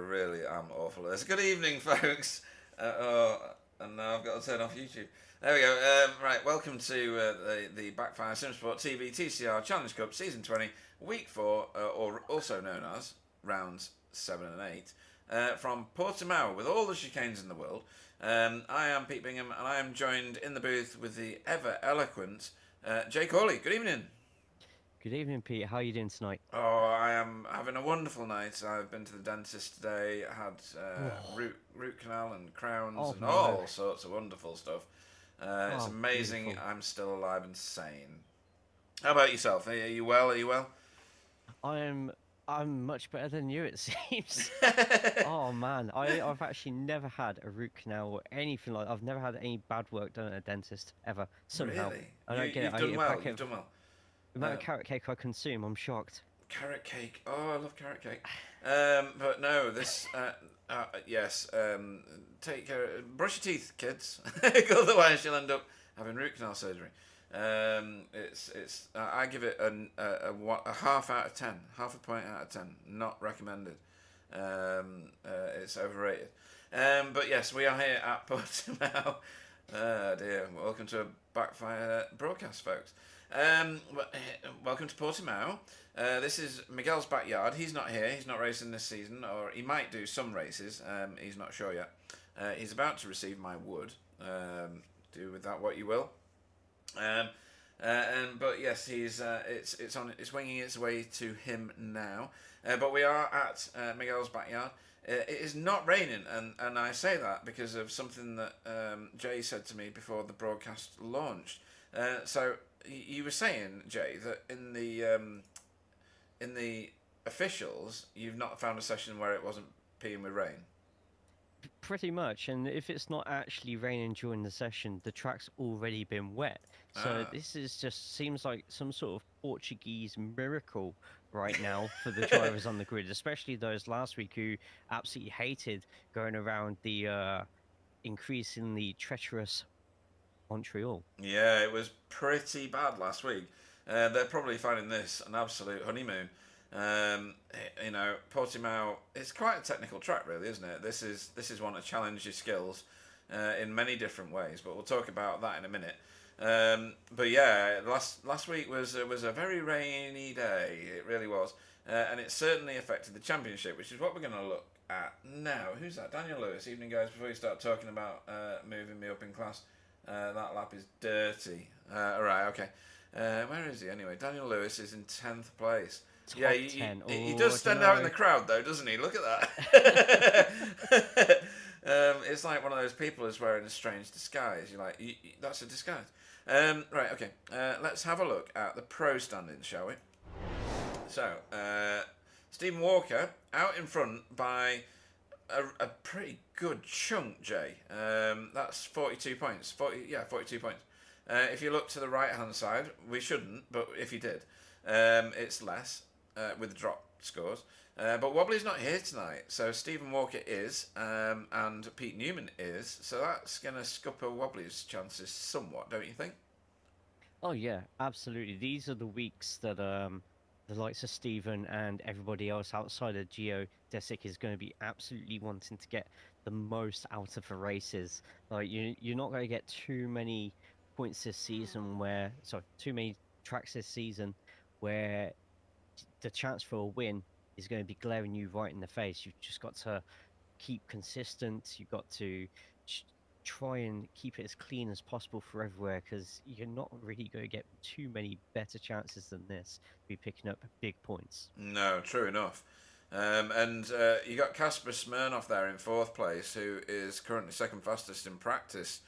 really am awful at this. Good evening, folks. And now I've got to turn off YouTube. There we go. Right, welcome to the Backfire Simsport TV TCR Challenge Cup Season 20, Week 4, or also known as Rounds 7 and 8, from Portimao with all the chicanes in the world. I am Pete Bingham, and I am joined in the booth with the ever-eloquent Jay Corley. Good evening. Good evening, Pete. How are you doing tonight? Oh, I am having a wonderful night. I've been to the dentist today, had Oh, root canal and crowns oh and no. all sorts of wonderful stuff. It's Oh, amazing beautiful. I'm still alive and sane. How about yourself? Are you well? Are you well? I'm I'm much better than you, it seems. Oh man, I've actually never had a root canal or anything like. I've never had any bad work done at a dentist ever. Somehow, Really? I don't get it. You've I eat done a well. packet You've of done well. the amount Uh, of carrot cake I consume. I'm shocked. Carrot cake. Oh, I love carrot cake. But no, this. Yes. Take care. Brush your teeth, kids. Otherwise, you'll end up having root canal surgery. It's. I give it a half out of 10, half a point out of 10. Not recommended. It's overrated. But yes, we are here at Portimao. Dear, welcome to a Backfire broadcast, folks. Welcome to Portimao. This is Miguel's backyard. He's not here. He's not racing this season, or he might do some races. He's not sure yet. He's about to receive my wood. Do with that what you will. But yes, it's winging its way to him now. But we are at Miguel's backyard. It is not raining, and I say that because of something that Jay said to me before the broadcast launched. So you were saying, Jay, that in the officials, you've not found a session where it wasn't peeing with rain. Pretty much, and if it's not actually raining during the session, the track's already been wet. So Ah. this is just seems like some sort of Portuguese miracle right now for the drivers on the grid, especially those last week who absolutely hated going around the increasingly treacherous Montreal. Yeah, it was pretty bad last week. They're probably finding this an absolute honeymoon. Portimao, it's quite a technical track, really, isn't it? This is one to challenge your skills in many different ways, but we'll talk about that in a minute. But yeah, last week was a very rainy day. It really was, and it certainly affected the championship, which is what we're going to look at now. Who's that? Daniel Lewis. Evening, guys. Before you start talking about moving me up in class, that lap is dirty. All right, okay. Where is he anyway? Daniel Lewis is in 10th place. Yeah, Top 10. he Oh, does I don't stand out in the know. crowd, though, doesn't he? Look at that. It's like one of those people who's wearing a strange disguise. You're like, that's a disguise. Right, okay. Let's have a look at the pro standings, shall we? So, Stephen Walker out in front by a pretty good chunk, Jay. That's 42 points. 42 points. If you look to the right-hand side, we shouldn't, but if you did, it's less with the drop scores. But Wobbly's not here tonight, so Stephen Walker is, and Pete Newman is, so that's going to scupper Wobbly's chances somewhat, don't you think? Oh yeah, absolutely. These are the weeks that the likes of Steven and everybody else outside of Geo Desic is going to be absolutely wanting to get the most out of the races. Like you're not going to get too many points this season where sorry, too many tracks this season where the chance for a win is going to be glaring you right in the face. You've just got to keep consistent. You've got to ch- try and keep it as clean as possible for everywhere because you're not really going to get too many better chances than this to be picking up big points. No, true enough. And you got Kasper Smirnov there in fourth place, who is currently second fastest in practice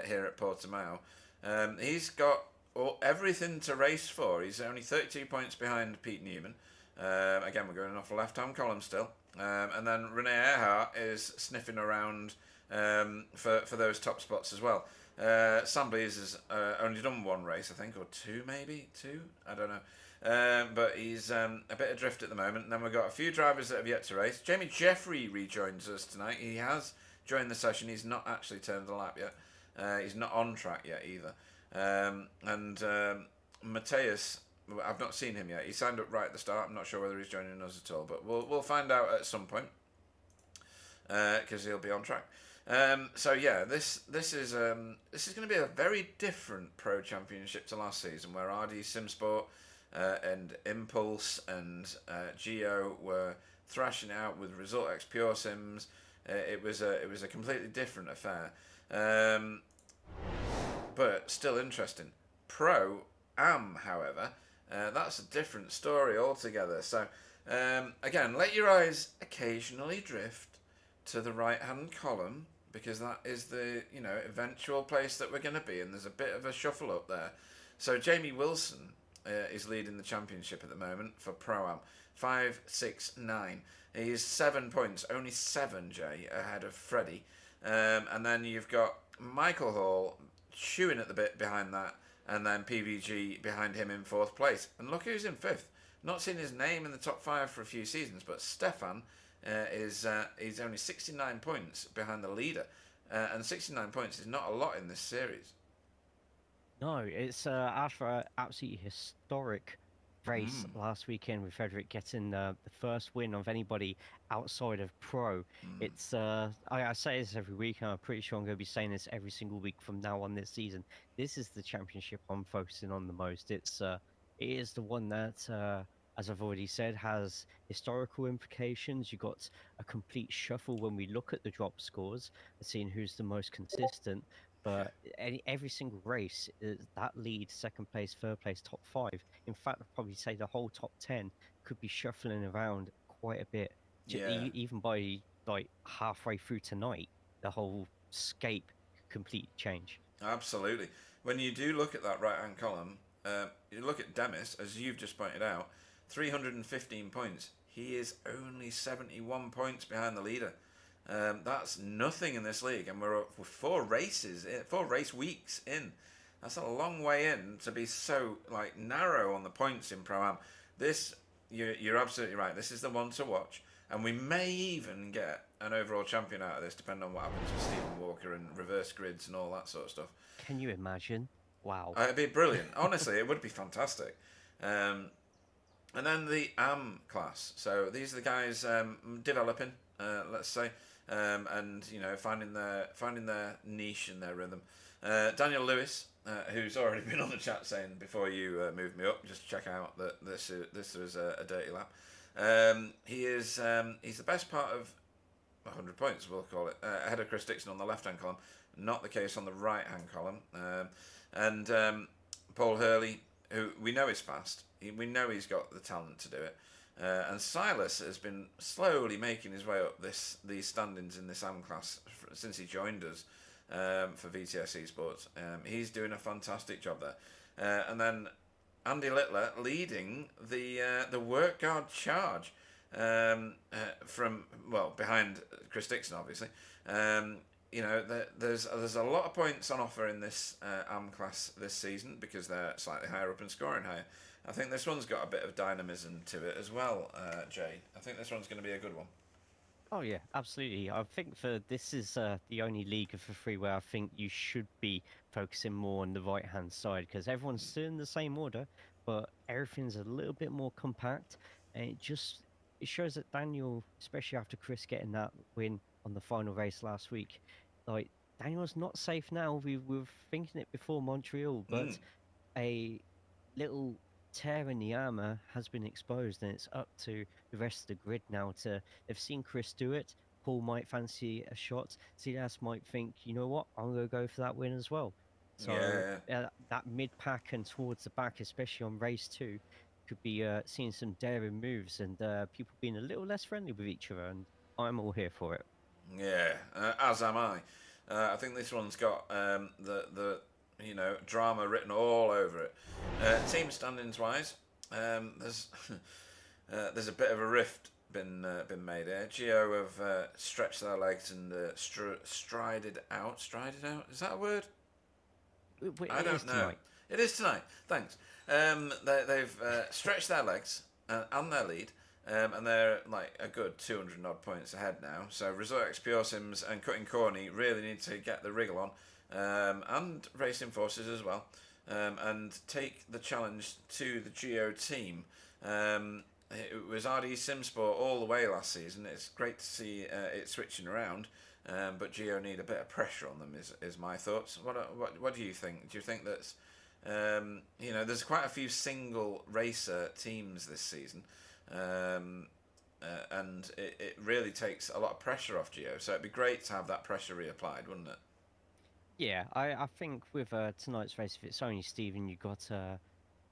here at Portimao. He's got everything to race for. He's only 32 points behind Pete Newman. Again, we're going off the left-hand column still. And then Rene Earhart is sniffing around for those top spots as well. Sam Blees has only done one race, I think, or two maybe? Two? I don't know. But he's a bit adrift at the moment. And then we've got a few drivers that have yet to race. Jamie Jeffrey rejoins us tonight. He has joined the session. He's not actually turned the lap yet. He's not on track yet either. And Mateus, I've not seen him yet. He signed up right at the start. I'm not sure whether he's joining us at all, but we'll find out at some point. because he'll be on track. So yeah, this is going to be a very different Pro Championship to last season, where RD Simsport and Impulse and Geo were thrashing out with Result X Pure Sims. It was a completely different affair, but still interesting. Pro Am, however, that's a different story altogether. So again, let your eyes occasionally drift to the right hand column, because that is the eventual place that we're going to be, and there's a bit of a shuffle up there. So Jamie Wilson is leading the championship at the moment for Pro-Am, 5-6-9. He's 7 points, only 7, Jay, ahead of Freddie. And then you've got Michael Hall chewing at the bit behind that, and then PVG behind him in 4th place. And look who's in 5th. Not seen his name in the top 5 for a few seasons, but Stefan is only 69 points behind the leader. And 69 points is not a lot in this series. No, it's after an absolutely historic race last weekend with Frederick getting the first win of anybody outside of Pro. It's I say this every week, and I'm pretty sure I'm going to be saying this every single week from now on this season. This is the championship I'm focusing on the most. It is the one that, as I've already said, has historical implications. You got a complete shuffle when we look at the drop scores, seeing who's the most consistent. But every single race, that lead, second place, third place, top 5. In fact, I'd probably say the whole top 10 could be shuffling around quite a bit. Yeah. Even by like halfway through tonight, the whole scape could completely change. Absolutely. When you do look at that right-hand column, you look at Demis, as you've just pointed out, 315 points. He is only 71 points behind the leader. That's nothing in this league, and we're 4 race weeks in. That's a long way in to be so narrow on the points in Pro-Am. This, you're absolutely right. This is the one to watch, and we may even get an overall champion out of this, depending on what happens with Stephen Walker and reverse grids and all that sort of stuff. Can you imagine? Wow. It'd be brilliant. Honestly, it would be fantastic. And then the AM class. So these are the guys developing, let's say. And finding their niche and their rhythm. Daniel Lewis, who's already been on the chat saying before you moved me up, just check out that this was a dirty lap. He's the best part of 100 points, we'll call it, ahead of Chris Dixon on the left hand column. Not the case on the right hand column. And Paul Hurley, who we know is fast. We know he's got the talent to do it. And Silas has been slowly making his way up these standings in this AM class since he joined us for VTS Esports. He's doing a fantastic job there. And then Andy Littler leading the work guard charge from behind Chris Dixon, obviously. There's a lot of points on offer in this AM class this season because they're slightly higher up and scoring higher. I think this one's got a bit of dynamism to it as well, Jay. I think this one's going to be a good one. Oh yeah, absolutely. I think this is the only league of the 3 where I think you should be focusing more on the right-hand side, because everyone's still in the same order, but everything's a little bit more compact, and it shows that Daniel, especially after Chris getting that win on the final race last week, Daniel's not safe now. We were thinking it before Montreal, but a little tear in the armor has been exposed, and it's up to the rest of the grid now they've seen Chris do it. Paul might fancy a shot. Silas might think, you know what, I'm going to go for that win as well. So that mid-pack and towards the back, especially on race 2, could be seeing some daring moves and people being a little less friendly with each other, and I'm all here for it. Yeah, as am I. I think this one's got the drama written all over it. Team standings wise, there's a bit of a rift been made here. Geo have stretched their legs and strided out. Strided out? Is that a word? I don't know. Tonight. It is tonight. Thanks. They've stretched their legs and their lead. And they're a good 200 odd points ahead now. So Resort X Pure Sims and Cutting Corny really need to get the wriggle on, and Racing Forces as well, and take the challenge to the Geo team. it was RD Simsport all the way last season. It's great to see it switching around, but Geo need a bit of pressure on them. Is my thoughts. What do you think? Do you think that's there's quite a few single racer teams this season, and it really takes a lot of pressure off Geo. So it'd be great to have that pressure reapplied, wouldn't it? Yeah, I think with tonight's race, if it's only Stephen, you've got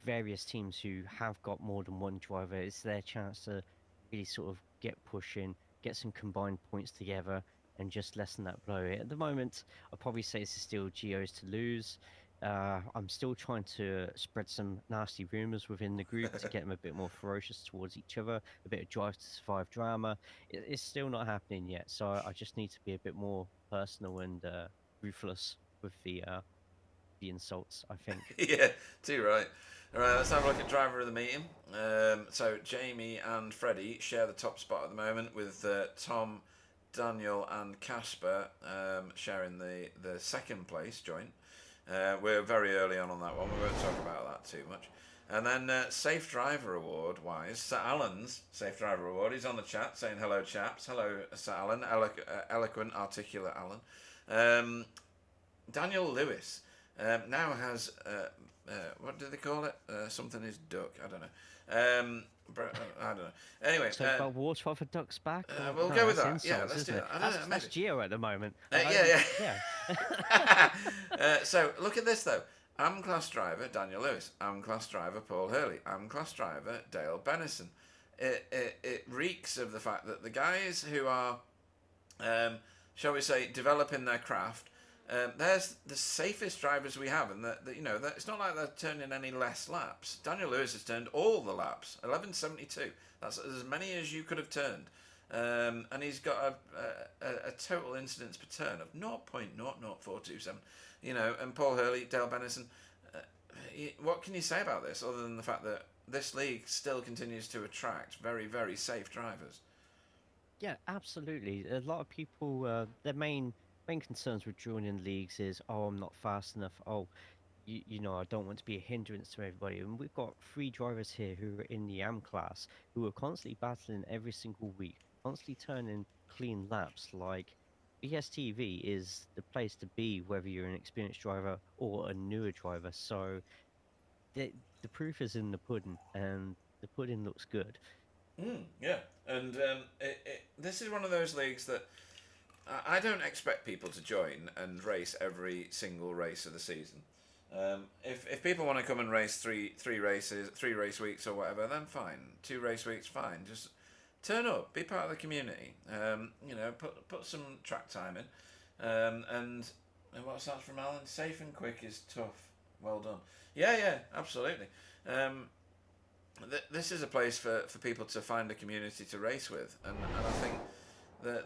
various teams who have got more than one driver. It's their chance to really sort of get pushing, get some combined points together, and just lessen that blow. At the moment, I'd probably say it's still Geo's to lose. I'm still trying to spread some nasty rumors within the group to get them a bit more ferocious towards each other, a bit of drive to survive drama. It's still not happening yet, so I just need to be a bit more personal and ruthless with the insults, I think. Yeah, too right. All right, let's have a look at driver of the meeting. So Jamie and Freddie share the top spot at the moment, with Tom, Daniel, and Casper sharing the second place joint. We're very early on that one. We won't talk about that too much. And then Safe Driver Award wise, Sir Alan's Safe Driver Award. He's on the chat saying hello, chaps. Hello, Sir Alan. Eloquent, articulate Alan. Daniel Lewis now has what do they call it? Something is duck. I don't know. I don't know. Anyway, So got water off a duck's back. we'll No, go with that's that. Yeah, insults, let's do isn't that. it? I don't know, That's maybe. Geo at the moment. Yeah. So look at this though. AM class driver Daniel Lewis. AM class driver Paul Hurley. AM class driver Dale Bennison. It reeks of the fact that the guys who are, shall we say, developing their craft. There's the safest drivers we have, and that it's not like they're turning any less laps. Daniel Lewis has turned all the laps, 1172. That's as many as you could have turned, and he's got a total incidence per turn of 0.00427. And Paul Hurley, Dale Bennison. What can you say about this other than the fact that this league still continues to attract very, very safe drivers? Yeah, absolutely. A lot of people, their main concerns with joining leagues is, oh, I'm not fast enough. Oh, I don't want to be a hindrance to everybody. And we've got 3 drivers here who are in the AM class who are constantly battling every single week, constantly turning clean laps. Like BSTV is the place to be, whether you're an experienced driver or a newer driver. So the proof is in the pudding, and the pudding looks good. Yeah, and this is one of those leagues that I don't expect people to join and race every single race of the season. If people want to come and race three races, 3 race weeks or whatever, then fine. 2 race weeks, fine. Just turn up, be part of the community. Put some track time in. And what's that from Alan? Safe and quick is tough. Well done. Yeah, absolutely. This is a place for people to find a community to race with, and I think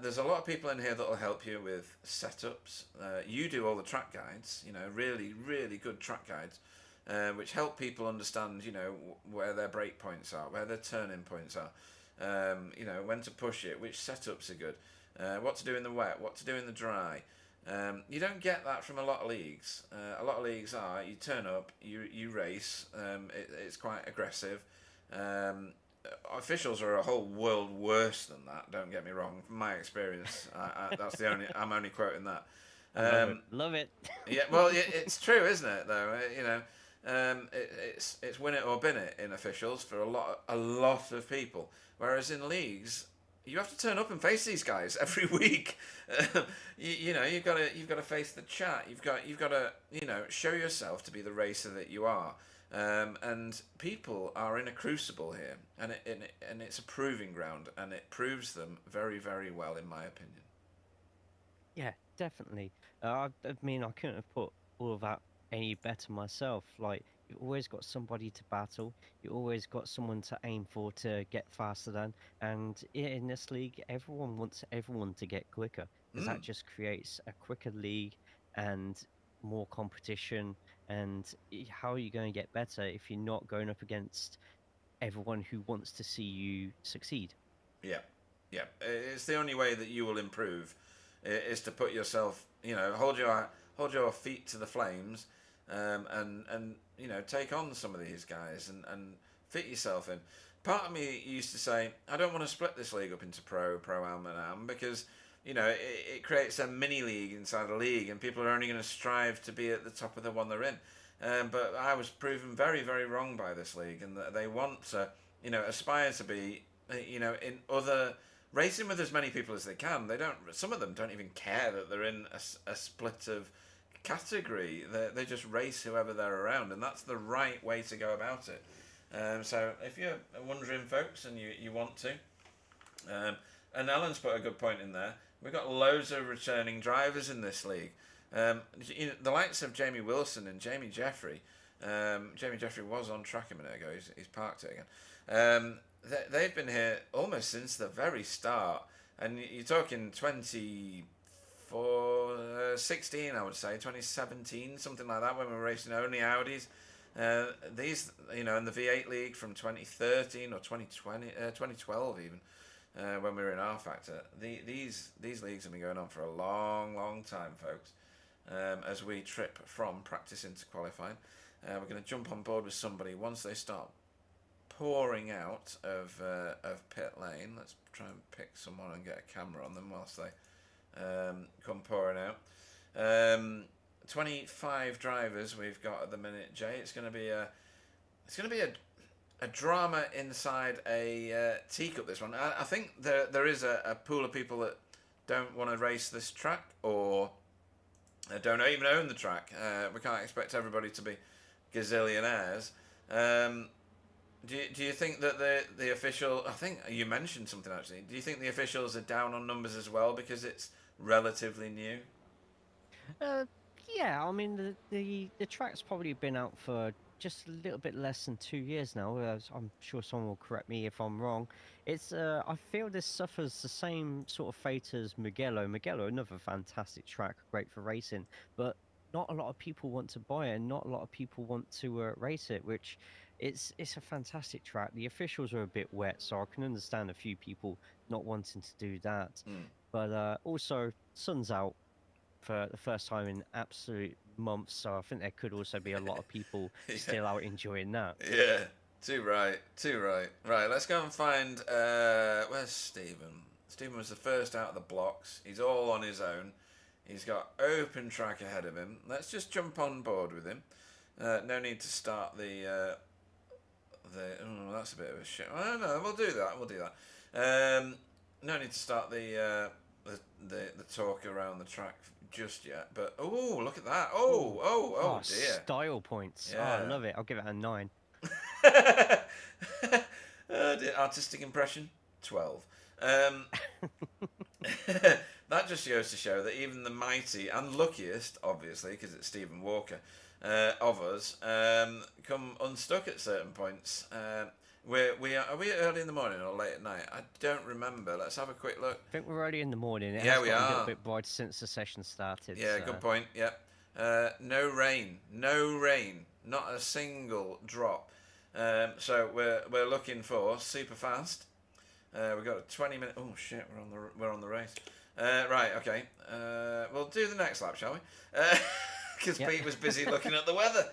there's a lot of people in here that will help you with setups. You do all the track guides, really, really good track guides, which help people understand, where their break points are, where their turning points are, when to push it, which setups are good, what to do in the wet, what to do in the dry. You don't get that from a lot of leagues. A lot of leagues are, you turn up, you race, it's quite aggressive. Officials are a whole world worse than that. Don't get me wrong. From my experience, that's the only. I'm only quoting that. Love it. Yeah, well, it's true, isn't it? Though it's win it or bin it in officials for a lot of people. Whereas in leagues, you have to turn up and face these guys every week. You've got to face the chat. You've got to show yourself to be the racer that you are. And people are in a crucible here, and it's a proving ground, and it proves them very, very well, in my opinion. Yeah, definitely. I mean, I couldn't have put all of that any better myself. Like, you've always got somebody to battle. You always got someone to aim for to get faster than. And in this league, everyone wants everyone to get quicker, because that just creates a quicker league and more competition. And how are you going to get better if you're not going up against everyone who wants to see you succeed? Yeah. It's the only way that you will improve, is to put yourself, hold your feet to the flames, and take on some of these guys and fit yourself in. part of me used to say, I don't want to split this league up into pro-am and am, because it creates a mini league inside a league, and people are only going to strive to be at the top of the one they're in. But I was proven very, very wrong by this league, and that they want to, aspire to be, in other racing with as many people as they can. They don't. Some of them don't even care that they're in a split of category. They just race whoever they're around, and that's the right way to go about it. So if you're wondering, folks, and you want to, and Alan's put a good point in there. We've got loads of returning drivers in this league. The likes of Jamie Wilson and Jamie Jeffrey. Jamie Jeffrey was on track a minute ago. He's parked it again. They've been here almost since the very start. And you're talking 16, I would say, 2017, something like that, when we were racing only Audis. These, in the V8 league from 2013 or 2020, 2012 even, when we were in R Factor. These leagues have been going on for a long, long time, folks. As we trip from practice into qualifying, we're going to jump on board with somebody once they start pouring out of pit lane. Let's try and pick someone and get a camera on them whilst they come pouring out. 25 drivers we've got at the minute, Jay. It's going to be a drama inside a teacup, this one. I think there is a pool of people that don't want to race this track, or don't even own the track. We can't expect everybody to be gazillionaires. Do you think that the official... I think you mentioned something, actually. Do you think the officials are down on numbers as well because it's relatively new? Yeah, I mean, the track's probably been out for just a little bit less than 2 years now. I'm sure someone will correct me if I'm wrong. It's I feel this suffers the same sort of fate as Mugello. Mugello, another fantastic track, great for racing, but not a lot of people want to buy it, and not a lot of people want to race it, which it's a fantastic track. The officials are a bit wet, so I can understand a few people not wanting to do that. But also, sun's out for the first time in absolute months, so I think there could also be a lot of people still out enjoying that. Yeah, too right. Right, let's go and find... where's Stephen? Stephen was the first out of the blocks. He's all on his own. He's got open track ahead of him. Let's just jump on board with him. No need to start the oh, that's a bit of a shit. Oh, no, we'll do that. No need to start the talk around the track just yet. But oh, look at that! Oh dear! Style points. Yeah. Oh, I love it. I'll give it a 9. Artistic impression 12. That just goes to show that even the mighty and luckiest, obviously, because it's Stephen Walker, of us, come unstuck at certain points. Are we early in the morning or late at night? I don't remember. Let's have a quick look. I think we're early in the morning. Yeah, we are. A little bit brighter since the session started. Yeah, so. Good point. Yep. No rain. Not a single drop. So we're looking for super fast. We've got a 20-minute. Oh shit, we're on the race. Right, okay. We'll do the next lap, shall we? Because Pete was busy looking at the weather.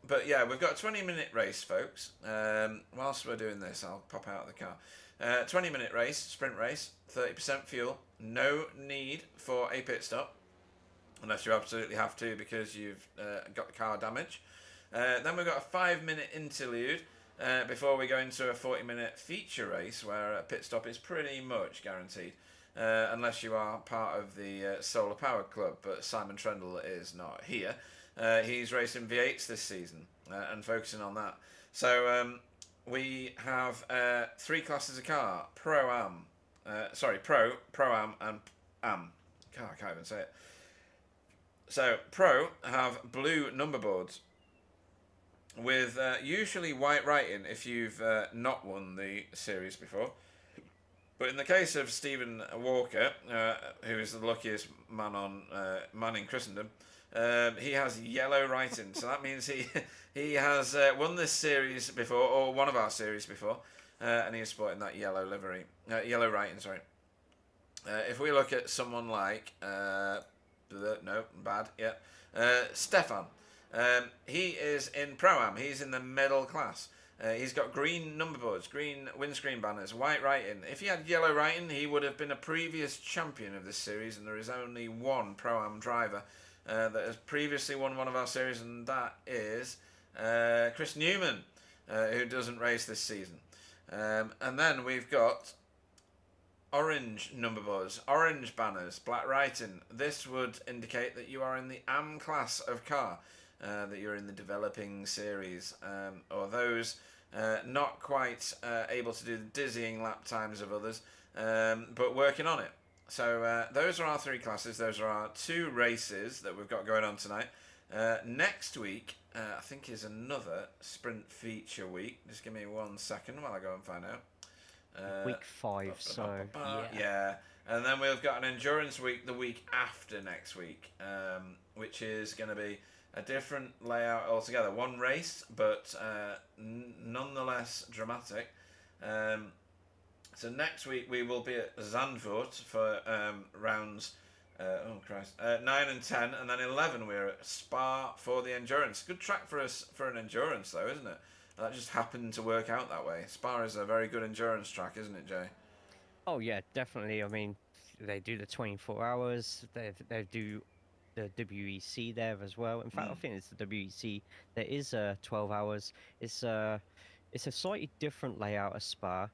But yeah, we've got a 20-minute race, folks. Whilst we're doing this, I'll pop out of the car. 20-minute race, sprint race, 30% fuel. No need for a pit stop, unless you absolutely have to because you've got car damage. Then we've got a 5-minute interlude before we go into a 40-minute feature race where a pit stop is pretty much guaranteed. Unless you are part of the Solar Power Club, but Simon Trendle is not here. He's racing V8s this season and focusing on that. So we have 3 classes of car: Pro-Am, Pro-Am, and Am. God, I can't even say it. So Pro have blue number boards with usually white writing if you've not won the series before. But in the case of Stephen Walker, who is the luckiest man in Christendom, he has yellow writing. So that means he has won this series before, or one of our series before, and he is sporting that yellow livery, yellow writing. Sorry. If we look at someone like Stefan, he is in Pro-Am. He's in the middle class. He's got green number boards, green windscreen banners, white writing. If he had yellow writing, he would have been a previous champion of this series, and there is only one Pro-Am driver that has previously won one of our series, and that is Chris Newman, who doesn't race this season. And then we've got orange number boards, orange banners, black writing. This would indicate that you are in the AM class of car, that you're in the developing series, or those not quite able to do the dizzying lap times of others, but working on it. So those are our 3 classes. Those are our 2 races that we've got going on tonight. Next week, I think, is another sprint feature week. Just give me 1 second while I go and find out. Week 5, so yeah. And then we've got an endurance week the week after next week, which is going to be a different layout altogether. 1 race, but nonetheless dramatic. So next week we will be at Zandvoort for rounds 9 and 10, and then 11 we're at Spa for the endurance. Good track for us for an endurance though, isn't it? That just happened to work out that way. Spa is a very good endurance track, isn't it, Jay? Oh yeah, definitely. I mean, they do the 24 hours. They do the WEC there as well. In fact, I think it's the WEC. There is 12 hours. It's a slightly different layout as Spa.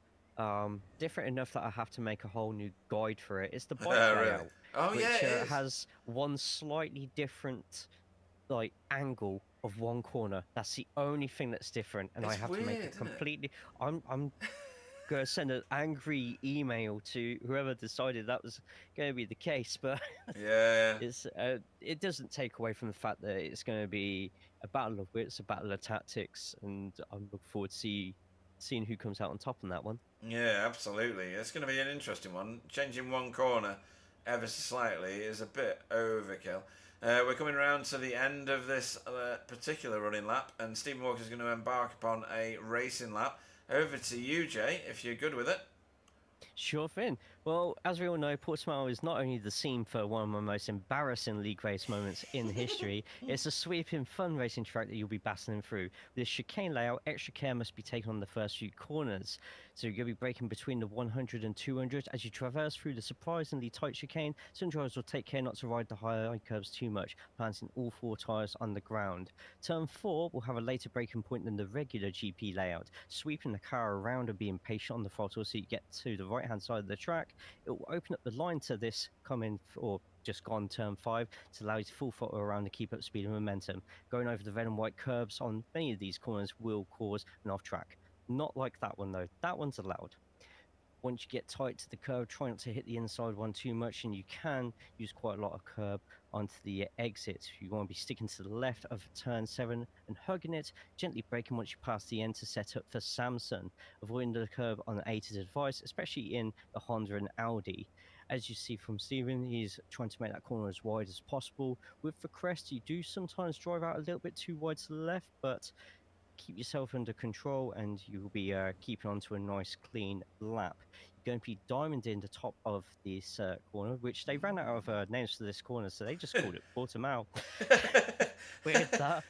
Different enough that I have to make a whole new guide for it. It's the bike layout, which has one slightly different angle of one corner. That's the only thing that's different, and I have to make it completely. I'm gonna send an angry email to whoever decided that was going to be the case, but it doesn't take away from the fact that it's going to be a battle of wits, a battle of tactics, and I'm looking forward to seeing who comes out on top on that one. Yeah, absolutely. It's going to be an interesting one. Changing one corner ever so slightly is a bit overkill. We're coming around to the end of this particular running lap, and Stephen Walker is going to embark upon a racing lap. Over to you, Jay, if you're good with it. Sure thing. Well, as we all know, Portimao is not only the scene for one of my most embarrassing league race moments in history, it's a sweeping, fun racing track that you'll be battling through. With this chicane layout, extra care must be taken on the first few corners. So you're going to be braking between the 100 and 200 as you traverse through the surprisingly tight chicane. Some drivers will take care not to ride the high curves too much, planting all 4 tyres on the ground. Turn 4 will have a later braking point than the regular GP layout, sweeping the car around and being patient on the throttle so you get to the right-hand side of the track. It will open up the line to this coming or just gone turn 5 to allow you to full throttle around to keep up speed and momentum. Going over the red and white curbs on many of these corners will cause an off track. Not like that one though. That one's allowed. Once you get tight to the curb, try not to hit the inside one too much, and you can use quite a lot of curb onto the exit. You want to be sticking to the left of turn 7 and hugging it, gently braking once you pass the end to set up for Samson. Avoiding the curb on the 8 is advice, especially in the Honda and Audi. As you see from Steven, he's trying to make that corner as wide as possible. With the crest, you do sometimes drive out a little bit too wide to the left, but keep yourself under control and you'll be keeping on to a nice clean lap. You're going to be diamond in the top of this corner, which they ran out of names for this corner, so they just called it Portimao. Weird that.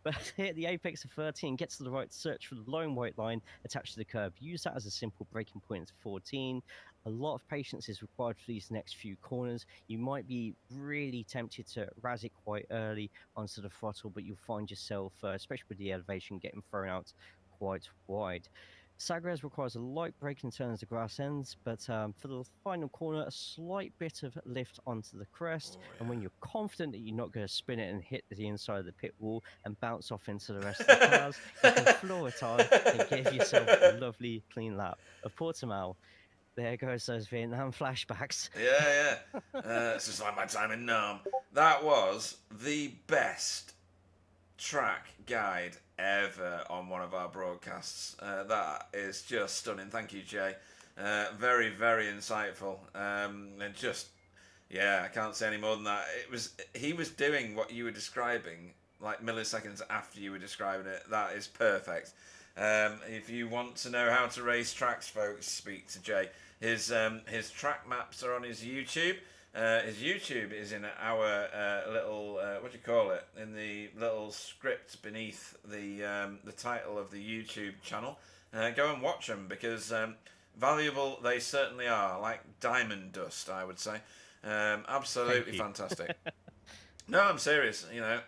But hit the apex of 13, get to the right, search for the lone white line attached to the curb. Use that as a simple braking point to 14. A lot of patience is required for these next few corners. You might be really tempted to razz it quite early onto the throttle, but you'll find yourself, especially with the elevation, getting thrown out quite wide. Sagres requires a light brake and turn as the grass ends, but for the final corner, a slight bit of lift onto the crest. And when you're confident that you're not going to spin it and hit the inside of the pit wall and bounce off into the rest of the cars, you can floor it on and give yourself a lovely clean lap of Portimao. There goes those Vietnam flashbacks. Yeah. It's just like my time in Nam. That was the best track guide ever on one of our broadcasts. That is just stunning. Thank you, Jay. Very, very insightful. And just, I can't say any more than that. He was doing what you were describing, like milliseconds after you were describing it. That is perfect. If you want to know how to race tracks, folks, speak to Jay. His track maps are on his YouTube. His YouTube is in our little what do you call it? In the little script beneath the title of the YouTube channel. Go and watch them because valuable they certainly are, like diamond dust, I would say. Absolutely fantastic. No, I'm serious. You know,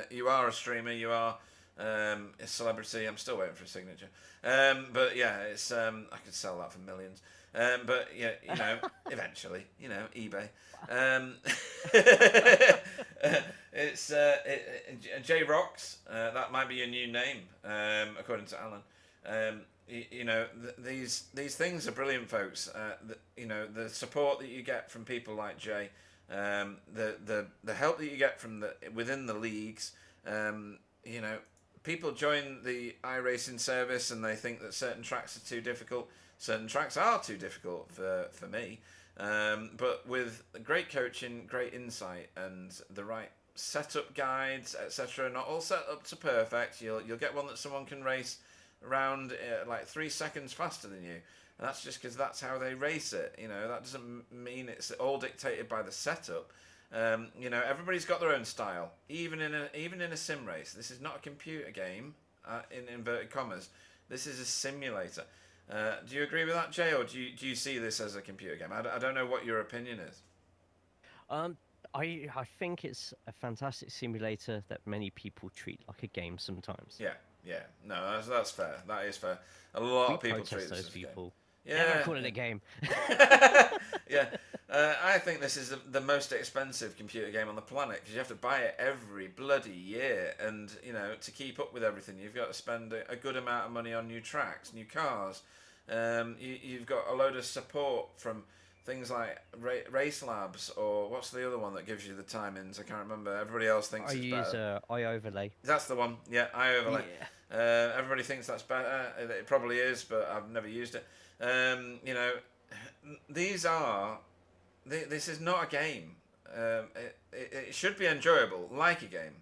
you are a streamer. You are a celebrity. I'm still waiting for a signature. But yeah, it's I could sell that for millions. But yeah, you know, eventually, you know, eBay. It's J Rocks. That might be your new name, according to Alan. You know, these things are brilliant, folks. You know, the support that you get from people like Jay, the help that you get from within the leagues. You know, people join the iRacing service and they think that certain tracks are too difficult. Certain tracks are too difficult for me. But with great coaching, great insight, and the right setup guides, etc., not all set up to perfect, you'll get one that someone can race around like 3 seconds faster than you. And that's just because that's how they race it. You know, that doesn't mean it's all dictated by the setup. You know, everybody's got their own style. Even in a sim race, this is not a computer game. In inverted commas, this is a simulator. Do you agree with that, Jay, or do you see this as a computer game? I don't know what your opinion is. I think it's a fantastic simulator that many people treat like a game sometimes. Yeah. No, that's fair. That is fair. A lot of people treat this as a game. Yeah, never call it a game. Yeah, I think this is the most expensive computer game on the planet because you have to buy it every bloody year, and you know, to keep up with everything, you've got to spend a good amount of money on new tracks, new cars. You've got a load of support from things like Race Labs, or what's the other one that gives you the timings? I can't remember. Everybody else thinks it's better. I use iOverlay. That's the one. Yeah, iOverlay. Yeah. Everybody thinks that's better. It probably is, but I've never used it. You know, this is not a game. It should be enjoyable, like a game.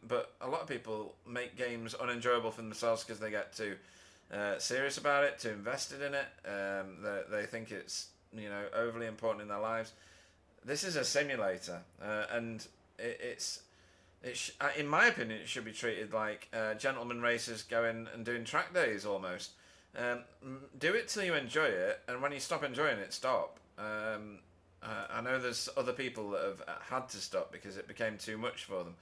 But a lot of people make games unenjoyable for themselves because they get too serious about it, too invested in it. They think it's, you know, overly important in their lives. This is a simulator, and in my opinion, it should be treated like gentleman racers going and doing track days almost. Do it till you enjoy it, and when you stop enjoying it, stop. I know there's other people that have had to stop because it became too much for them.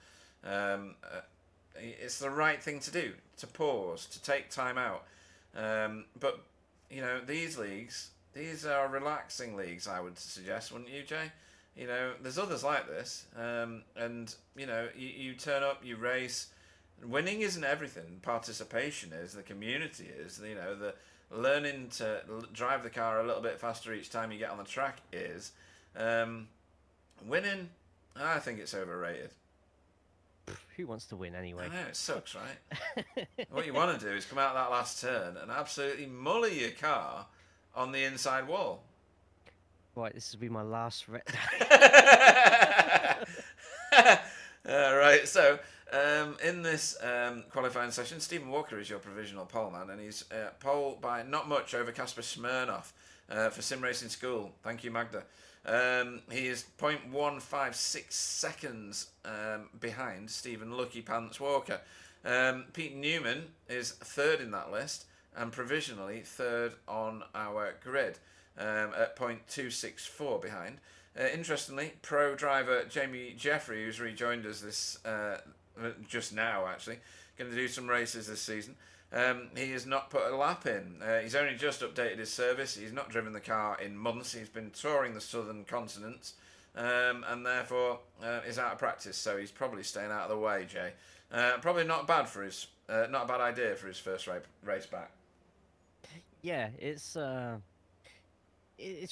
It's the right thing to do, to pause, to take time out. But, you know, these are relaxing leagues, I would suggest, wouldn't you, Jay? You know, there's others like this, and, you know, you turn up, you race. Winning isn't everything. Participation is. The community is. You know, the learning to drive the car a little bit faster each time you get on the track is. Winning, I think it's overrated. Who wants to win anyway? I know, it sucks, right? What you want to do is come out that last turn and absolutely mully your car on the inside wall. Right, this will be my last... Right, so in this qualifying session, Stephen Walker is your provisional poleman, and he's pole by not much over Casper Smirnoff for Sim Racing School. Thank you, Magda. He is 0.156 seconds behind Stephen Lucky Pants Walker. Pete Newman is third in that list, and provisionally third on our grid at 0.264 behind. Interestingly, pro driver Jamie Jeffrey, who's rejoined us this just now, actually, going to do some races this season. He has not put a lap in. He's only just updated his service. He's not driven the car in months. He's been touring the southern continents, and therefore is out of practice. So he's probably staying out of the way, Jay. Probably not bad for his, not a bad idea for his first race back. Yeah, it's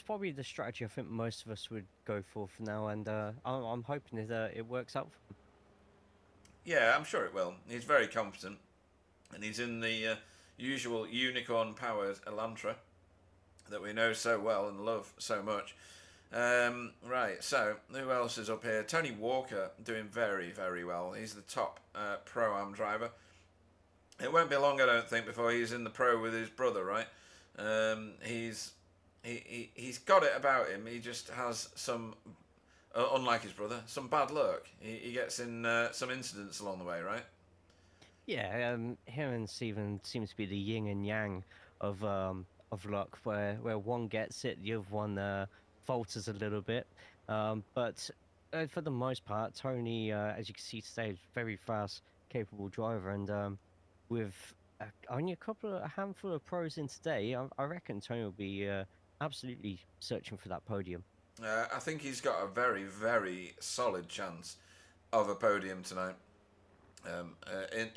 probably the strategy I think most of us would go for now, and I'm hoping that it works out for him. Yeah, I'm sure it will. He's very competent, and he's in the usual unicorn-powered Elantra that we know so well and love so much. Right, so who else is up here? Tony Walker doing very, very well. He's the top Pro-Am driver. It won't be long, I don't think, before he's in the Pro with his brother, right? He's got it about him. He just has some unlike his brother. Some bad luck. He gets in some incidents along the way, right? Yeah, him and Steven seems to be the yin and yang of luck, where one gets it, the other one falters a little bit. But for the most part, Tony, as you can see today, is very fast, capable driver, and with only a handful of pros in today, I reckon Tony will be absolutely searching for that podium. I think he's got a very, very solid chance of a podium tonight.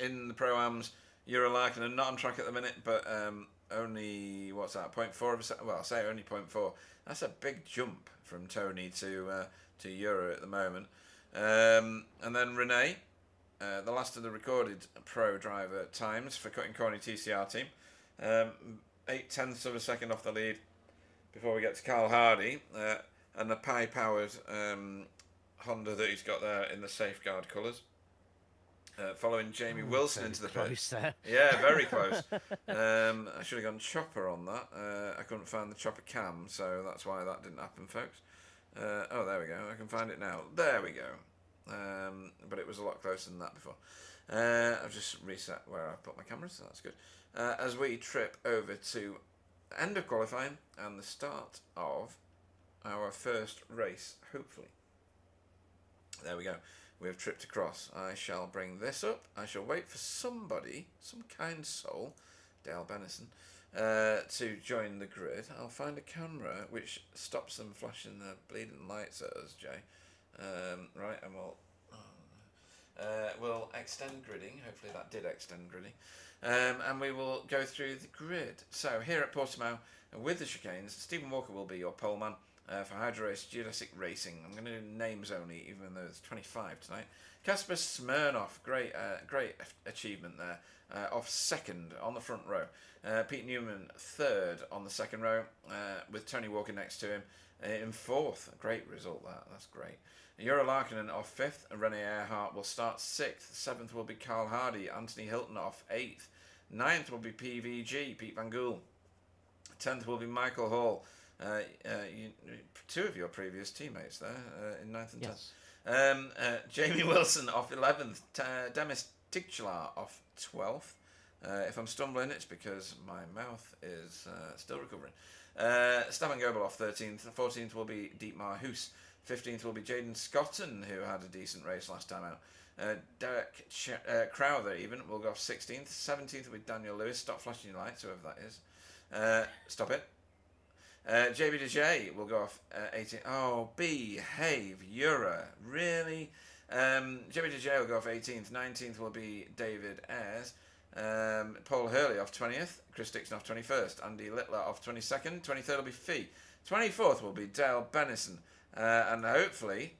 In the pro-ams, Larkin not on track at the minute, but only, what's that, 0.4 of a second? Well, I'll say only 0.4. That's a big jump from Tony to Euro at the moment. And then Renee, the last of the recorded pro driver times for Cutting Corny TCR team. 8/10 of a second off the lead before we get to Carl Hardy, and the Pi-powered Honda that he's got there in the safeguard colours. Following Jamie Wilson into the pit. There. Yeah, very close. I should have gone chopper on that. I couldn't find the chopper cam, so that's why that didn't happen, folks. Oh, there we go. I can find it now. There we go. But it was a lot closer than that before. I've just reset where I put my cameras, so that's good. As we trip over to end of qualifying and the start of our first race, hopefully. There we go. We have tripped across. I shall bring this up. I shall wait for somebody, some kind soul, Dale Bennison, to join the grid. I'll find a camera which stops them flashing their bleeding lights at us, Jay. Right, and we'll extend gridding. Hopefully that did extend gridding. And we will go through the grid. So here at Portimao, with the Chicanes, Stephen Walker will be your poleman. For Hydro Race Geodesic Racing. I'm going to do names only, even though there's 25 tonight. Kasper Smirnoff, great achievement there. Off second on the front row. Pete Newman third on the second row, with Tony Walker next to him in fourth. Great result that. That's great. Euro Larkinen off fifth. Rene Earhart will start sixth. Seventh will be Carl Hardy. Anthony Hilton off eighth. Ninth will be PVG, Pete Van Gool. 10th will be Michael Hall. Two of your previous teammates there in 9th and 10th. Yes. Jamie Wilson off 11th. Demis Tigchlar off 12th. If I'm stumbling, it's because my mouth is still recovering. Stefan Goebel off 13th. 14th will be Dietmar Hoos. 15th will be Jaden Scotton, who had a decent race last time out. Derek Crowther even will go off 16th. 17th will be Daniel Lewis. Stop flashing your lights, whoever that is. Stop it. JB DJ will go off 18th. Oh, behave, Euro. Really? JB DJ will go off 18th. 19th will be David Ayres. Paul Hurley off 20th. Chris Dixon off 21st. Andy Littler off 22nd. 23rd will be Fee. 24th will be Dale Bennison. And hopefully,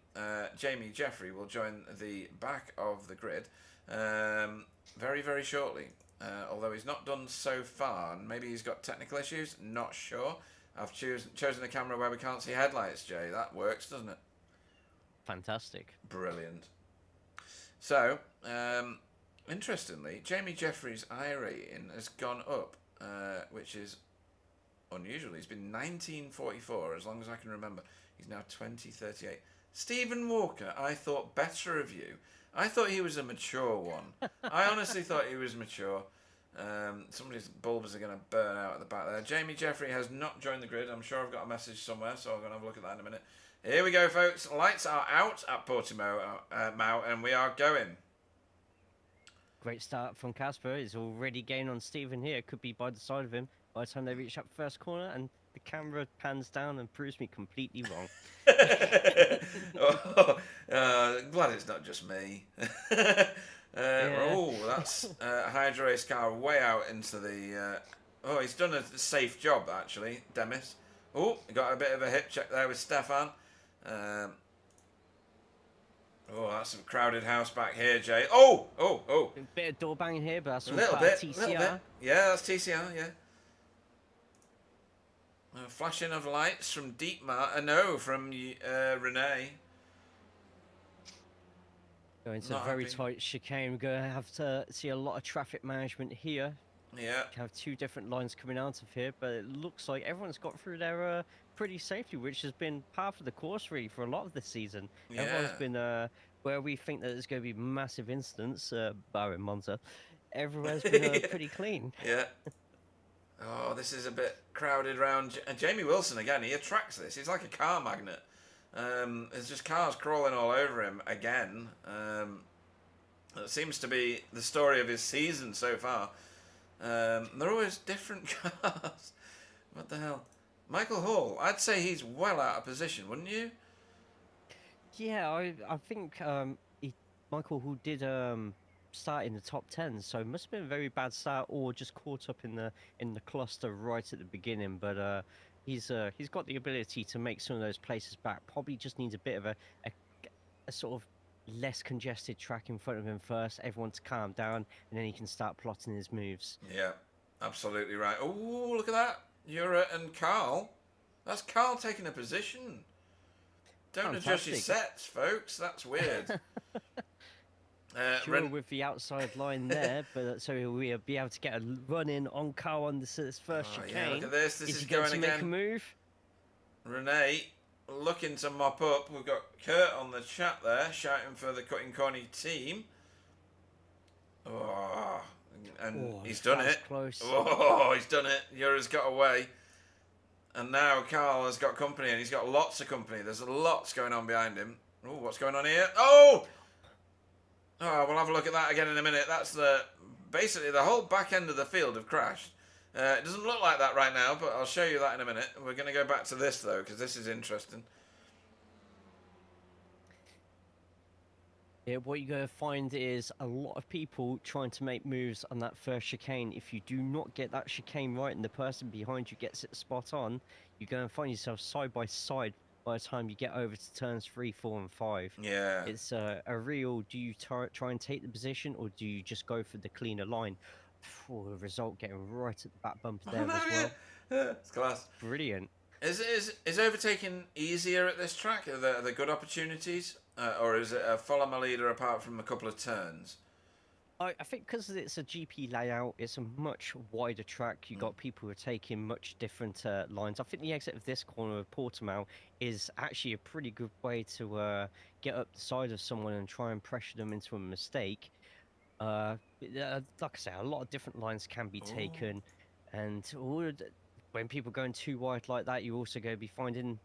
Jamie Jeffrey will join the back of the grid very, very shortly. Although he's not done so far. Maybe he's got technical issues. Not sure. I've chosen a camera where we can't see headlights, Jay. That works, doesn't it? Fantastic. Brilliant. So, interestingly, Jamie Jeffrey's I rating has gone up, which is unusual. He's been 1944 as long as I can remember. He's now 2038. Stephen Walker, I thought better of you. I thought he was a mature one. I honestly thought he was mature. Somebody's bulbs are going to burn out at the back there. Jamie Jeffrey has not joined the grid. I'm sure I've got a message somewhere, so I'm going to have a look at that in a minute. Here we go, folks. Lights are out at Portimao, and we are going. Great start from Casper. He's already gained on Stephen here. Could be by the side of him by the time they reach that first corner, and the camera pans down and proves me completely wrong. Glad it's not just me. Oh, that's a Hydro Race car way out into the... oh, he's done a safe job, actually, Demis. Oh, got a bit of a hip check there with Stefan. Oh, that's a crowded house back here, Jay. Oh! A bit of door banging here, but that's all little part bit, of TCR. little bit. Yeah, that's TCR, yeah. Flashing of lights from Dietmar. No, from Renee. Going into a very tight chicane. We're going to have to see a lot of traffic management here. Yeah. We have two different lines coming out of here, but it looks like everyone's got through their pretty safely, which has been par for the course really for a lot of the season. Everyone's Yeah. been where we think that there's going to be massive incidents, barring Monza. Everywhere's been pretty clean. Yeah. Oh, this is a bit crowded around. And Jamie Wilson again. He attracts this. He's like a car magnet. There's just cars crawling all over him again. It seems to be the story of his season so far. They're always different cars. What the hell? Michael Hall. I'd say he's well out of position, wouldn't you? Yeah, I think Michael, who did start in the top 10, so it must have been a very bad start, or just caught up in the cluster right at the beginning. But he's got the ability to make some of those places back. Probably just needs a bit of a sort of less congested track in front of him first. Everyone to calm down, and then he can start plotting his moves. Yeah, absolutely right. Oh, look at that. Ura and Carl. That's Carl taking a position. Don't adjust your sets, folks. That's weird. Sure, with the outside line there, but so we'll be able to get a run in on Carl on this first chicane. Yeah, look at this. This is he going to again. Make a move? Renee looking to mop up. We've got Kurt on the chat there shouting for the Cutting Corny team. Oh, and he's done it. Close. Oh, he's done it. Ura's got away. And now Carl has got company, and he's got lots of company. There's lots going on behind him. Oh, what's going on here? Oh! Oh, we'll have a look at that again in a minute. That's basically the whole back end of the field have crashed. It doesn't look like that right now, but I'll show you that in a minute. We're going to go back to this, though, because this is interesting. Yeah, what you're going to find is a lot of people trying to make moves on that first chicane. If you do not get that chicane right and the person behind you gets it spot on, you're going to find yourself side by side by the time you get over to turns 3, 4, and 5. Yeah. It's a real, do you try and take the position, or do you just go for the cleaner line? For the result getting right at the back bumper there as well. Yeah. It's class. Brilliant. Is overtaking easier at this track? Are there good opportunities? Or is it a follow my leader apart from a couple of turns? I think because it's a GP layout, it's a much wider track. You've got people who are taking much different lines. I think the exit of this corner of Portimao is actually a pretty good way to get up the side of someone and try and pressure them into a mistake. Like I say, a lot of different lines can be taken, and when people are going too wide like that, you're also going to be finding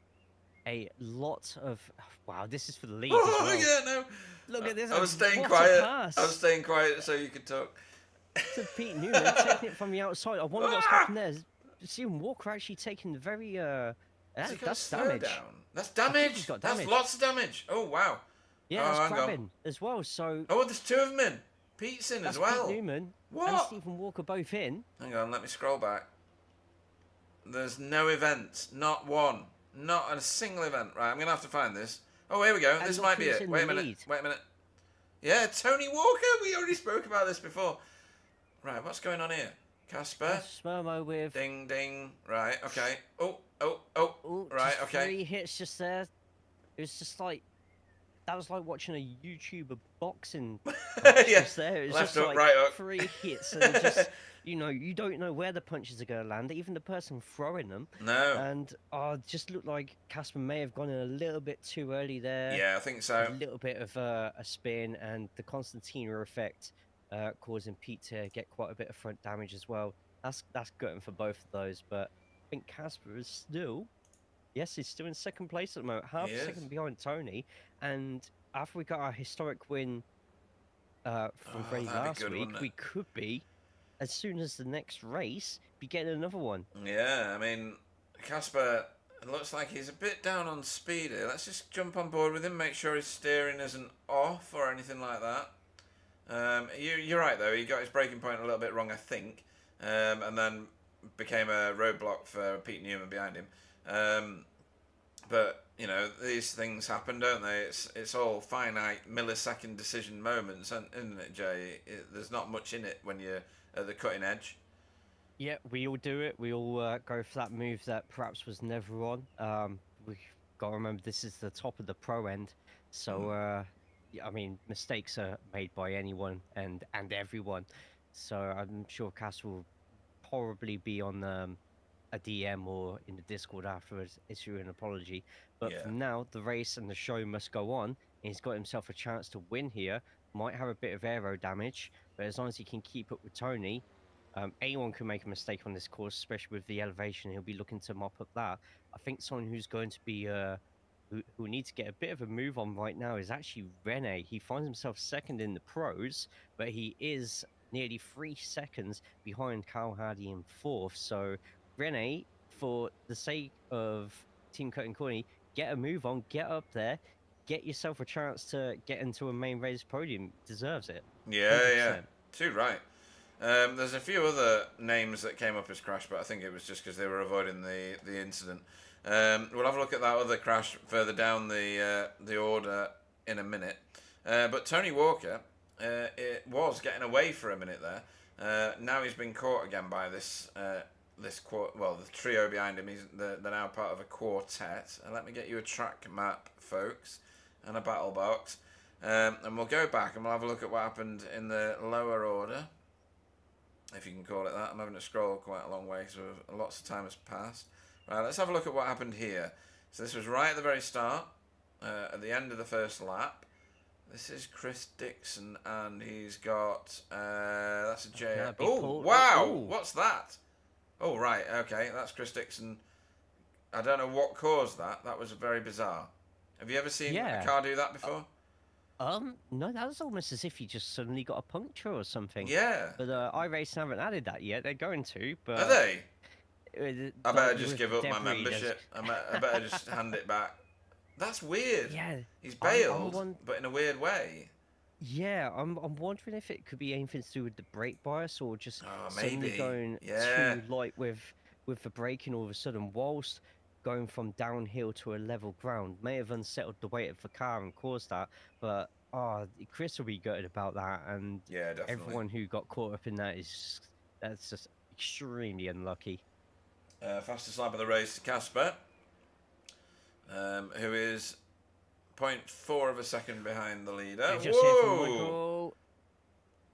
a lot of... Wow, this is for the lead as well. Yeah, no. Look at this. I was staying quiet. I was staying quiet so you could talk. To Pete Newman taking it from the outside. I wonder what's happened there. Stephen Walker actually taking the very... that's damage. Down. That's damage. That's lots of damage. Oh, wow. Yeah, that's grabbing as well. So... Oh, there's two of them in. Pete's in as well. Pete Newman what? and Stephen Walker both in. Hang on, let me scroll back. There's no events. Not one. Not a single event. Right, I'm going to have to find this. Oh, here we go. This might be it. Wait a minute. Wait a minute. Yeah, Tony Walker. We already spoke about this before. Right, what's going on here? Casper. Spermo with... Ding, ding. Right, okay. Oh. Ooh, right, okay. 3 hits just there. It was just like... That was like watching a YouTuber boxing. Yeah. There. It was Left just hook, like right hook. 3 hits and just... you don't know where the punches are going to land, even the person throwing them. No. And it just looked like Casper may have gone in a little bit too early there. Yeah, I think so. A little bit of a spin, and the Constantina effect causing Pete to get quite a bit of front damage as well. That's gutting for both of those, but I think Casper is still... Yes, he's still in second place at the moment, half a second behind Tony. And after we got our historic win from Freddie last week, we could be, as soon as the next race, be getting another one. Yeah, I mean, Casper, it looks like he's a bit down on speed here. Let's just jump on board with him, make sure his steering isn't off or anything like that. You're right, though. He got his braking point a little bit wrong, I think, and then became a roadblock for Pete Newman behind him. But these things happen, don't they? It's all finite millisecond decision moments, isn't it, Jay? There's not much in it when you're at the cutting edge. Yeah, we all do it. We all go for that move that perhaps was never on. We've got to remember this is the top of the pro end, so I mean, mistakes are made by anyone and everyone. So I'm sure Cass will probably be on a a DM or in the Discord afterwards, issue an apology. But Yeah. for now, the race and the show must go on. He's got himself a chance to win here. Might have a bit of aero damage, but as long as he can keep up with Tony, anyone can make a mistake on this course, especially with the elevation. He'll be looking to mop up that. I think someone who's going to be who needs to get a bit of a move on right now is actually Rene. He finds himself second in the pros, but he is nearly 3 seconds behind Kyle Hardy in fourth. So Rene, for the sake of Team Cutting Corny, get a move on, get up there, get yourself a chance to get into a main race podium. Deserves it. Yeah, 100%. yeah. Too right. There's a few other names that came up as crash, but I think it was just because they were avoiding the incident. We'll have a look at that other crash further down the order in a minute. But Tony Walker, it was getting away for a minute there. Now he's been caught again by the trio behind him. They're now part of a quartet. And let me get you a track map, folks, and a battle box. And we'll go back and we'll have a look at what happened in the lower order, if you can call it that. I'm having to scroll quite a long way, so lots of time has passed. Right, let's have a look at what happened here. So this was right at the very start, at the end of the first lap. This is Chris Dixon, and he's got that's a J. Oh wow, what's that? Oh right, okay, that's Chris Dixon. I don't know what caused that. That was very bizarre. Have you ever seen a car do that before? No, that was almost as if he just suddenly got a puncture or something. Yeah. But iRacing haven't added that yet. They're going to, but... Are they? I better like, just give up my membership. I better just hand it back. That's weird. Yeah. He's bailed, but in a weird way. Yeah, I'm wondering if it could be anything to do with the brake bias or just suddenly maybe. going too light with the braking all of a sudden, whilst going from downhill to a level ground. May have unsettled the weight of the car and caused that, but Chris will be gutted about that, and yeah, definitely. Everyone who got caught up in that's just extremely unlucky. Fastest lap of the race to Casper, who is 0.4 of a second behind the leader. Whoa!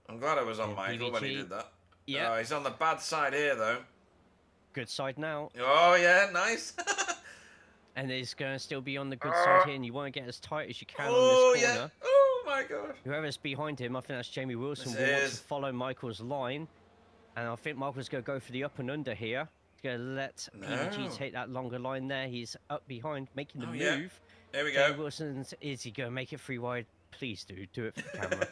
I'm glad I was on Michael when he did that. Yeah. He's on the bad side here, though. Good side now. Oh, yeah, nice. And it's going to still be on the good side here, and you want to get as tight as you can on this corner. Yeah. Oh, my God. Whoever's behind him, I think that's Jamie Wilson, will want to follow Michael's line. And I think Michael's going to go for the up and under here. He's going to let PVG take that longer line there. He's up behind, making the move. Yeah. There we go. Jamie Wilson, is he going to make it 3 wide? Please do it for the camera.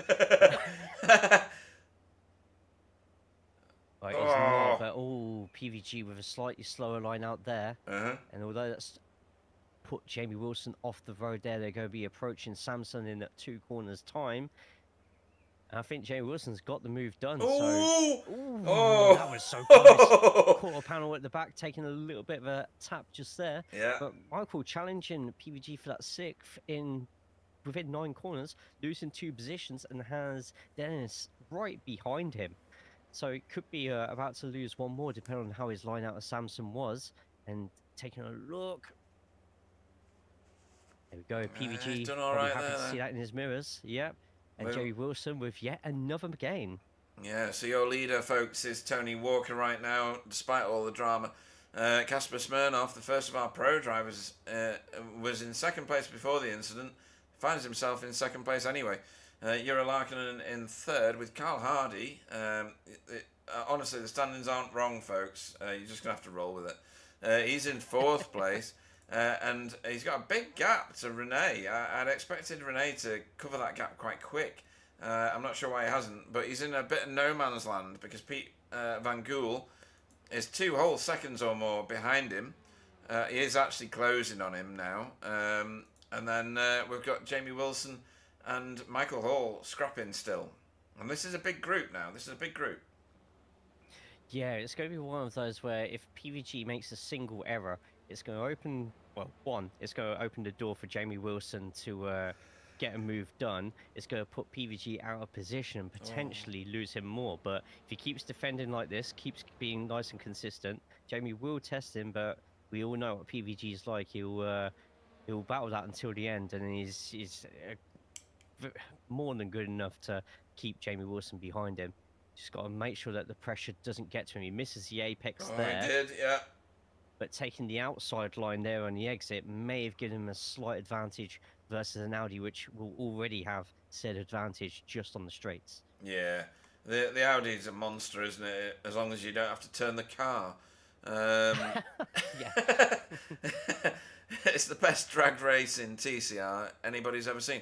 Right, he's not, but PVG with a slightly slower line out there. And although that's put Jamie Wilson off the road there, they're going to be approaching Samson in 2 corners time. And I think Jamie Wilson's got the move done. That was so close. Quarter panel at the back, taking a little bit of a tap just there. Yeah. But Michael challenging PVG for that 6th within 9 corners, losing 2 positions, and has Dennis right behind him. So it could be about to lose 1 more, depending on how his line out of Samson was. And taking a look. There we go. PVG. He's done all right happy there, to see that in his mirrors. Yep. And Jerry Wilson with yet another gain. Yeah, so your leader, folks, is Tony Walker right now, despite all the drama. Kasper Smirnov, the first of our pro drivers, was in 2nd place before the incident. Finds himself in 2nd place anyway. Jura Larkinen in 3rd with Carl Hardy. Honestly, the standings aren't wrong, folks. You're just going to have to roll with it. He's in 4th place. And he's got a big gap to Rene. I'd expected Rene to cover that gap quite quick. I'm not sure why he hasn't, but he's in a bit of no man's land because Pete Van Gool is 2 whole seconds or more behind him. He is actually closing on him now. And then we've got Jamie Wilson and Michael Hall scrapping still. And this is a big group now. This is a big group. Yeah, it's going to be one of those where if PVG makes a single error, it's going to open, it's going to open the door for Jamie Wilson to get a move done. It's going to put PVG out of position and potentially lose him more. But if he keeps defending like this, keeps being nice and consistent, Jamie will test him, but we all know what PVG is like. He'll battle that until the end, and he's more than good enough to keep Jamie Wilson behind him. Just got to make sure that the pressure doesn't get to him. He misses the apex there. He did, yeah. but taking the outside line there on the exit may have given him a slight advantage versus an Audi, which will already have said advantage just on the straights. Yeah, the Audi's a monster, isn't it? As long as you don't have to turn the car. Um, Yeah. it's the best drag race in TCR anybody's ever seen.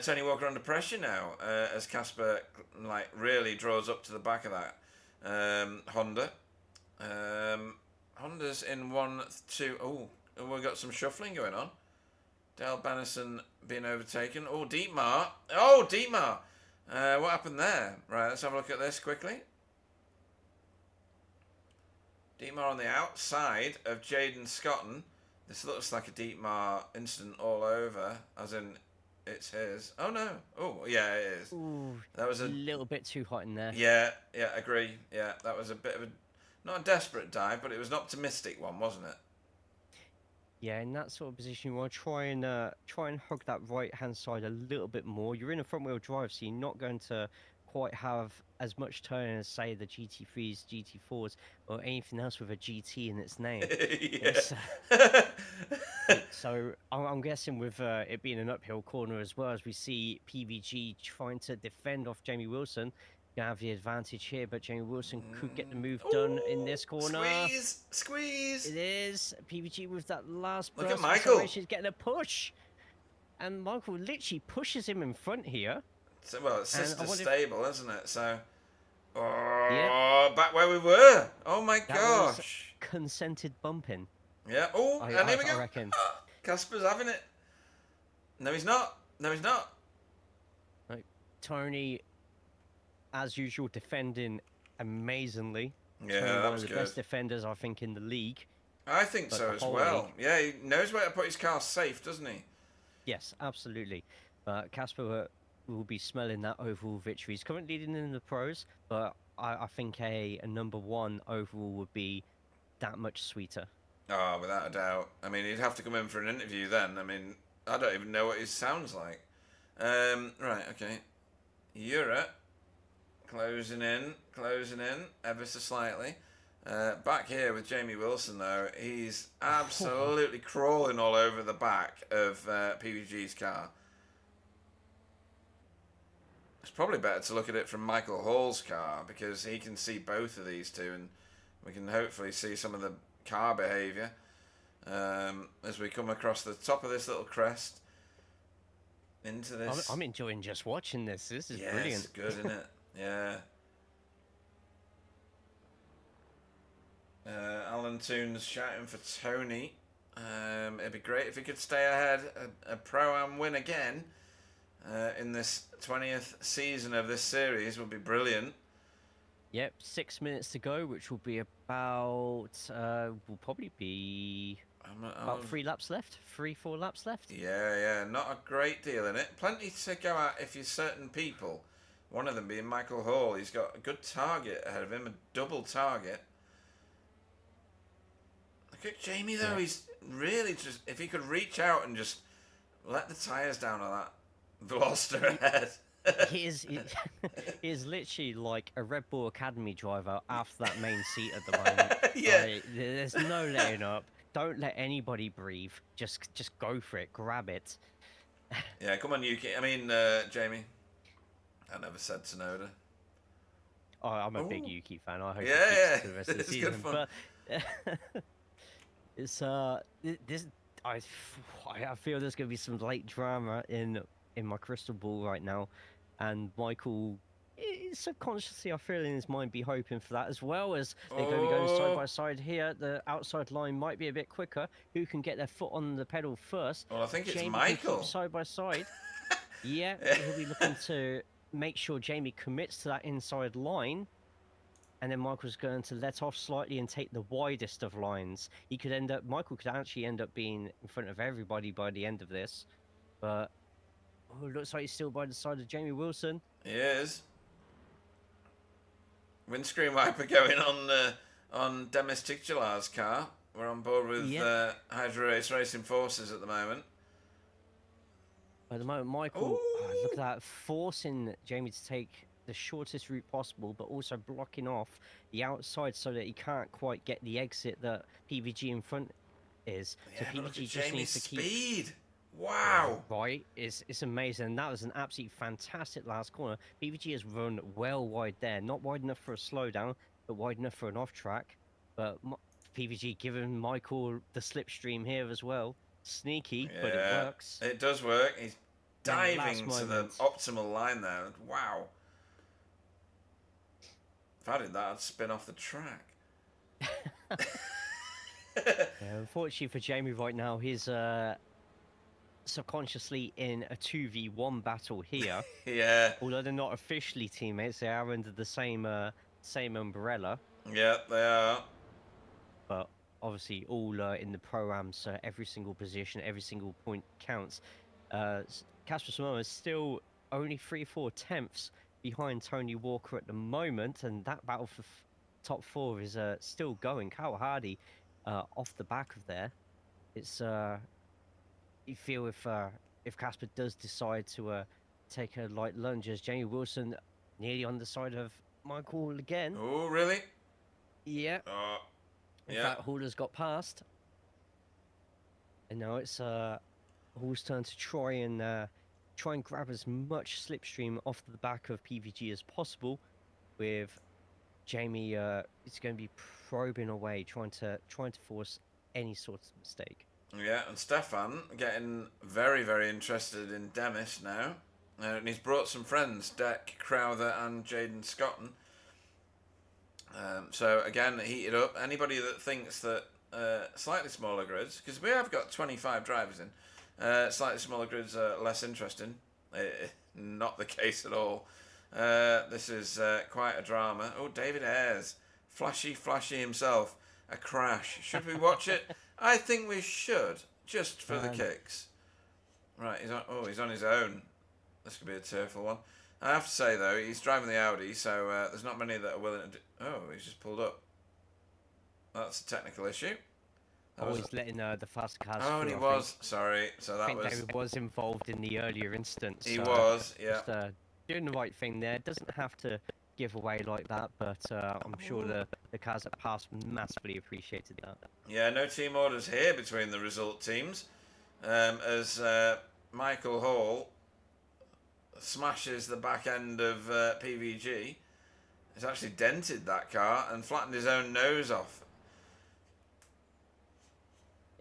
Tony Walker under pressure now as Casper like really draws up to the back of that Honda. Honda's in 1, 2. Oh, we've got some shuffling going on. Dale Bennison being overtaken. Oh, Dietmar. Oh, Dietmar. What happened there? Right, let's have a look at this quickly. Dietmar on the outside of Jaden Scotton. This looks like a Dietmar incident all over, as in it's his. Oh no. Oh yeah, it is. Ooh, That was a little bit too hot in there. Yeah, agree. Yeah, that was a bit of a not a desperate dive, but it was an optimistic one, wasn't it? Yeah, in that sort of position, you want to try and hug that right hand side a little bit more. You're in a front wheel drive, so you're not going to quite have as much turn as say the GT3s, GT4s, or anything else with a GT in its name. So I'm guessing with it being an uphill corner as well, as we see PVG trying to defend off Jamie Wilson. You have the advantage here, but Jamie Wilson could get the move done in this corner. Squeeze! It is PVG with that last Look burst at Michael. He's getting a push, and Michael literally pushes him in front here. So, well, it's sister if... stable, isn't it? So, Yep. Back where we were. Oh my that gosh! Was consented bumping. Yeah. Oh, and here we go. I reckon. Casper's having it. No, he's not. No, he's not. Like, Tony, as usual, defending amazingly. Yeah, Tony, that one was of the good. best defenders, I think, in the league. I think so as well. League. Yeah, he knows where to put his car safe, doesn't he? Yes, absolutely. But Casper will be smelling that overall victory. He's currently leading in the pros, but I think a number 1 overall would be that much sweeter. Oh, without a doubt. I mean, he'd have to come in for an interview then. I mean, I don't even know what he sounds like. Right, okay. Europe closing in ever so slightly. Back here with Jamie Wilson, though, he's absolutely crawling all over the back of PVG's car. It's probably better to look at it from Michael Hall's car because he can see both of these two, and we can hopefully see some of the car behaviour as we come across the top of this little crest into this. I'm enjoying just watching this. This is brilliant. It's good, isn't it? Yeah. Alan Toon's shouting for Tony. It'd be great if he could stay ahead, a Pro-Am win again in this 20th season of this series would be brilliant. Yep, 6 minutes to go, which will be about, will probably be about 3 laps left, 3-4 laps left. Yeah, not a great deal in it. Plenty to go at if you're certain people. One of them being Michael Hall. He's got a good target ahead of him, a double target. Look at Jamie though, he's really just, if he could reach out and just let the tyres down on that Veloster ahead. He is literally like a Red Bull Academy driver after that main seat at the moment. Yeah. There's no letting up. Don't let anybody breathe. Just go for it. Grab it. Yeah, come on, Yuki. I mean, Jamie. I never said Tsunoda. Oh, I'm a big Yuki fan. I hope he yeah. keeps to the rest of the It's season. good fun. But it's this I feel there's gonna be some late drama in my crystal ball right now, and Michael subconsciously I feel in his mind be hoping for that, as well as they're going to be going side by side here. The outside line might be a bit quicker. Who can get their foot on the pedal first? Well, I think it's Jamie Michael. Side by side. Yeah, he'll be looking to make sure Jamie commits to that inside line, and then Michael's going to let off slightly and take the widest of lines. Michael could actually end up being in front of everybody by the end of this, but it looks like he's still by the side of Jamie Wilson. He is. Windscreen wiper going on Demis Titular's car. We're on board with Hydro Race Racing Forces at the moment. At the moment, Michael, look at that, forcing Jamie to take the shortest route possible, but also blocking off the outside so that he can't quite get the exit that PVG in front is. Yeah, So but look at PVG just Jamie's needs to keep. speed. Yeah, Wow. right. It's amazing. That was an absolutely fantastic last corner. PVG has run well wide there, not wide enough for a slowdown, but wide enough for an off track. But PVG giving Michael the slipstream here as well. Sneaky, but it Yeah, works. it does work. He's And the last diving to the moment. optimal line there. Wow. If I did that, I'd spin off the track. Yeah, unfortunately for Jamie right now, he's subconsciously in a 2v1 battle here. Yeah. Although they're not officially teammates, they are under the same umbrella. Yeah, they are. But obviously all in the pro-am, so every single position, every single point counts. Casper Samoa is still only 3-4 tenths behind Tony Walker at the moment, and that battle for top 4 is still going. Kyle Hardy off the back of there. It's you feel if Casper does decide to take a light lunge, as Jamie Wilson nearly on the side of Michael again. Oh, really? Yeah. Oh, In yeah. fact, Hall's got past. And now it's Hall's turn to try and grab as much slipstream off the back of PVG as possible. With Jamie, it's going to be probing away, trying to force any sort of mistake. Yeah, and Stefan getting very, very interested in Demis now. And he's brought some friends, Deck, Crowther and Jaden Scotton. So again, heated up. Anybody that thinks that slightly smaller grids, because we have got 25 drivers in, slightly smaller grids are less interesting. Not the case at all. This is quite a drama. Oh, David Ayres, flashy himself. A crash. Should we watch it? I think we should, just for the kicks. Right, he's on his own. This could be a tearful one. I have to say, though, he's driving the Audi, so there's not many that are willing to do... Oh, he's just pulled up. That's a technical issue. He's letting the faster cars Oh, and he was. Sorry. So that I think was... David was involved in the earlier instance. He was, yeah. Just doing the right thing there. Doesn't have to give away like that, but I'm sure the cars that passed massively appreciated that. Yeah, no team orders here between the result teams. As Michael Hall smashes the back end of PVG. He's actually dented that car and flattened his own nose off.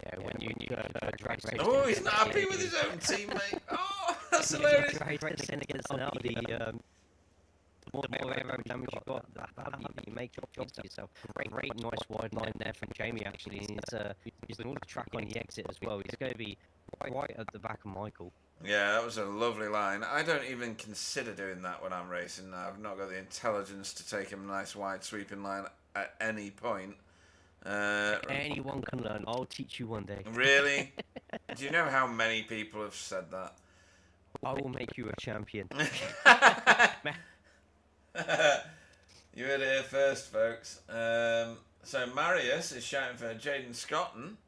Yeah, when you drag racing. Oh, he's not happy with his own teammate. Oh, that's hilarious. Drag racing against an Audi, the more aero damage you got, the harder you make jobs to yourself. Great, nice wide line there from Jamie, actually. And he's using all the track on the exit as well. He's going to be right at the back of Michael. Yeah, that was a lovely line. I don't even consider doing that when I'm racing. I've not got the intelligence to take a nice wide sweeping line at any point. Anyone can learn. I'll teach you one day. Really? Do you know how many people have said that? I will make you a champion. You heard it here first, folks. So Marius is shouting for Jaden Scotton.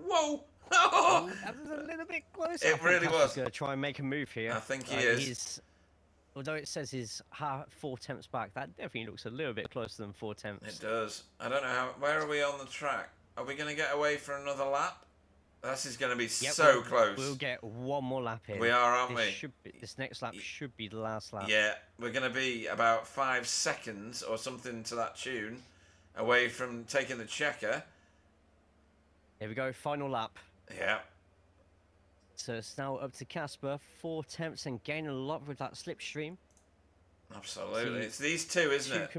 Whoa! Oh, that was a little bit close. It really was. Going to try and make a move here. I think he is. Although it says he's 4 tenths back, that definitely looks a little bit closer than 4 tenths. It does. I don't know how. Where are we on the track? Are we going to get away for another lap? This is going to be so close. We'll get one more lap in. We are, aren't we? This next lap should be the last lap. Yeah, we're going to be about 5 seconds or something to that tune away from taking the checker. Here we go, final lap. Yeah. So it's now up to Casper, 4 tenths and gaining a lot with that slipstream. Absolutely. It's these two, isn't it?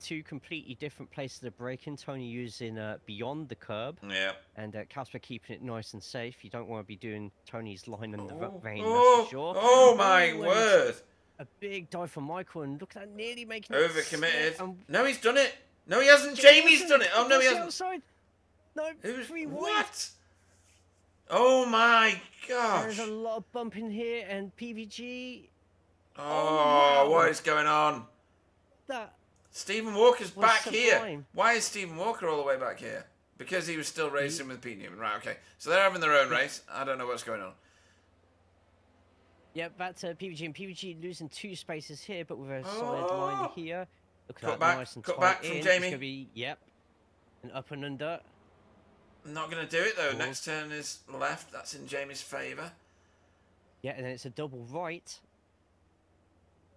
Two completely different places to brake in. Tony using beyond the curb. Yeah. And Casper keeping it nice and safe. You don't want to be doing Tony's line in the rain, oh, that's for sure. Oh my word. A big dive for Michael, and look at that, nearly making overcommitted. No, he's done it. No, he hasn't. Jamie's done it. Oh, no, he hasn't. Outside. No, what? Oh my gosh. There's a lot of bumping here, and PVG. Oh, what is going on? That. Stephen Walker's back sublime. here. Why is Stephen Walker all the way back here? Because he was still racing with Pete Newman. Right, okay. So they're having their own race. I don't know what's going on. Yeah, back to PVG, and PVG losing 2 spaces here, but with a solid line Oh, here. Look at cut that, back, nice and cut tight back from in. It's going Jamie. to be, yep, an up and under. Not going to do it though. Next Pause. turn is left. That's in Jamie's favour. Yeah, and then it's a double right.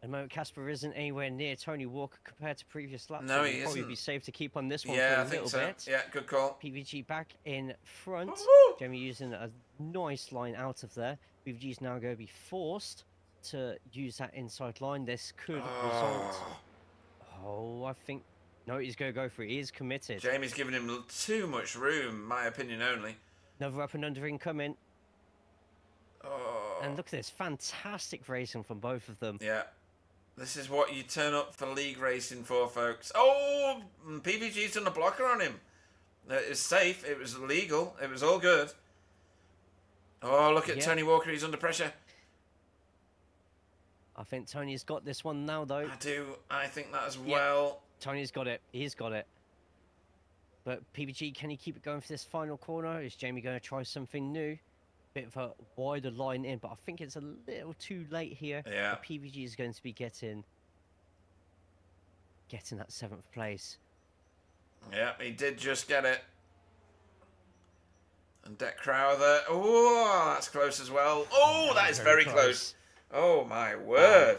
At the moment, Casper isn't anywhere near Tony Walker compared to previous laps. No, So he it'll probably isn't. be safe to keep on this one Yeah, for I a think little so. bit. Yeah, good call. PVG back in front. Woo-hoo! Jamie using a nice line out of there. PVG is now going to be forced to use that inside line. This could result. Oh, I think. No, he's going to go for it. He is committed. Jamie's giving him too much room, my opinion only. Another up and under incoming. Oh. And look at this. Fantastic racing from both of them. Yeah. This is what you turn up for league racing for, folks. Oh, PVG's done a blocker on him. It's safe. It was legal. It was all good. Oh, look at Tony Walker. He's under pressure. I think Tony's got this one now, though. I do. I think that as well. Tony's got it. He's got it. But PVG, can he keep it going for this final corner? Is Jamie going to try something new? Bit of a wider line in, but I think it's a little too late here. Yeah. PVG is going to be getting that 7th place. Yeah, he did just get it. And Deck Crowther. Oh, that's close as well. Oh, that is very close. Oh, my word.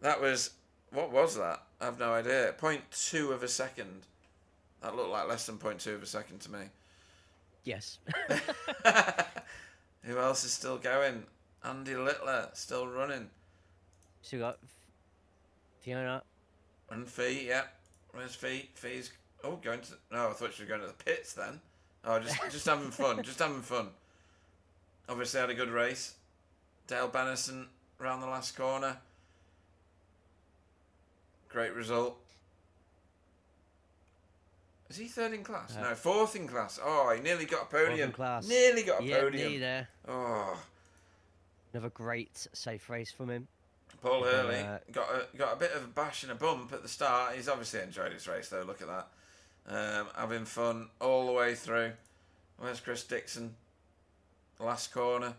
That was... What was that? I have no idea. 0.2 of a second. That looked like less than 0.2 of a second to me. Yes. Who else is still going? Andy Littler, still running. So you got Fiona. And Fee, yeah. Where's Fee? Fee's... Oh, going to... No, I thought she was going to the pits then. Oh, just having fun. Just having fun. Obviously had a good race. Dale Bennison around the last corner. Great result. Is he third in class? No, fourth in class. Oh, he nearly got a podium. Nearly got a podium. Nearly there. Oh. Another great safe race from him. Paul Hurley got a bit of a bash and a bump at the start. He's obviously enjoyed his race though. Look at that. Having fun all the way through. Where's Chris Dixon? Last corner.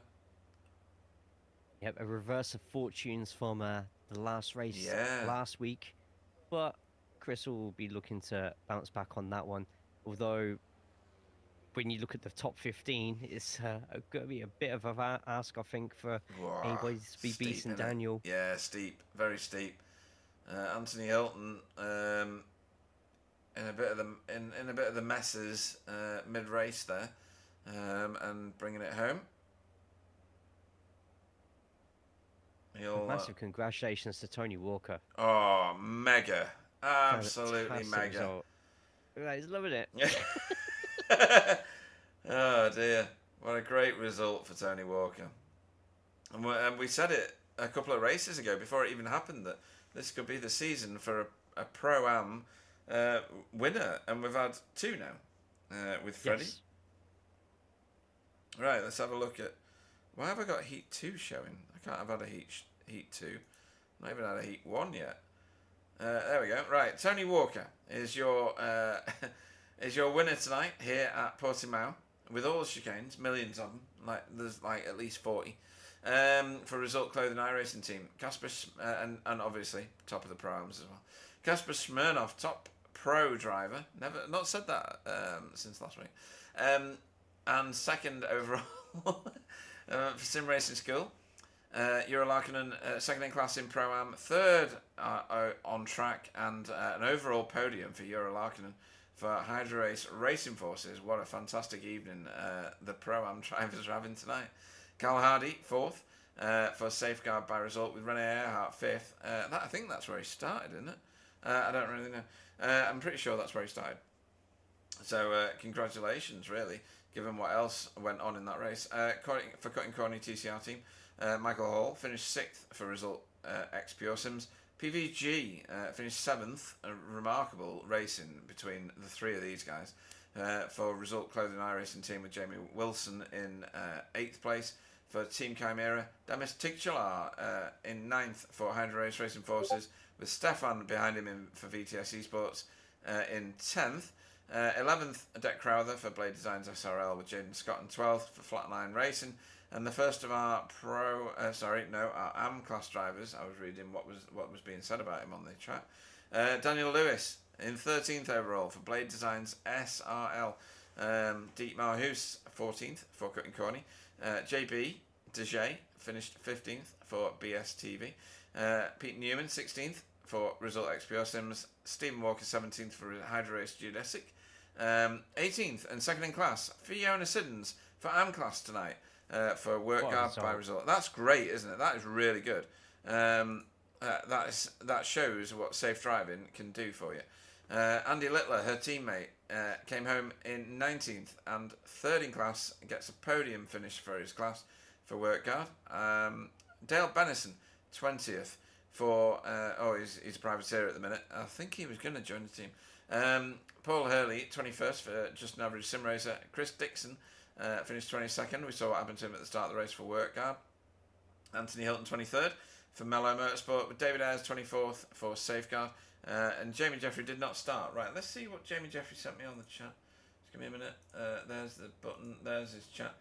Yep, a reverse of fortunes from the last race last week. But Chris will be looking to bounce back on that one. Although, when you look at the top 15, it's going to be a bit of an ask, I think, for anybody to be beating Daniel. Yeah, steep, very steep. Anthony Hilton in a bit of the messes mid race there, and bringing it home. Massive congratulations to Tony Walker. Oh, mega. Absolutely mega. He's loving it. Oh, dear. What a great result for Tony Walker. And we said it a couple of races ago, before it even happened, that this could be the season for a Pro-Am winner. And we've had 2 now with Freddie. Yes. Right, let's have a look at... Why have I got Heat 2 showing? I can't have had a Heat 2. Not even had a Heat 1 yet. There we go. Right, Tony Walker is your is your winner tonight here at Portimao with all the chicanes, millions of them. There's at least 40 for Result Clothing iRacing team. Casper and obviously top of the Pro-Ams as well. Casper Smirnov, top pro driver. Not said that since last week. And second overall for Sim Racing School. Euro Larkinen, second in class in Pro-Am, third on track, and an overall podium for Euro Larkinen for Hydro Race Racing Forces. What a fantastic evening the Pro-Am drivers are having tonight. Cal Hardy, fourth for Safeguard by Result, with Rene Earhart, fifth. I think that's where he started, isn't it? I don't really know. I'm pretty sure that's where he started. So congratulations, really, given what else went on in that race. For Cutting Corny TCR team, Michael Hall finished 6th for Result X Pure Sims. PVG finished 7th, remarkable racing between the 3 of these guys. For Result Clothing iRacing team, with Jamie Wilson in 8th place. For Team Chimera, Demis Tigchalar in 9th for Hydro Race Racing Forces, with Stefan behind him for VTS Esports in 10th. 11th, Deck Crowther for Blade Designs SRL, with Jaden Scott in 12th for Flatline Racing. And the first of our our AM class drivers, I was reading what was being said about him on the chat. Daniel Lewis in 13th overall for Blade Designs SRL. Dietmar Hoos 14th for Cutting Corny. JB Dejay finished 15th for BSTV. Pete Newman 16th for Result XPO Sims. Stephen Walker 17th for Hydro Race Geodesic. 18th and second in class, Fiona Siddons for AM class tonight. For work guard by result. That's great, isn't it? That is really good. That shows what safe driving can do for you. Andy Littler, her teammate, came home in 19th and third in class, gets a podium finish for his class for work guard. Dale Bennison, 20th for he's a privateer at the minute. I think he was going to join the team. Paul Hurley, 21st for just an average sim racer. Chris Dixon finished 22nd. We saw what happened to him at the start of the race for work guard. Anthony Hilton 23rd for Mellow Motorsport, with David Ayres 24th for Safeguard. And Jamie Jeffrey did not start. Right, let's see what Jamie Jeffrey sent me on the chat. Just give me a minute. There's the button. There's his chat.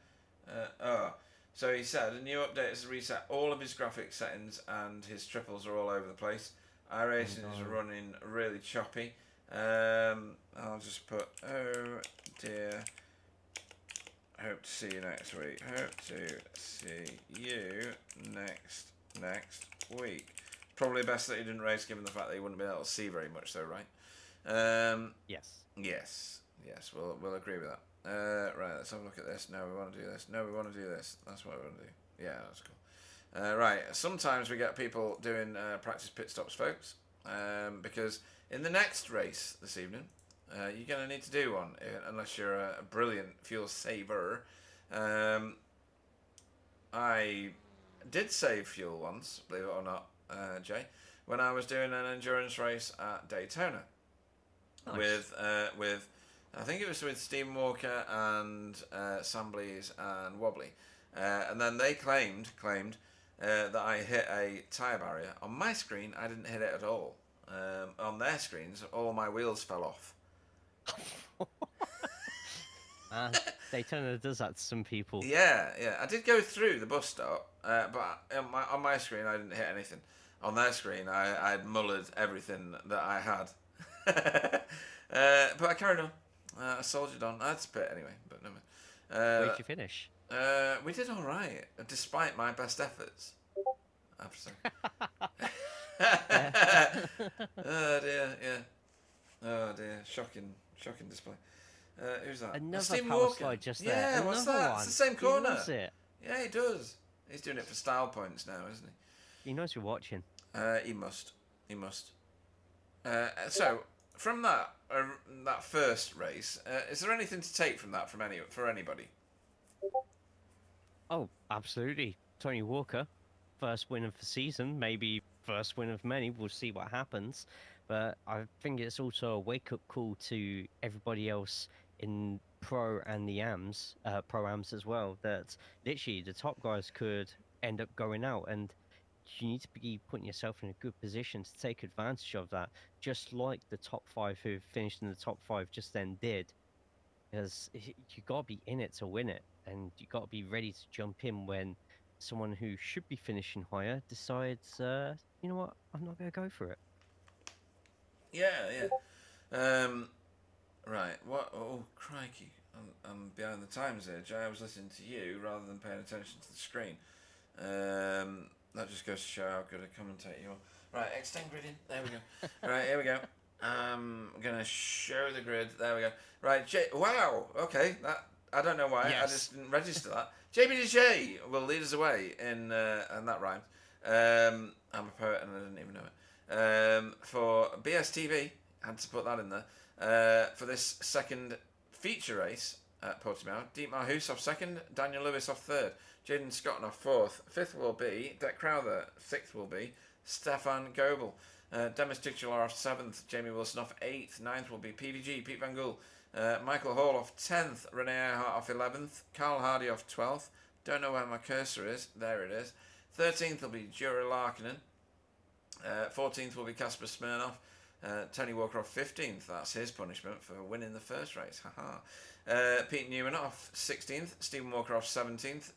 So he said a new update has reset all of his graphics settings and his triples are all over the place. iRacing is running really choppy. I'll just put, oh dear. Hope to see you next week. Hope to see you next week. Probably best that he didn't race, given the fact that he wouldn't be able to see very much, though, right? Yes. We'll agree with that. Right, let's have a look at this. No, we want to do this. No, we want to do this. That's what we want to do. Yeah, that's cool. Right, sometimes we get people doing practice pit stops, folks, because in the next race this evening, you're going to need to do one, unless you're a brilliant fuel saver. I did save fuel once, believe it or not, Jay, when I was doing an endurance race at Daytona. Nice. With I think it was with Stephen Walker and Sam Blees and Wobbly. And then they claimed that I hit a tyre barrier. On my screen, I didn't hit it at all. On their screens, all my wheels fell off. Daytona does that to some people. Yeah. I did go through the bus stop, but on my screen I didn't hit anything. On their screen I'd mullered everything that I had. But I carried on. I soldiered on. I had to pit anyway, but no man. Where did you finish? We did all right, despite my best efforts. I have to say. Oh dear, yeah. Oh dear, shocking display. Who's that? Another Steve power Walker. slide just there. Yeah, what's that? One. It's the same corner. He loves it. Yeah, he does. He's doing it for style points now, isn't he? He knows you're watching. He must. So, from that first race, is there anything to take from that for anybody? Oh, absolutely. Tony Walker, first win of the season, maybe first win of many. We'll see what happens. But I think it's also a wake-up call to everybody else in Pro and the AMs, Pro-Ams as well, that literally the top guys could end up going out, and you need to be putting yourself in a good position to take advantage of that, just like the top 5 who finished in the top 5 just then did. Because you got to be in it to win it, and you got to be ready to jump in when someone who should be finishing higher decides, you know what, I'm not going to go for it. Yeah. Right. What? Oh, crikey! I'm behind the times here, Jay. I was listening to you rather than paying attention to the screen. That just goes to show how good a commentator you are. Right, extend grid in. There we go. Right, here we go. I'm gonna show the grid. There we go. Right, wow. Okay, that I don't know why. Yes. I just didn't register that. JBDJ will lead us away and that rhymes. I'm a poet and I didn't even know it. For BSTV, had to put that in there. For this second feature race at Portimao, Dietmar Hoos off second, Daniel Lewis off third, Jaden Scott off fourth, fifth will be Deck Crowther, sixth will be Stefan Goebel, Demis Titular off seventh, Jamie Wilson off eighth, ninth will be PVG, Pete Van Gool, Michael Hall off 10th, Renee Earhart off 11th, Carl Hardy off 12th, don't know where my cursor is, there it is, 13th will be Jura Larkinen, 14th will be Kasper Smirnov, Tony Walker off 15th, that's his punishment for winning the first race, haha. Pete Newman off 16th, Stephen Walker off 17th,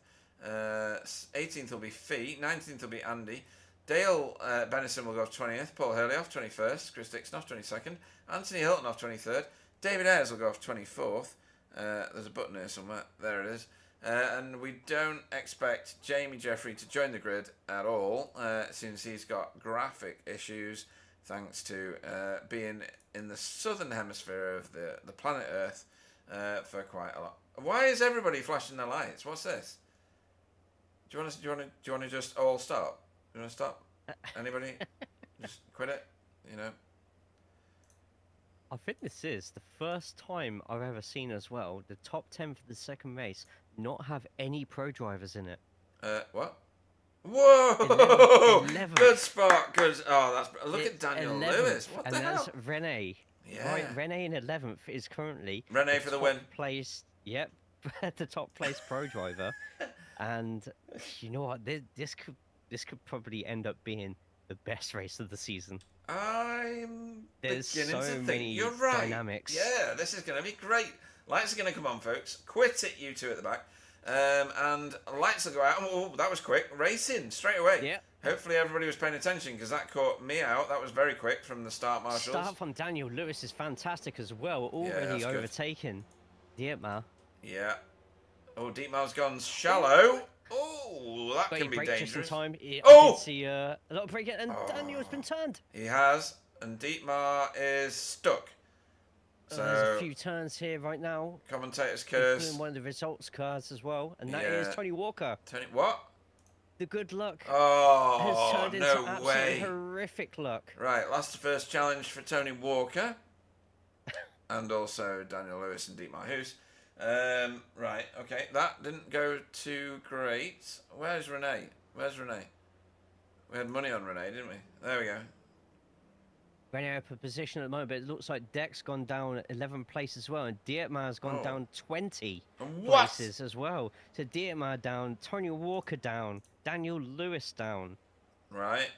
18th will be Fee. 19th will be Andy. Dale Bennison will go off 20th. Paul Hurley off 21st. Chris Dixon off 22nd. Anthony Hilton off 23rd. David Ayres will go off 24th. There's a button here somewhere. There it is. And we don't expect Jamie Jeffrey to join the grid at all, since he's got graphic issues thanks to being in the southern hemisphere of the planet Earth for quite a lot. Why is everybody flashing their lights? What's this? Do you want to just all stop? You want to stop? Anybody? Just quit it. You know. I think this is the first time I've ever seen as well the top 10 for the second race not have any pro drivers in it. What? Whoa! 11th. Good spot. Good. Oh, that's. Look at Daniel 11th, Lewis. What the hell? And that's Rene. Yeah. Right, Rene in 11th is currently Rene for the win. Place. Yep, the top place pro driver. And you know what? This could probably end up being the best race of the season. I'm There's beginning so to think many you're right. dynamics. Yeah, this is going to be great. Lights are going to come on, folks. Quit it, you two at the back. And lights will go out. Oh, that was quick. Racing straight away. Yeah. Hopefully everybody was paying attention because that caught me out. That was very quick from the start marshals. Start from Daniel Lewis is fantastic as well. Already that's overtaken Dietmar. Yeah. Oh, Dietmar's gone shallow. Oh, that But can he be braked just in dangerous. time. I Oh! did see a lot of braking, and Daniel's been turned. He has, and Dietmar is stuck. So there's a few turns here right now. Commentator's Including curse. one of the results cards as well, and that is Tony Walker. Tony, what? The good luck has Oh, turned into no absolutely way. horrific luck. Right, last the first challenge for Tony Walker. And also Daniel Lewis and Dietmar Hoos. Right, okay, that didn't go too great. Where's Renee? Where's Renee? We had money on Renee, didn't we? There we go. Running up a position at the moment, but it looks like Deck's gone down 11 places as well, and Dietmar's gone down 20 places as well. So Dietmar down, Tony Walker down, Daniel Lewis down. Right.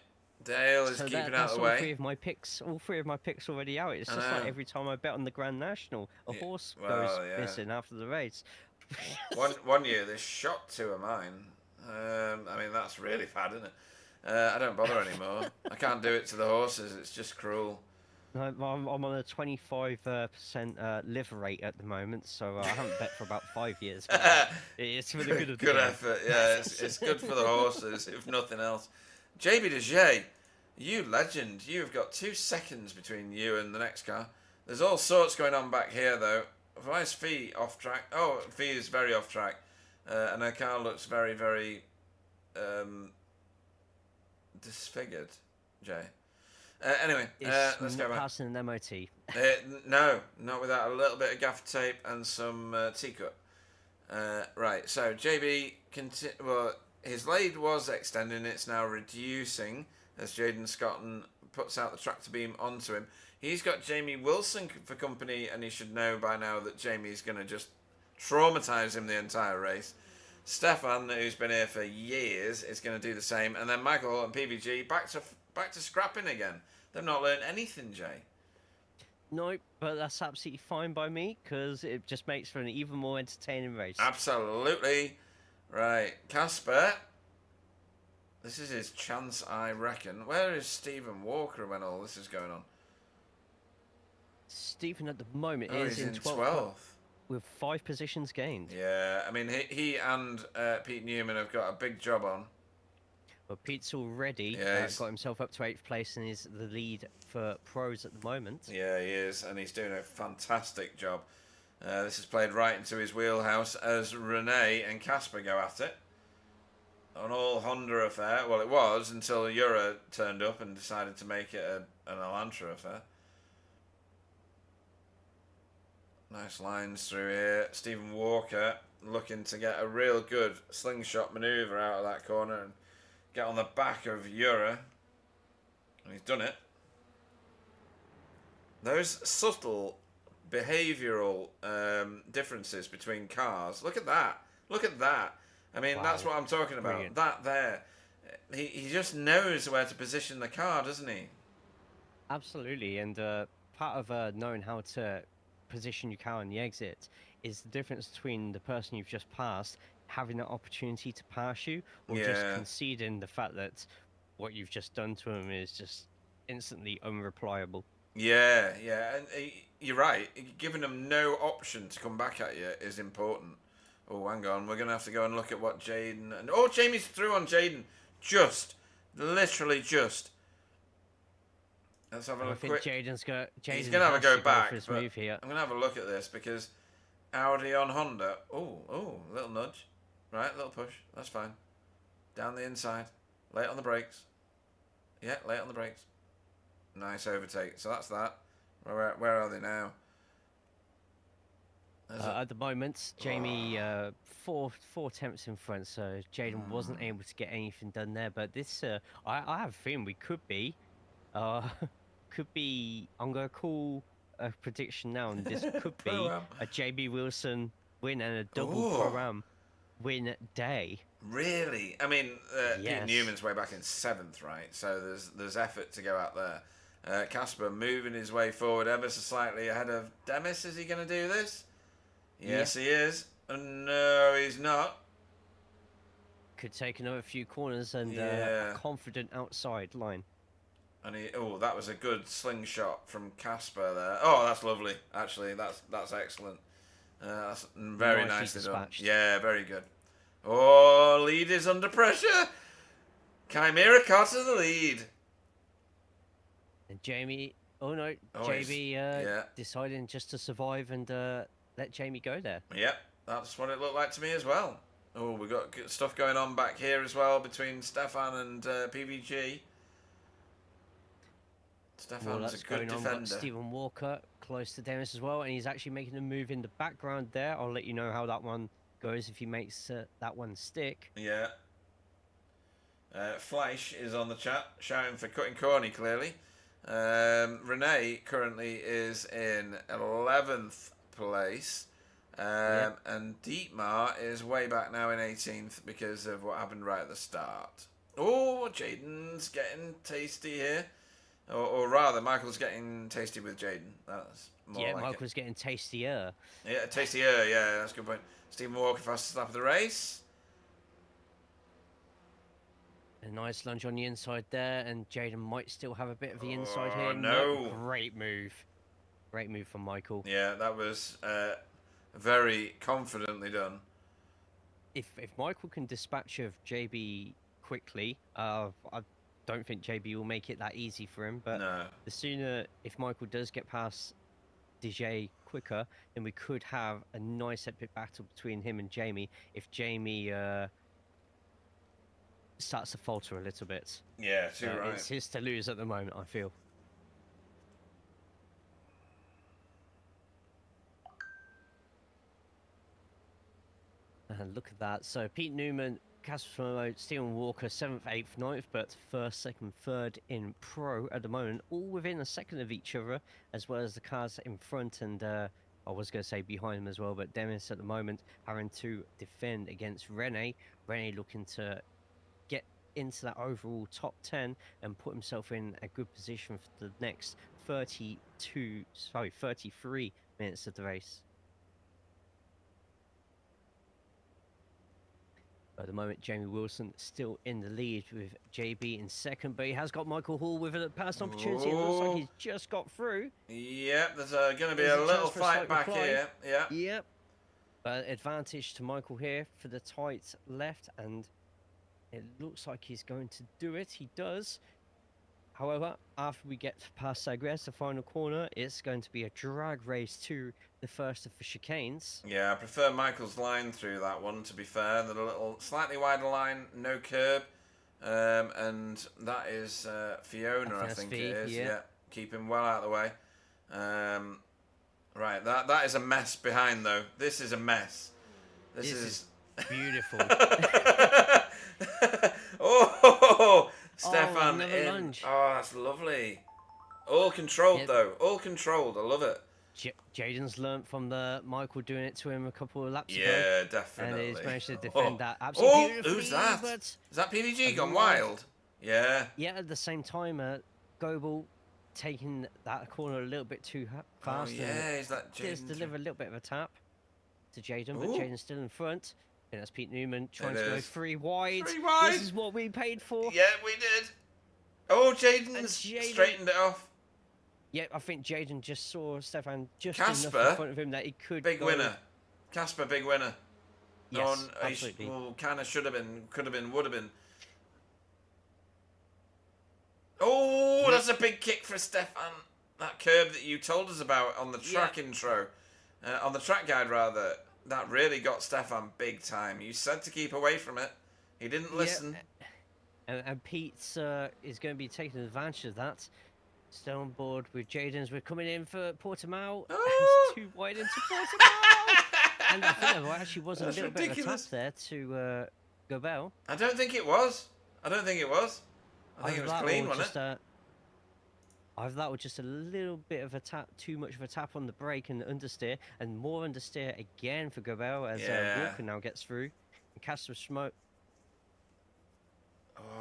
Dale is keeping out of the way. All three of my picks already out. It's just like every time I bet on the Grand National, a horse goes missing after the race. one year, this shot two of mine. I mean, that's really bad, isn't it? I don't bother anymore. I can't do it to the horses. It's just cruel. No, I'm on a 25% live rate at the moment, so I haven't bet for about 5 years. It's for the good of the game. Effort, yeah. It's good for the horses, if nothing else. JB Dejay, you legend. You've got 2 seconds between you and the next car. There's all sorts going on back here, though. Why is Fee off track? Oh, Fee is very off track. And her car looks very, very disfigured, Jay. Anyway, let's go back. Passing an MOT. No, not without a little bit of gaffer tape and some T-cut. Right, so JB, well, his lead was extending. It's now reducing as Jaden Scotton puts out the tractor beam onto him. He's got Jamie Wilson for company, and he should know by now that Jamie's going to just traumatise him the entire race. Stefan, who's been here for years, is going to do the same. And then Michael and PVG back to scrapping again. They've not learned anything, Jay. No, but that's absolutely fine by me, because it just makes for an even more entertaining race. Absolutely. Right. Casper. This is his chance, I reckon. Where is Stephen Walker when all this is going on? Stephen at the moment is in 12th. With 5 positions gained. Yeah, I mean, he and Pete Newman have got a big job on. Well, Pete's already got himself up to 8th place and is the lead for pros at the moment. Yeah, he is, and he's doing a fantastic job. This is played right into his wheelhouse as Renee and Casper go at it. An all Honda affair. Well, it was until Jura turned up and decided to make it an Elantra affair. Nice lines through here. Stephen Walker looking to get a real good slingshot manoeuvre out of that corner and get on the back of Jura. And he's done it. Those subtle behavioural differences between cars. Look at that. Look at that. I mean, that's what I'm talking about. Brilliant. That there. He just knows where to position the car, doesn't he? Absolutely. And part of knowing how to position your car on the exit is the difference between the person you've just passed having that opportunity to pass you, or just Yeah. conceding the fact that what you've just done to him is just instantly unreplyable. Yeah, yeah, and you're right. Giving them no option to come back at you is important. Oh, hang on, we're gonna have to go and look at what Jaden and Jamie's through on Jaden. Just, literally just. Let's have And I a think quick. He's Jaden gonna have a has go to go for back, this but move here. I'm gonna have a look at this because Audi on Honda. Oh, little nudge, right? Little push. That's fine. Down the inside, late on the brakes. Yeah, late on the brakes. Nice overtake. So that's that. Where are they now? At the moment, Jamie four attempts in front, so Jaden wasn't able to get anything done there. But this, I have a feeling we could be, uh, could be. I'm gonna call a prediction now, and this could be Pro-Am. a JB Wilson win and a double Oh, pro-am win day. really? I mean, Pete Yes. Newman's way back in 7th, right? So there's effort to go out there. Casper moving his way forward ever so slightly ahead of Demis. Is he going to do this? Yes, he is. No, he's not. Could take another few corners and Yeah. a confident outside line. And that was a good slingshot from Casper there. Oh, that's lovely. Actually, that's excellent. That's very Nicely nicely done. dispatched. Yeah, very good. Oh, lead is under pressure. Chimera caught to the lead. And Jamie, Oh, JB yeah. deciding just to survive and let Jamie go there. Yep, that's what it looked like to me as well. Oh, we've got good stuff going on back here as well between Stefan and PVG. Stefan's a good defender. Stephen Walker close to Dennis as well, and he's actually making a move in the background there. I'll let you know how that one goes if he makes that one stick. Yeah. Fleisch is on the chat, shouting for cutting corny, clearly. Renee currently is in 11th place. And Dietmar is way back now in 18th because of what happened right at the start. Oh, Jaden's getting tasty here. Or rather, Michael's getting tasty with Jaden. That's more like Michael's getting tastier. Yeah, tastier, yeah, that's a good point. Stephen Walker, fastest lap of the race. A nice lunge on the inside there, and Jaden might still have a bit of the inside here. No. Great move. Great move from Michael. Yeah, that was very confidently done. If Michael can dispatch of JB quickly, I don't think JB will make it that easy for him. But No. the sooner, if Michael does get past DJ quicker, then we could have a nice epic battle between him and Jamie. If Jamie starts to falter a little bit. Yeah, too right. It's his to lose at the moment, I feel. And look at that. So Pete Newman, Casper, Stephen Walker, 7th, 8th, 9th, but 1st, 2nd, 3rd in pro at the moment, all within a second of each other, as well as the cars in front and I was going to say behind them as well, but Demis at the moment having to defend against Rene. Rene looking to get into that overall top 10 and put himself in a good position for the next 33 minutes of the race. At the moment, Jamie Wilson still in the lead with JB in second, but he has got Michael Hall with a pass opportunity. It looks like he's just got through. Yep, there's going to be a little fight back here. Yeah. Yep. But advantage to Michael here for the tight left, and it looks like he's going to do it. He does. However, after we get past Sagres, the final corner, it's going to be a drag race to the first of the chicanes. Yeah, I prefer Michael's line through that one, to be fair. The little slightly wider line, no curb. And that is Fiona, I think it is. Yeah. Keep him well out of the way. Right, that is a mess behind, though. This is a mess. This is beautiful. Oh, Stefan in. Lunge. Oh, that's lovely. All controlled, though. All controlled. I love it. Jaden's learnt from the Michael doing it to him a couple of laps ago. Yeah, definitely. And he's managed to defend that absolutely beautifully. Who's that? Is that PVG gone wild? Yeah. Yeah, at the same time, Goebel taking that corner a little bit too fast. Oh, yeah, is that Jaden? Just deliver a little bit of a tap to Jaden, but Jaden's still in front. And that's Pete Newman trying It to go is. 3 wide. 3 wide. This is what we paid for. Yeah, we did. Oh, And Jaden's Jaden, straightened it off. yeah, I think Jaden just saw Stefan just enough in Casper, front of him that he could big go. winner. Casper, big winner. Yes, absolutely. Well, kind of should have been, could have been, would have been. Oh, that's a big kick for Stefan. That curb that you told us about on the track intro, on the track guide rather, that really got Stefan big time. You said to keep away from it. He didn't listen. And Pete is going to be taking advantage of that. Still on board with Jaden's. We're coming in for Portimao. Oh! And 2 wide into Portimao. And I think there actually was a little bit of a tap there to Gobel. I don't think it was. I think it was clean, wasn't it? Either that or just a little bit of a tap, too much of a tap on the brake and the understeer, and more understeer again for Gobel as Walker now gets through. And Casper Smoke.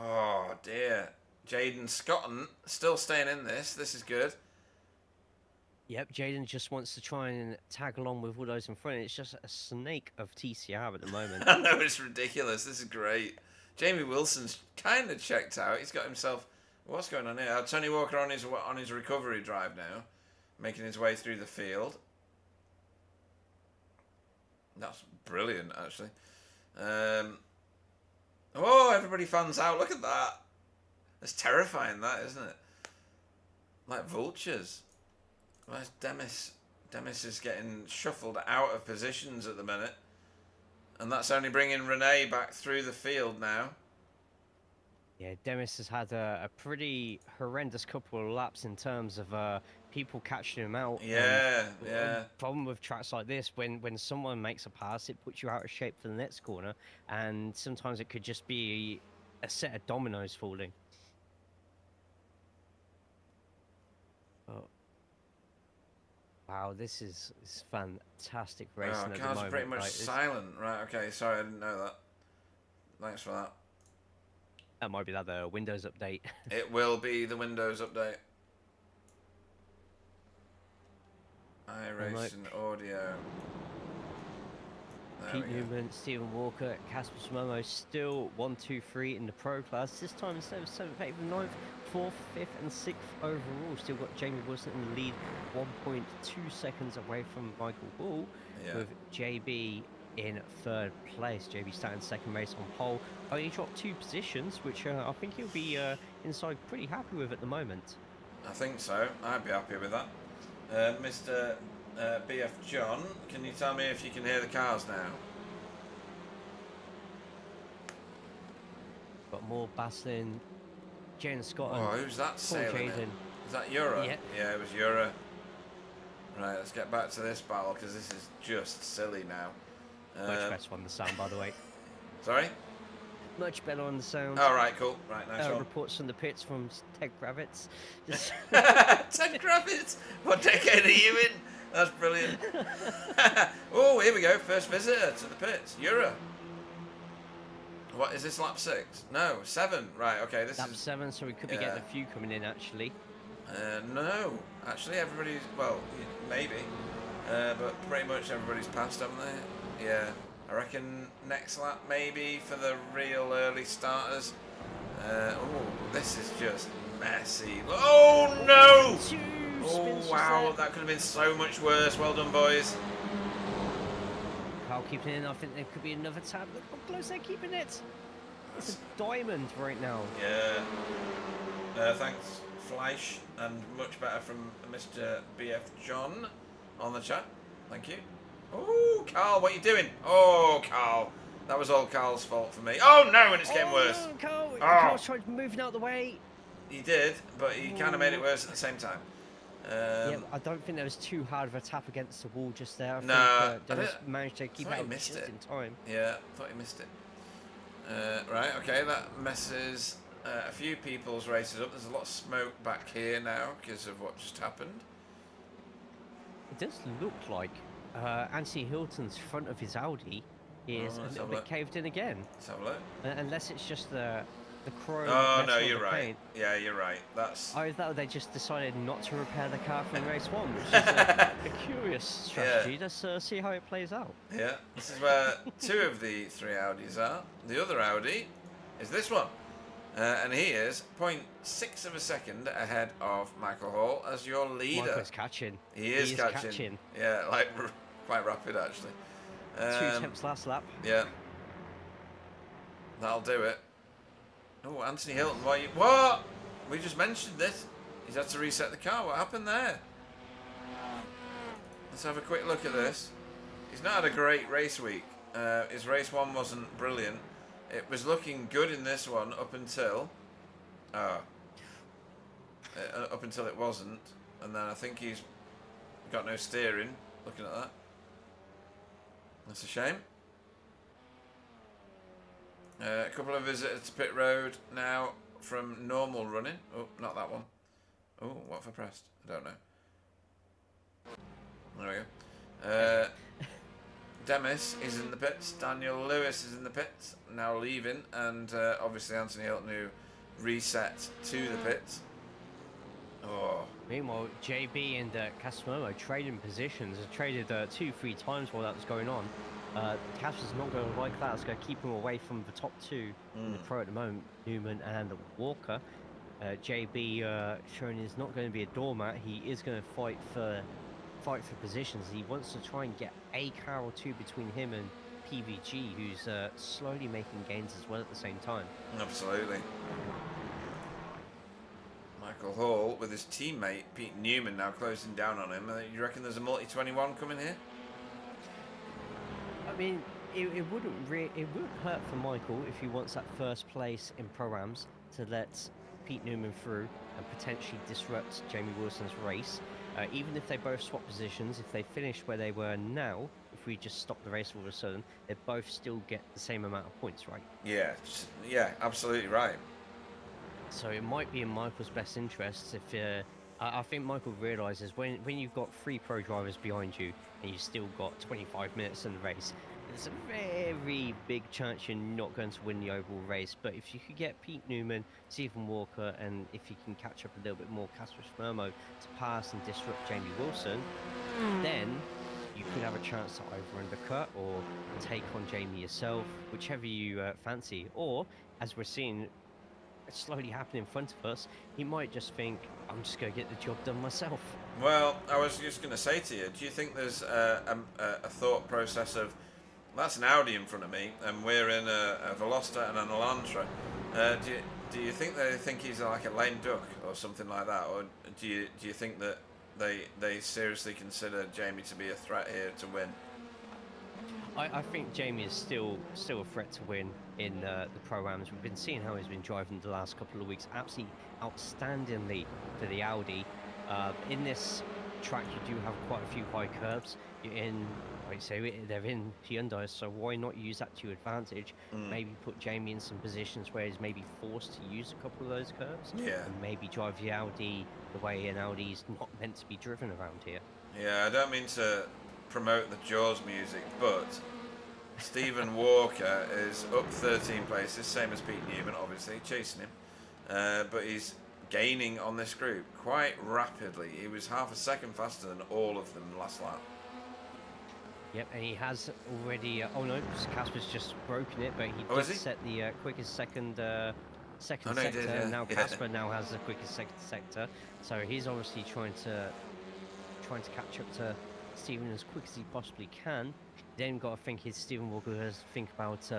Oh dear. Jaden Scotton still staying in this. This is good. Yep, Jaden just wants to try and tag along with Woodhouse in front. It's just a snake of TCR at the moment. I know, it's ridiculous. This is great. Jamie Wilson's kind of checked out. He's got himself... What's going on here? Tony Walker on his recovery drive now, making his way through the field. That's brilliant, actually. Oh, everybody fans out. Look at that. It's terrifying, that, isn't it? Like vultures. Where's Demis? Demis is getting shuffled out of positions at the minute. And that's only bringing Renee back through the field now. Yeah, Demis has had a pretty horrendous couple of laps in terms of people catching him out. Yeah. Problem with tracks like this, when someone makes a pass, it puts you out of shape for the next corner. And sometimes it could just be a set of dominoes falling. Oh. Wow, this is fantastic racing at the cars moment. are pretty much silent. Right, okay, sorry, I didn't know that. Thanks for that. That might be the Windows update. It will be the Windows update. iRacing audio. Pete Newman, Stephen Walker, Casper Smomo still 1, 2, 3 in the pro class. This time instead of 7th, 8th, and 9th, 4th, 5th, and 6th overall. Still got Jamie Wilson in the lead, 1.2 seconds away from Michael Bull, with JB in 3rd place. JB starting 2nd race on pole. Only dropped 2 positions, which I think he'll be inside pretty happy with at the moment. I think so. I'd be happy with that. Mr. BF John, can you tell me if you can hear the cars now? Got more battling. Jane Scott. Oh, who's that sailing in? Is that Euro? Yeah, it was Euro. Right, let's get back to this battle because this is just silly now. Much better on the sound, by the way. Sorry? Much better on the sound. Oh, right, cool. Right, nice one. Reports from the pits from Ted Kravitz. Ted Kravitz? What decade are you in? That's brilliant. Oh, here we go. First visitor to the pits. Euro. What, is this lap 6? No, 7. Right, okay, this lap is... 7, so we could be getting a few coming in, actually. No. Actually, everybody's... Well, maybe. But pretty much everybody's passed, haven't they? Yeah. I reckon next lap, maybe, for the real early starters. Oh, this is just messy. Oh, no! Oh, wow, that could have been so much worse. Well done, boys. Carl keeping it in. I think there could be another tab. Look how close they're keeping it. It's a diamond right now. Yeah. Thanks, Fleisch, and much better from Mr. BF John on the chat. Thank you. Oh, Carl, what are you doing? Oh, Carl. That was all Carl's fault for me. Oh, no, and it's getting worse. No, Carl. Carl's tried moving out the way. He did, but he kind of made it worse at the same time. Yeah, I don't think there was too hard of a tap against the wall just there. I think managed to keep it just in time. Yeah, I thought he missed it. Right, okay, that messes a few people's races up. There's a lot of smoke back here now because of what just happened. It does look like Anthony Hilton's front of his Audi is a little bit caved in again. Let's have a look. Unless it's just the the chrome Oh no, metal of you're the right. paint. Yeah, you're right. That's Either that or they just decided not to repair the car from race one, which is a curious strategy. Let's see how it plays out. yeah. This is where two of the three Audis are. The other Audi is this one. And he is 0.6 of a second ahead of Michael Hall as your leader. Michael's catching. He is catching. Yeah, like quite rapid actually. 2 tenths last lap. Yeah. That'll do it. Oh, Anthony Hilton, what? We just mentioned this. He's had to reset the car. What happened there? Let's have a quick look at this. He's not had a great race week. His race one wasn't brilliant. It was looking good in this one up until it wasn't, and then I think he's got no steering. Looking at that, that's a shame. A couple of visitors to pit road now from normal running. Oh, not that one. Oh, what have I pressed? I don't know. There we go. Demis is in the pits. Daniel Lewis is in the pits, now leaving, and obviously Anthony Hilton, who reset to the pits. Oh. Meanwhile, JB and Casimomo trading positions. Have traded 2-3 times while that was going on. Casper's not going to like that. It's going to keep him away from the top two in the pro at the moment, Newman and Walker. JB showing he's not going to be a doormat. He is going to fight for positions. He wants to try and get a car or two between him and PVG, who's slowly making gains as well at the same time. Absolutely. Michael Hall with his teammate Pete Newman now closing down on him. You reckon there's a multi-21 coming here? I mean, it wouldn't hurt for Michael if he wants that first place in Pro-Ams to let Pete Newman through and potentially disrupt Jamie Wilson's race. Even if they both swap positions, if they finish where they were now, if we just stop the race all of a sudden, they both still get the same amount of points, right? Yeah, absolutely right. So it might be in Michael's best interests if I think Michael realises when you've got 3 pro drivers behind you and you've still got 25 minutes in the race, there's a very big chance you're not going to win the overall race. But if you could get Pete Newman, Stephen Walker, and if you can catch up a little bit more Casper Schmermo to pass and disrupt Jamie Wilson, then you could have a chance to either undercut or take on Jamie yourself, whichever you fancy. Or, as we're seeing slowly happen in front of us, he might just think, I'm just going to get the job done myself. Well, I was just going to say to you, do you think there's a thought process of, that's an Audi in front of me, and we're in a Veloster and an Elantra. Do you think they think he's like a lame duck or something like that, or do you think that they seriously consider Jamie to be a threat here to win? I think Jamie is still a threat to win in the Pro-Ams. We've been seeing how he's been driving the last couple of weeks, absolutely outstandingly for the Audi. In this track, you do have quite a few high curves. You're in, like I say, they're in Hyundai, so why not use that to your advantage? Maybe put Jamie in some positions where he's maybe forced to use a couple of those curves. Yeah. And maybe drive the Audi the way an Audi is not meant to be driven around here. Yeah, I don't mean to promote the Jaws music, but Stephen Walker is up 13 places, same as Pete Newman, obviously, chasing him. But he's gaining on this group quite rapidly. He was half a second faster than all of them last lap. Yep, and he has already. Oh no, Casper's just broken it, but he did set the quickest second sector. Yeah. Now Casper now has the quickest sector, so he's obviously trying to catch up to Stephen as quick as he possibly can. Then got to think Stephen Walker has to think about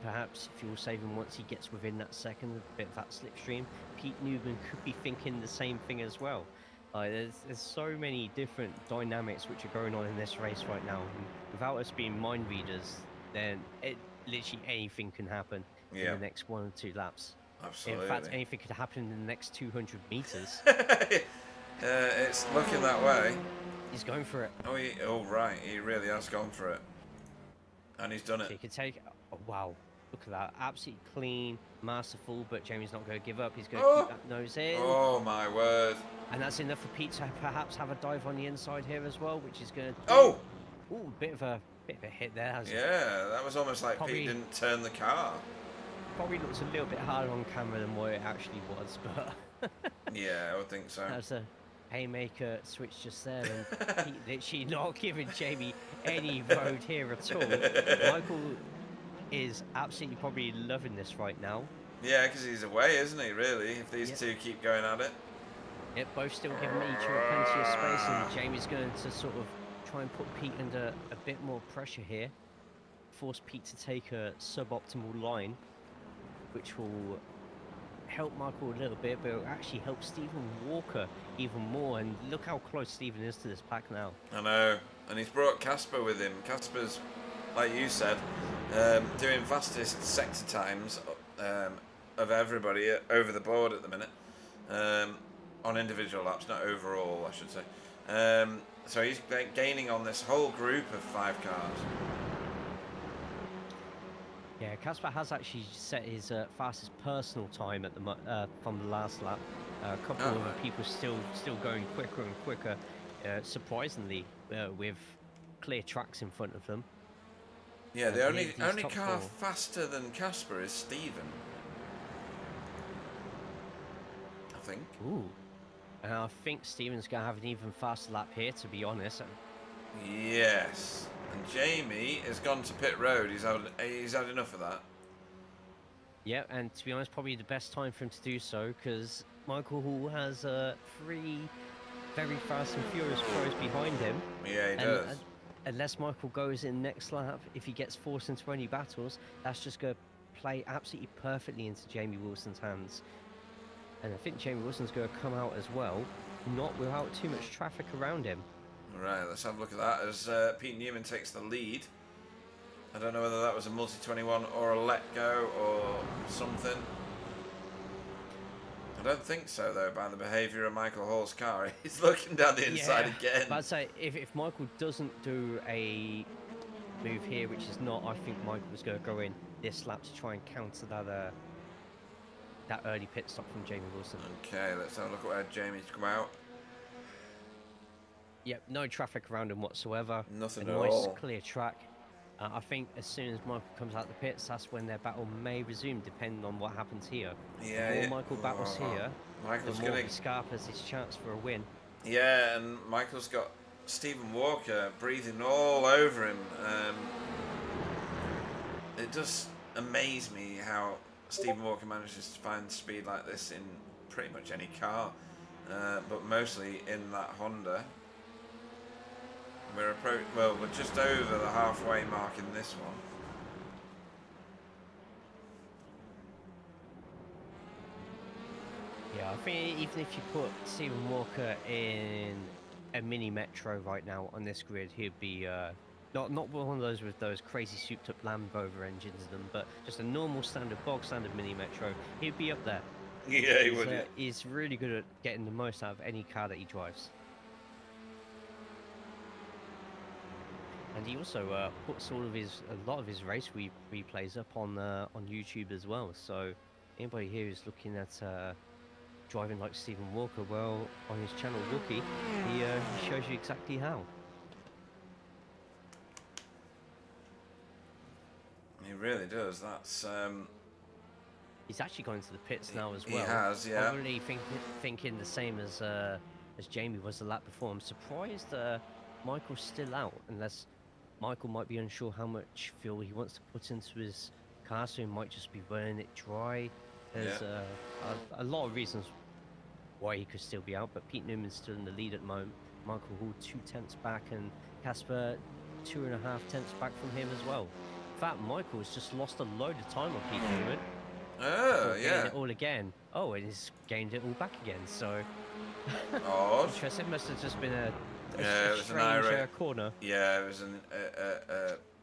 perhaps fuel saving once he gets within that second, a bit of that slipstream. Pete Newman could be thinking the same thing as well. There's so many different dynamics which are going on in this race right now. And without us being mind readers, then literally anything can happen in the next 1 or 2 laps. Absolutely. In fact, anything could happen in the next 200 meters. It's looking that way. He's going for it. Oh, right. He really has gone for it. And he's done it. So you can take... Oh, wow. Look at that. Absolutely clean, masterful, but Jamie's not going to give up. He's going to keep that nose in. Oh, my word. And that's enough for Pete to perhaps have a dive on the inside here as well, which is going to... Oh! Ooh, bit of a hit there. Yeah, that was almost like Pete didn't turn the car. probably looks a little bit harder on camera than what it actually was, but Yeah, I would think so. that's a haymaker switch just there, and Pete literally not giving Jamie any road here at all. Michael is absolutely probably loving this right now. Yeah, because he's away, isn't he, really, if these Yep. two keep going at it? Yep, both still giving each other plenty of space, and Jamie's going to sort of try and put Pete under a bit more pressure here. Force Pete to take a suboptimal line, which will help Michael a little bit, but it'll actually help Stephen Walker even more. And look how close Stephen is to this pack now. I know, and he's brought Casper with him. Casper's, like you said, doing fastest sector times of everybody over the board at the minute, on individual laps, not overall, I should say. So he's gaining on this whole group of 5 cars. Yeah, Casper has actually set his fastest personal time at the from the last lap. A couple of other people still going quicker and quicker, surprisingly, with clear tracks in front of them. Yeah, the only car faster than Casper is Stephen, I think. Ooh, and I think Stephen's going to have an even faster lap here, to be honest. Yes. And Jamie has gone to pit road. He's had enough of that. Yeah, and to be honest, probably the best time for him to do so, because Michael Hall has 3 very fast and furious pros behind him. Yeah, he does. Unless Michael goes in next lap, if he gets forced into any battles, that's just going to play absolutely perfectly into Jamie Wilson's hands. And I think Jamie Wilson's going to come out as well, not without too much traffic around him. Right, let's have a look at that as Pete Newman takes the lead. I don't know whether that was a multi-21 or a let go or something. I don't think so, though, by the behaviour of Michael Hall's car. He's looking down the inside again. But I'd say if Michael doesn't do a move here, which is not, I think Michael was going to go in this lap to try and counter that early pit stop from Jamie Wilson. Okay, let's have a look at where Jamie's come out. Yep, no traffic around him whatsoever. Nothing a at nice, all. clear track. I think as soon as Michael comes out the pits, that's when their battle may resume, depending on what happens here. Yeah, the more Michael battles here, Michael's the more gonna... Scarpa's his chance for a win. Yeah, and Michael's got Stephen Walker breathing all over him. It does amaze me how Stephen Walker manages to find speed like this in pretty much any car, but mostly in that Honda. We're just over the halfway mark in this one. Yeah, I think even if you put Stephen Walker in a mini Metro right now on this grid, he'd be not one of those with those crazy souped up Land Rover engines in them, but just a normal bog standard mini Metro. He'd be up there. Yeah, he would. He's really good at getting the most out of any car that he drives. And he also puts a lot of his race replays up on YouTube as well. So anybody here who's looking at driving like Stephen Walker, well, on his channel Wookie, he shows you exactly how. He really does. That's. He's actually gone into the pits now as well. He has, yeah. Probably thinking the same as Jamie was the lap before. I'm surprised Michael's still out, unless Michael might be unsure how much fuel he wants to put into his car, so he might just be running it dry. There's a lot of reasons why he could still be out, but Pete Newman's still in the lead at the moment. Michael Hall 2/10 back, and Casper 2.5 tenths back from him as well. In fact, Michael's just lost a load of time on Pete Newman. Oh, yeah. It all again. Oh, and he's gained it all back again. So. Odd. Interesting. It must have just been a strange corner. Yeah, it was an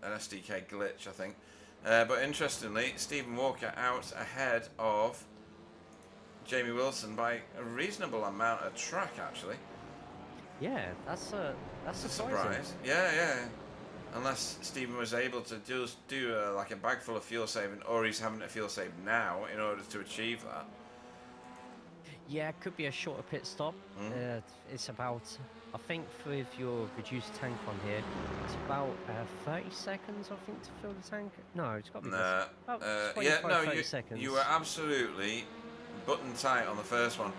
SDK glitch, I think. But interestingly, Stephen Walker out ahead of Jamie Wilson by a reasonable amount of track, actually. Yeah, that's a surprise. Yeah. Unless Stephen was able to do like a bag full of fuel saving, or he's having a fuel save now in order to achieve that. Yeah, it could be a shorter pit stop. Mm. It's about, I think, with your reduced tank on here, it's about 30 seconds, I think, to fill the tank. No, it's got to be less. Nah. About Yeah, 25, no, 30 you were seconds. absolutely button tight on the first one.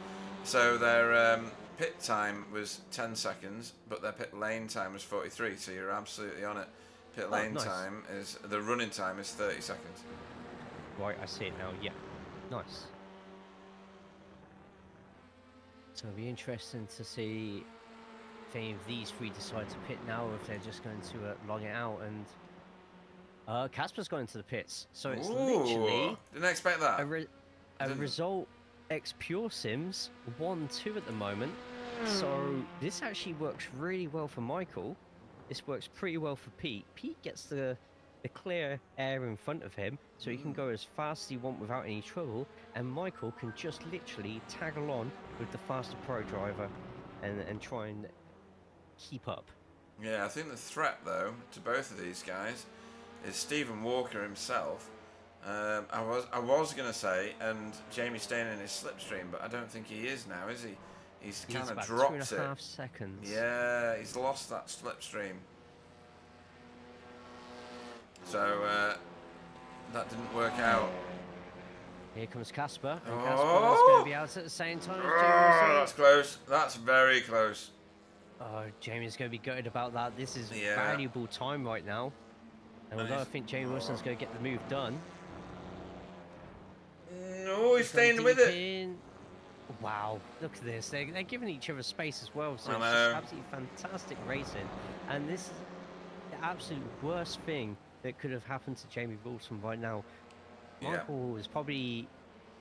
So their pit time was 10 seconds, but their pit lane time was 43. So you're absolutely on it. Pit Oh, lane nice. time is the running time is 30 seconds. Right, I see it now. Yeah, nice. So it'll be interesting to see if any of these three decide to pit now, or if they're just going to long it out. And Casper's going to the pits, so it's Ooh, literally didn't expect that. a Didn't. result X Pure Sims 1-2 at the moment. So this actually works really well for Michael. This works pretty well for Pete. Pete gets the clear air in front of him, so he can go as fast as he wants without any trouble, and Michael can just literally tag along with the faster pro driver and try and keep up. Yeah, I think the threat though to both of these guys is Stephen Walker himself. I was gonna say, and Jamie staying in his slipstream, but I don't think he is now, is he? He's kind of about dropped 2.5 it. seconds. Yeah, he's lost that slipstream. So that didn't work out. Here comes Casper, and Oh! Casper's going to be out at the same time as Jamie. That's close. That's very close. Oh, Jamie's going to be gutted about that. This is Yeah. valuable time right now. And although I Nice. think Jamie Wilson's going to get the move done. No, he's going staying with deep it. in. Wow, look at this. They're giving each other space as well. So I it's know. just absolutely fantastic racing. And this is the absolute worst thing that could have happened to Jamie Wilson right now. Yeah. Michael is probably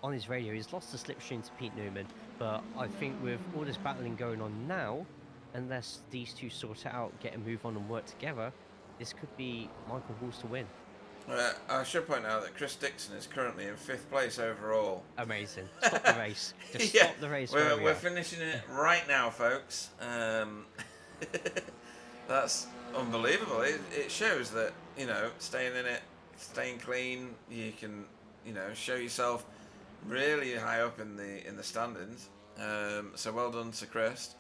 on his radio. He's lost the slipstream to Pete Newman. But I think with all this battling going on now, unless these two sort it out, get a move on and work together, this could be Michael Wolves to win. I should point out that Chris Dixon is currently in 5th place overall. Amazing. Stop the race. Just Yeah, stop the race. We're finishing it right now, folks. That's unbelievable. It shows that, you know, staying in it, staying clean, you can, you know, show yourself really high up in the standings. So well done to Chris.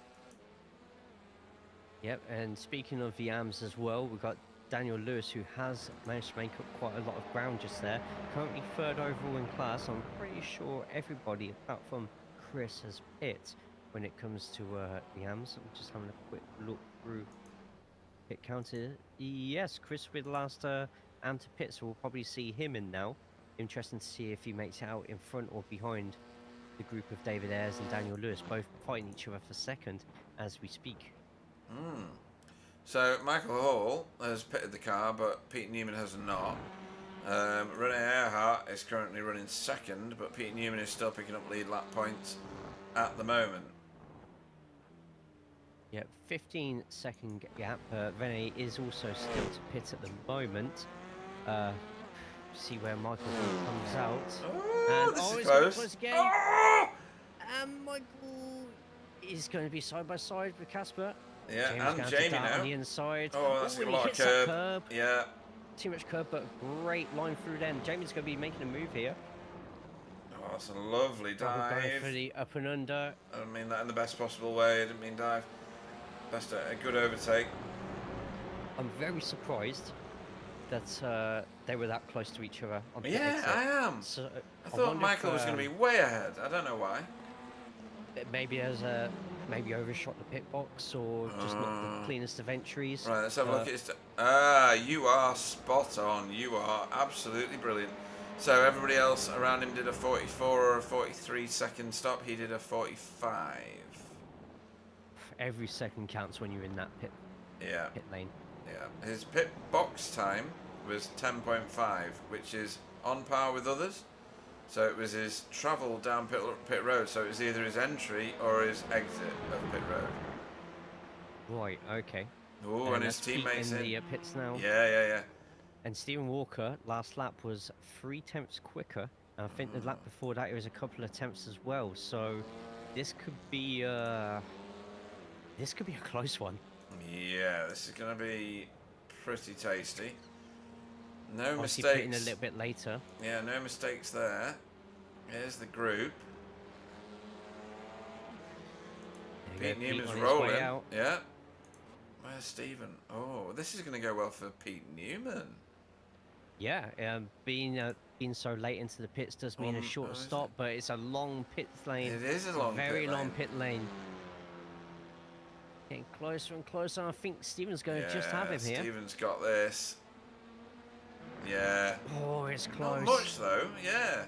Yep, and speaking of the AMs as well, we've got Daniel Lewis, who has managed to make up quite a lot of ground just there. Currently 3rd overall in class. I'm pretty sure everybody, apart from Chris, has pit when it comes to the AMs. I'm just having a quick look through pit counter. Yes, Chris with the last AM to pit, so we'll probably see him in now. Interesting to see if he makes it out in front or behind the group of David Ayres and Daniel Lewis, both fighting each other for second as we speak. So Michael Hall has pitted the car, but Pete Newman has not. Rene Earhart is currently running 2nd, but Pete Newman is still picking up lead lap points at the moment. Yep, 15-second gap. Rene is also still to pit at the moment. See where Michael Hall comes out. Oh, And this is it's close. close again. Oh! And Michael is going to be side by side with Casper. Yeah, James and going to Jamie dart now. on the inside. Oh, that's and a he lot of hits that curb. Yeah. Too much curb, but great line through then. Jamie's going to be making a move here. Oh, that's a lovely Going for dive. the up and under. I don't mean that in the best possible way. I didn't mean dive. Best a good overtake. I'm very surprised that they were that close to each other on the Yeah, exit. I am. So, I thought wonder Michael if, was going to be way ahead. I don't know why. maybe as a maybe overshot the pit box or just not the cleanest of entries. Right, let's have a look at his... you are spot on. You are absolutely brilliant. So everybody else around him did a 44 or a 43 second stop. He did a 45. Every second counts when you're in that pit Yeah, lane. yeah. His pit box time was 10.5, which is on par with others. So it was his travel down pit road. So it was either his entry or his exit of pit road. Right, okay. Oh, and his that's Pete teammates in in. the pits now. Yeah. And Stephen Walker, last lap was 3/10 quicker. And I think the lap before that it was a couple of attempts as well. So this could be a close one. Yeah, this is going to be pretty tasty. No Obviously mistakes. pitting a little bit later. Yeah, no mistakes there. Here's the group. Pete Pete Newman's on his way rolling. out. Yeah. Where's Stephen? Oh, this is going to go well for Pete Newman. Yeah, being so late into the pits does mean a shorter stop, but it's a long pit lane. It is a long very pit long lane. pit lane. Getting closer and closer. I think Stephen's going to just have him here. Stephen's got this. Yeah. Oh, it's close. Not much though. Yeah.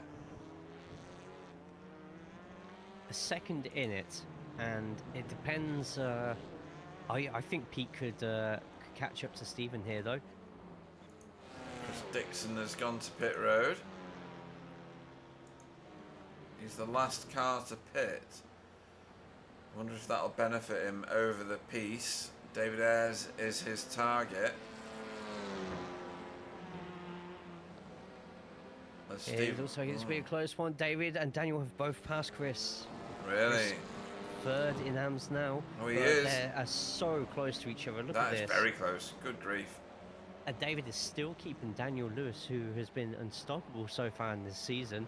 A second in it, and it depends. I think Pete could catch up to Stephen here though. Chris Dixon has gone to pit road. He's the last car to pit. Wonder if that'll benefit him over the piece. David Ayres is his target. It looks like it's been a close one. David and Daniel have both passed Chris. Really? Chris third in AMS now. Oh, he is. They are so close to each other. Look at this. That is very close. Good grief. And David is still keeping Daniel Lewis, who has been unstoppable so far in this season.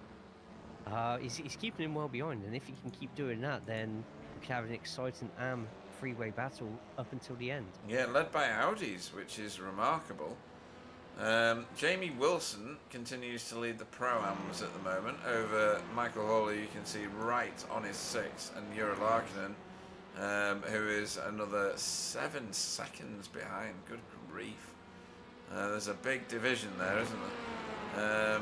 He's keeping him well behind, and if he can keep doing that, then we could have an exciting AM freeway battle up until the end. Yeah, led by Audis, which is remarkable. Jamie Wilson continues to lead the Pro-Ams at the moment over Michael Hawley, you can see right on his 6, and Jura Larkinen, who is another 7 seconds behind. Good grief. There's a big division there, isn't there?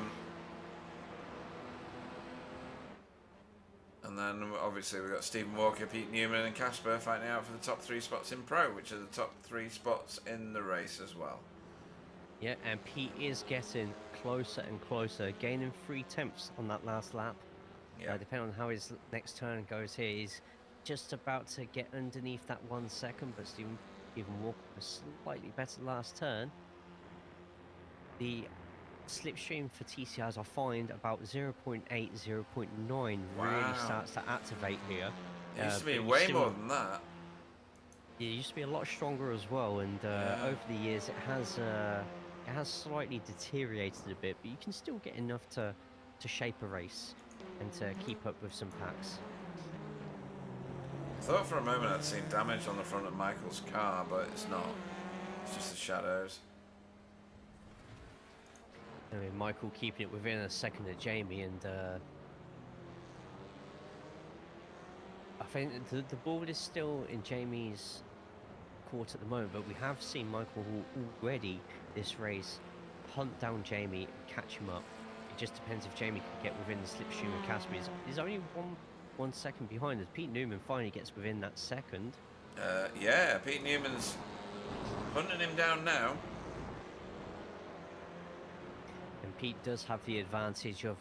And then obviously we've got Stephen Walker, Pete Newman and Casper fighting out for the top 3 spots in Pro, which are the top 3 spots in the race as well. Yeah, and Pete is getting closer and closer, gaining 3/10 on that last lap. Yeah. Depending on how his next turn goes here, he's just about to get underneath that 1 second, but Stephen Walker a slightly better last turn. The slipstream for TCRs I find about 0.8, 0.9 really starts to activate here. It used to be way more than that. It used to be a lot stronger as well, and over the years it has slightly deteriorated a bit, but you can still get enough to shape a race and to keep up with some packs. I thought for a moment I'd seen damage on the front of Michael's car, but it's not. It's just the shadows. I mean, Michael keeping it within a second of Jamie, and I think the ball is still in Jamie's court at the moment, but we have seen Michael already this race hunt down Jamie and catch him up. It just depends if Jamie can get within the slipstream of Casper. He's only one second behind as Pete Newman finally gets within that second. Yeah, Pete Newman's hunting him down now. And Pete does have the advantage of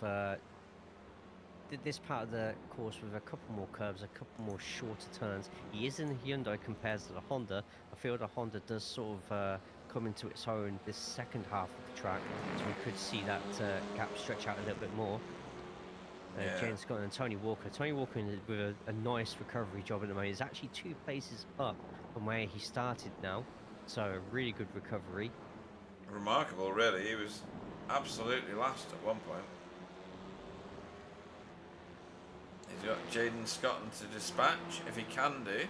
this part of the course with a couple more curves, a couple more shorter turns. He is in the Hyundai compared to the Honda. I feel the Honda does sort of come into its own this second half of the track, so we could see that gap stretch out a little bit more. James Scott and Tony Walker. Tony Walker with a nice recovery job at the moment. He's actually 2 places up from where he started now, so a really good recovery. Remarkable, really. He was absolutely last at one point. He's got Jaden Scotton to dispatch, if he can do.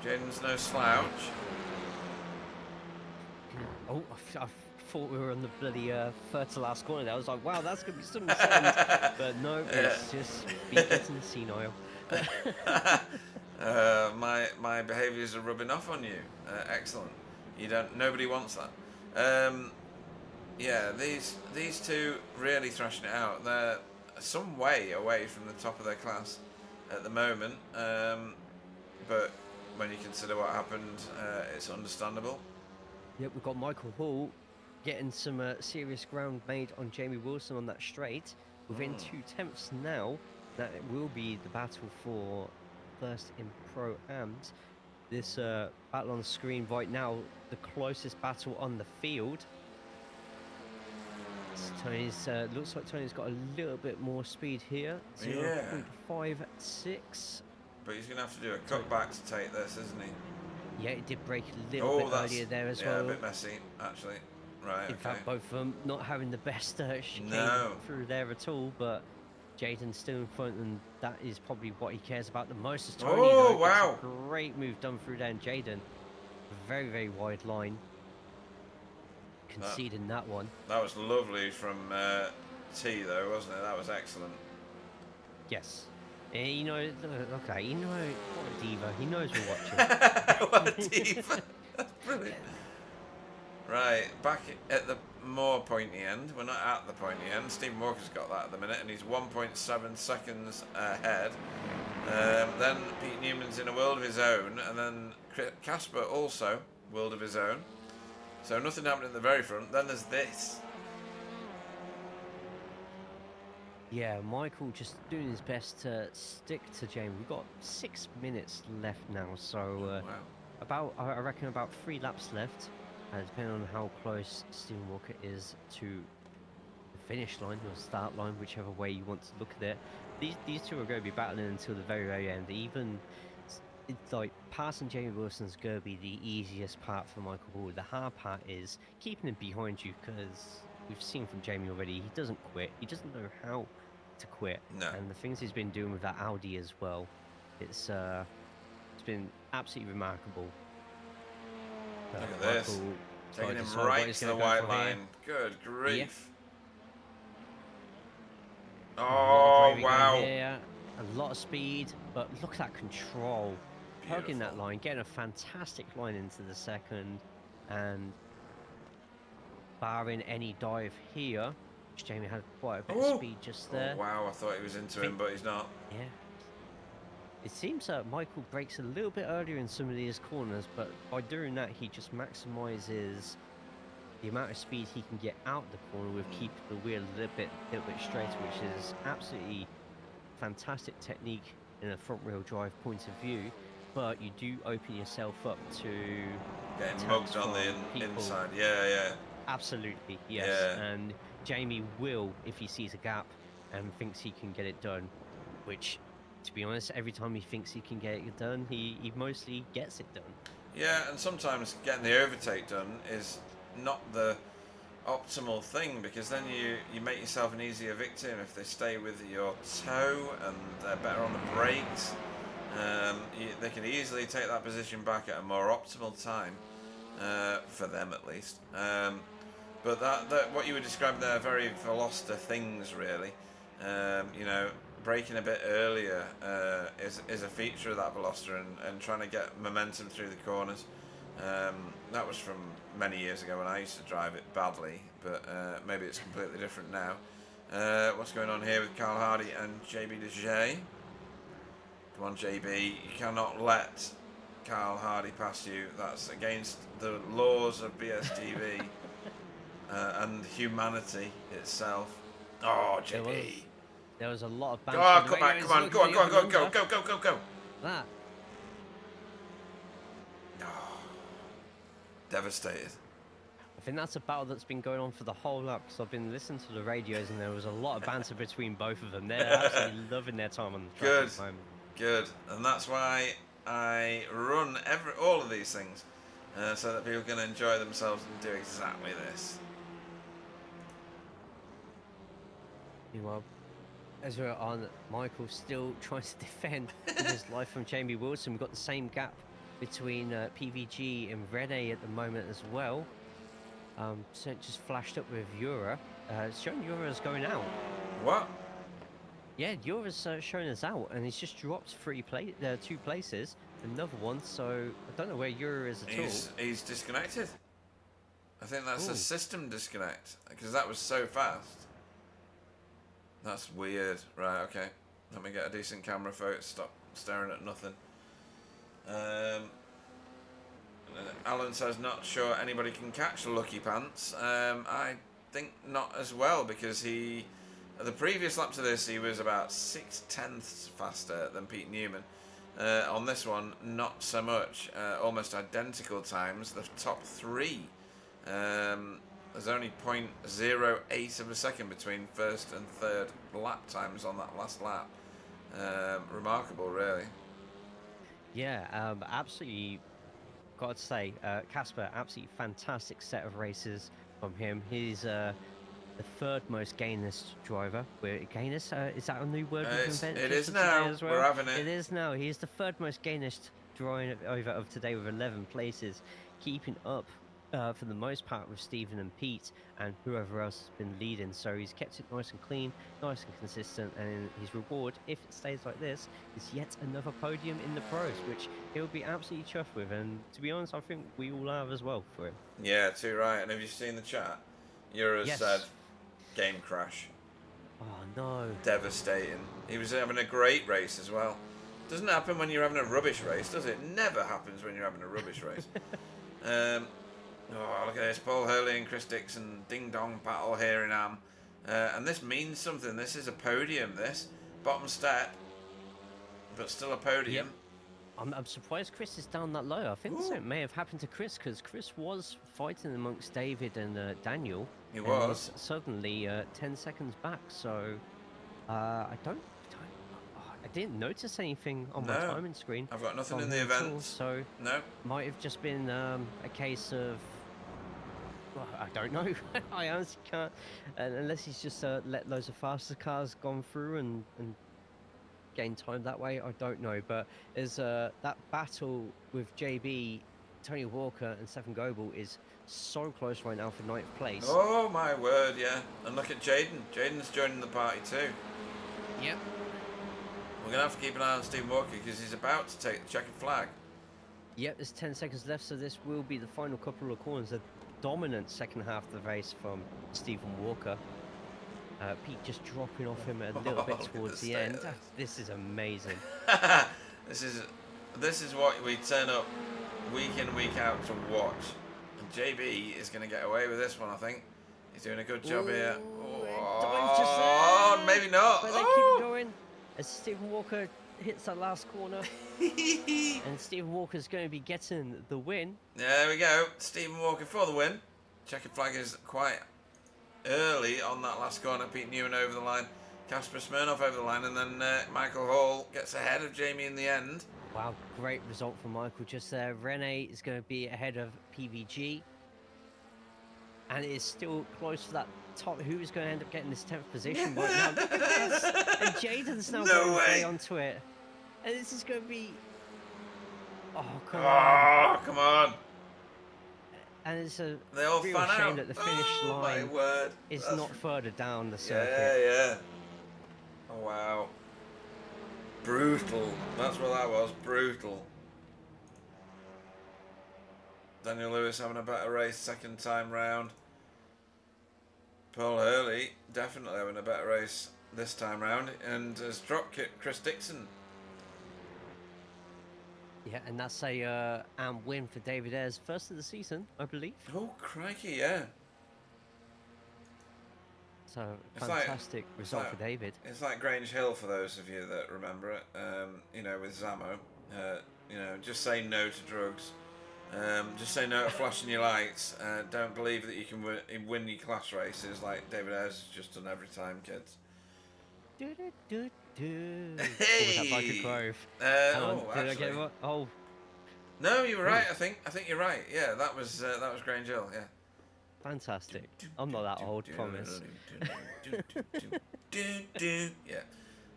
Jaden's no slouch. Oh, I thought we were on the bloody third to last corner there. I was like, wow, that's going to be some sand. But no, it's just me getting senile. My behaviours are rubbing off on you. Excellent. Nobody wants that. Yeah, these two really thrashing it out. They're some way away from the top of their class at the moment, but when you consider what happened, it's understandable. Yep, we've got Michael Hall getting some serious ground made on Jamie Wilson on that straight. Within 2/10 now, that will be the battle for first in Pro-Ams. This battle on the screen right now, the closest battle on the field. Tony's looks like Tony's got a little bit more speed here. 0.56. But he's going to have to do a cutback to take this, isn't he? Yeah, it did break a little bit earlier there as well. Yeah, a bit messy, actually. Right, In fact, both of them not having the best chicane through there at all, but Jaden's still in front, and that is probably what he cares about the most. As Tony, Oh, though, gets wow. a great move done through there, and Jaden, very, very wide line, conceding that one. That was lovely from T, though, wasn't it? That was excellent. Yes. You know, okay, you know, what a diva. He knows we're watching. What a diva. That's brilliant. Right, back at the more pointy end. We're not at the pointy end. Stephen Walker's got that at the minute, and he's 1.7 seconds ahead. Then Pete Newman's in a world of his own, and then Casper also, world of his own. So nothing happening at the very front. Then there's this. Yeah, Michael just doing his best to stick to Jamie. We've got 6 minutes left now, so Wow. I reckon about 3 laps left, depending on how close Stephen Walker is to the finish line or start line, whichever way you want to look at it. These two are going to be battling until the very, very end. Even it's like passing Jamie Wilson's going to be the easiest part for Michael Ball. The hard part is keeping him behind you, because we've seen from Jamie already, he doesn't quit. He doesn't know how to quit. No. And the things he's been doing with that Audi as well, it's been absolutely remarkable. Look at this. Taking him right to the white line. Good grief. Yeah. Oh, wow. Here. A lot of speed, but look at that control. Hugging that line, getting a fantastic line into the second, and barring any dive here, which Jamie had quite a bit of speed just there. Oh, wow, I thought he was into him, but he's not. Yeah. It seems that Michael breaks a little bit earlier in some of these corners, but by doing that, he just maximizes the amount of speed he can get out the corner with keeping the wheel a little bit straighter, which is absolutely fantastic technique in a front wheel drive point of view. But you do open yourself up to getting mugged on the inside. Yeah. Absolutely, yes. Yeah. And Jamie will, if he sees a gap and thinks he can get it done, which, to be honest, every time he thinks he can get it done, he mostly gets it done. Yeah, and sometimes getting the overtake done is not the optimal thing, because then you make yourself an easier victim if they stay with your toe and they're better on the brakes. They can easily take that position back at a more optimal time, for them at least. But that what you were describing there are very Veloster things, really. You know, braking a bit earlier is a feature of that Veloster, and trying to get momentum through the corners. That was from many years ago when I used to drive it badly, but maybe it's completely different now. What's going on here with Carl Hardy and JB DeJay? Come on, JB, you cannot let Carl Hardy pass you. That's against the laws of BSTV and humanity itself. Oh, JB. There was a lot of banter. Oh, come on, go. That. Oh, devastated. I think that's a battle that's been going on for the whole lap, because I've been listening to the radios and there was a lot of banter between both of them. They're absolutely loving their time on the track at the moment. Good, and that's why I run all of these things, so that people can enjoy themselves and do exactly this. Meanwhile, as we're on, Michael still trying to defend his life from Jamie Wilson. We've got the same gap between PVG and Rene at the moment as well. So it just flashed up with Ura. It's showing Ura's going out. What? Yeah, Ura's showing us out, and he's just dropped 2 places, another one, so I don't know where Ura is at all. He's disconnected. I think that's a system disconnect, because that was so fast. That's weird. Right, okay. Let me get a decent camera photo. Stop staring at nothing. Alan says, not sure anybody can catch Lucky Pants. I think not as well, because the previous lap to this, he was about 0.6 faster than Pete Newman. On this one, not so much. Almost identical times. The top 3. There's only 0.08 of a second between first and third lap times on that last lap. Remarkable, really. Yeah, absolutely. Got to say, Casper, absolutely fantastic set of races from him. His the third most gainest driver. Gainest, is that a new word we've invented It is for now. today as well? We're having it. It is now. He's the third most gainest driver of today with 11 places, keeping up for the most part with Stephen and Pete and whoever else has been leading. So he's kept it nice and clean, nice and consistent, and his reward, if it stays like this, is yet another podium in the pros, which he'll be absolutely chuffed with. And to be honest, I think we all have as well for him. Yeah, too right. And have you seen the chat? Euros Yes. said, game crash. Oh no. Devastating. He was having a great race as well. Doesn't happen when you're having a rubbish race, does it? Never happens when you're having a rubbish race. Oh, look at this. Paul Hurley and Chris Dixon, ding-dong battle here in Am. And this means something. This is a podium, this. Bottom step, but still a podium. Yep. I'm surprised Chris is down that low. I think something may have happened to Chris, because Chris was fighting amongst David and Daniel. He was. Suddenly 10 seconds back, so I didn't notice anything on my timing screen. I've got nothing in the event. So no. Might have just been a case of, well, I don't know. I honestly can't, unless he's just let loads of faster cars gone through and gain time that way. I don't know, but there's that battle with JB, Tony Walker and Stefan Goebel is so close right now for 9th place. Oh my word, yeah. And look at Jaden. Jaden's joining the party too. Yep. We're going to have to keep an eye on Steve Walker because he's about to take the checkered flag. Yep, there's 10 seconds left, so this will be the final couple of corners. A dominant second half of the race from Stephen Walker. Pete just dropping off him a little bit towards the end. This is amazing. This is what we turn up week in, week out to watch. And JB is going to get away with this one, I think. He's doing a good job here. Oh, maybe not. But they keep it going as Stephen Walker hits that last corner. And Stephen Walker's going to be getting the win. There we go. Stephen Walker for the win. Checkered flag is quite early on that last corner. Pete Newman over the line, Kasper Smirnoff over the line, and then Michael Hall gets ahead of Jamie in the end. Wow, great result from Michael just there. Rene is going to be ahead of PVG, and it is still close for that top. Who is going to end up getting this 10th position right now? Look at this! And Jaden's now going way onto it, and this is going to be, oh come on! Oh come on! And it's a they all real shame that the finish line is not further down the circuit. Yeah. Oh wow. Brutal. That's what that was. Brutal. Daniel Lewis having a better race second time round. Paul Hurley definitely having a better race this time round, and has drop kicked Chris Dixon. Yeah, and that's a win for David Ayres, first of the season, I believe. Oh crikey, yeah. So fantastic result for David. It's like Grange Hill for those of you that remember it. You know, with Zamo. You know, just say no to drugs. Just say no to flashing your lights. Don't believe that you can win your class races like David Ayres has just done every time, kids. Hey! Like Grove. Did I get what? Oh. No, you were right. I think you're right. Yeah, that was Grange Hill. Yeah. Fantastic. I'm not that old, promise. Yeah,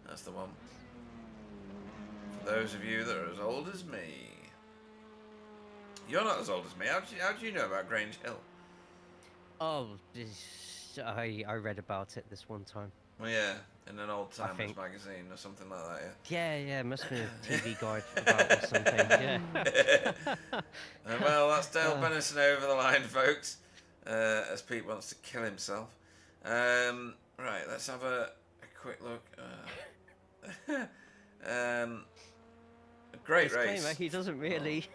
that's the one. For those of you that are as old as me. You're not as old as me. How do you know about Grange Hill? Oh, I read about it this one time. Well, yeah, in an old Timers magazine or something like that, yeah. Yeah, it must have been a TV guide about or something, yeah. Well, that's Dale Bennison over the line, folks, as Pete wants to kill himself. Right, let's have a quick look. A great race. He doesn't really.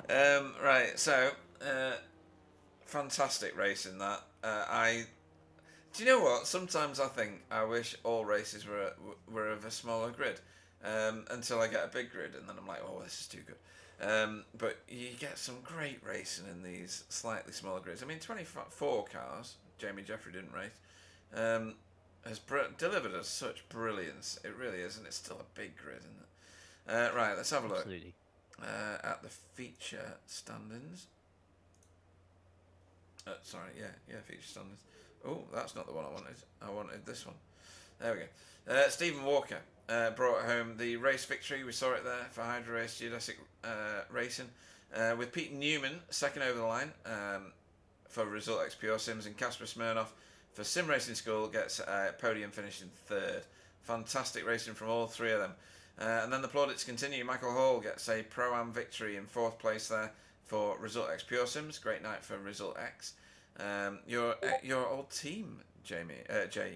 Right, so fantastic race in that. Do you know what? Sometimes I think I wish all races were of a smaller grid, until I get a big grid, and then I'm like, oh, this is too good. But you get some great racing in these slightly smaller grids. I mean, 24 cars. Jamie Jeffrey didn't race. Has delivered us such brilliance. It really is, and it's still a big grid, isn't it? Right, let's have a look. Absolutely. At the feature standings. Sorry, feature standards. Oh, that's not the one I wanted. I wanted this one. There we go. Stephen Walker brought home the race victory. We saw it there for Hydra Race Geodesic Racing. With Pete Newman second over the line for Result X Pure Sims, and Casper Smirnoff for Sim Racing School gets a podium finish in third. Fantastic racing from all three of them. And then the plaudits continue. Michael Hall gets a Pro-Am victory in fourth place there for Result X Pure Sims. Great night for Result X. Your old team, Jay,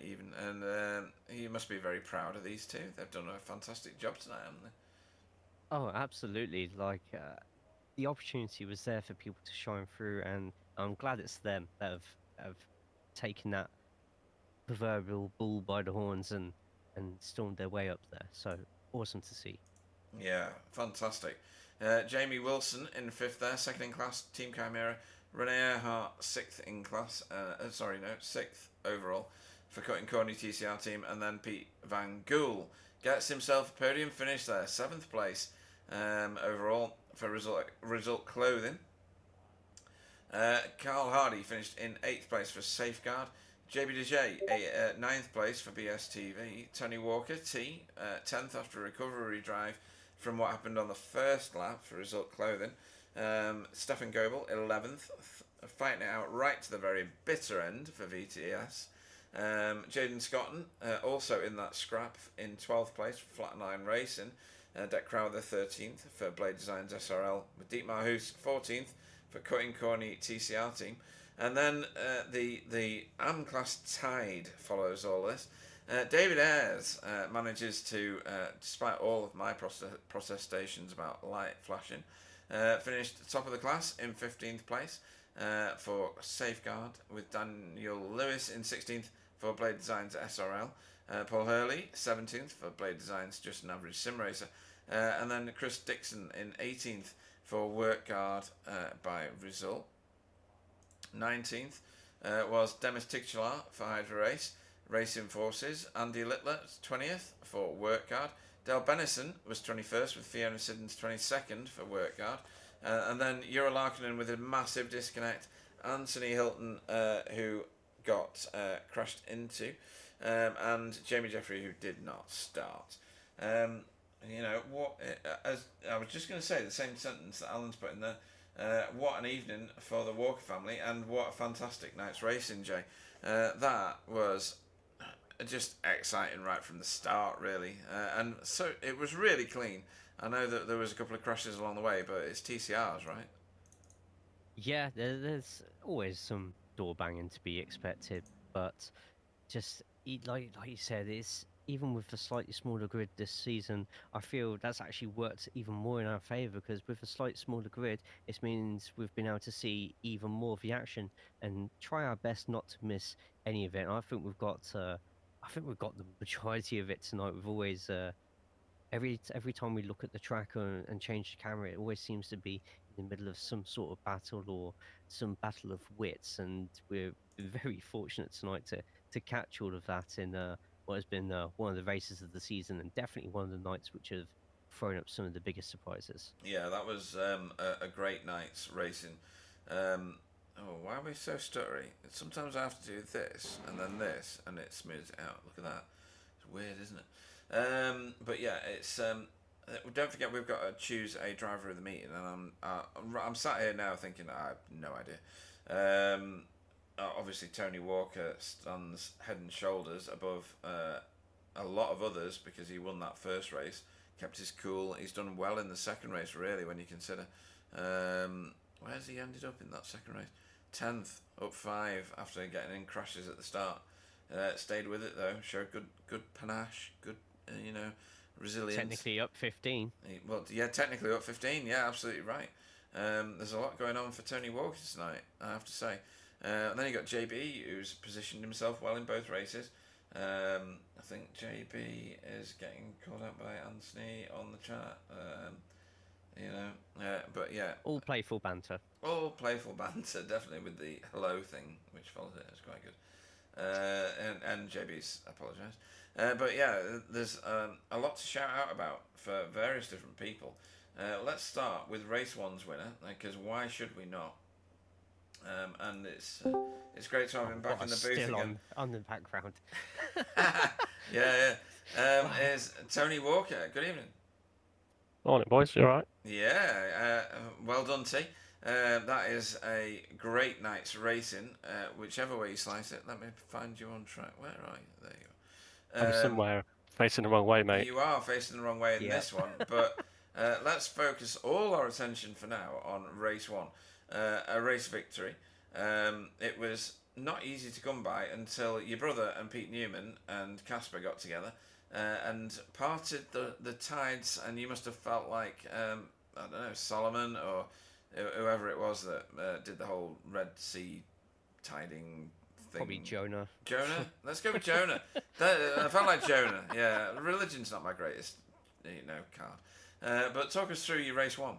even, and you must be very proud of these two. They've done a fantastic job tonight, haven't they? Oh, absolutely. Like the opportunity was there for people to shine through, and I'm glad it's them that have taken that proverbial bull by the horns and stormed their way up there. So awesome to see. Yeah, fantastic. Jamie Wilson in fifth there, second in class, Team Chimera. Renee Earhart, sixth in class. Sixth overall for Cutting Corny TCR team. And then Pete Van Gool gets himself a podium finish there, seventh place overall for Result Clothing. Carl Hardy finished in eighth place for Safeguard. JB DeJ, ninth place for BSTV. Tony Walker, 10th after a recovery drive from what happened on the first lap for Result Clothing. Stefan Goebel, 11th, fighting it out right to the very bitter end for VTS. Jaden Scotton, also in that scrap, in 12th place for Flatline Racing. Deck Crowther, 13th for Blade Designs SRL. With Dietmar Hoos, 14th for Cutting Corny TCR team. And then the AM class Tide follows all this. David Ayres manages to, despite all of my protestations about light flashing, finished top of the class in 15th place for Safeguard, with Daniel Lewis in 16th for Blade Designs SRL. Paul Hurley, 17th for Blade Designs Just an Average Sim Racer. And then Chris Dixon in 18th for Work Guard by Result. 19th was Demis Tictular for Hydra Race Racing Forces. Andy Littler 20th for Work Guard. Del Benison was 21st with Fiona Siddons 22nd for Work Guard. And then Euro Larkinen with a massive disconnect. Anthony Hilton, who got crashed into, and Jamie Jeffrey, who did not start. As I was just going to say the same sentence that Alan's put in there. What an evening for the Walker family, and what a fantastic night's racing, Jay. That was just exciting right from the start, really. And so it was really clean. I know that there was a couple of crashes along the way, but it's TCRs, right? Yeah, there's always some door banging to be expected, but just like you said, it's even with the slightly smaller grid this season, I feel that's actually worked even more in our favour, because with a slightly smaller grid, it means we've been able to see even more of the action and try our best not to miss any of it. And I think we've got the majority of it tonight. We've always every time we look at the track and change the camera, it always seems to be in the middle of some sort of battle or some battle of wits, and we're very fortunate tonight to catch all of that in what has been one of the races of the season, and definitely one of the nights which have thrown up some of the biggest surprises. Yeah, that was a great night's racing. Why are we so stuttery? Sometimes I have to do this and then this, and it smooths it out. Look at that. It's weird, isn't it? But yeah, it's. Don't forget, we've got to choose a driver of the meeting, and I'm sat here now thinking I have no idea. Obviously, Tony Walker stands head and shoulders above a lot of others because he won that first race, kept his cool. He's done well in the second race, really, when you consider. Where's he ended up in that second race? 10th, up 5 after getting in crashes at the start. Stayed with it though, showed good panache, good resilience. Technically up 15. Technically up 15. Yeah, absolutely right. There's a lot going on for Tony Walker tonight, I have to say. And then you got JB, who's positioned himself well in both races. I think JB is getting called out by Anthony on the chat. But yeah. All playful banter. All playful banter, definitely, with the hello thing, which follows it. It's quite good. And JB's apologised. But yeah, there's a lot to shout out about for various different people. Let's start with race one's winner, because why should we not? And it's great to have him back What a in the booth still again. on the background. Yeah, yeah. Wow. Is Tony Walker? Good evening. Morning, boys. You all right? Yeah, well done, T. That is a great night's racing, whichever way you slice it. Let me find you on track. Where are you? There you I'm are. somewhere facing the wrong way, mate. You are facing the wrong way in Yep. this one, but let's focus all our attention for now on race one, a race victory. It was not easy to come by until your brother and Pete Newman and Casper got together and parted the tides, and you must have felt like I don't know, Solomon or whoever it was that did the whole Red Sea tiding thing. Probably Jonah. Jonah? Let's go with Jonah. I felt like Jonah. Yeah, religion's not my greatest, card. But talk us through your race one.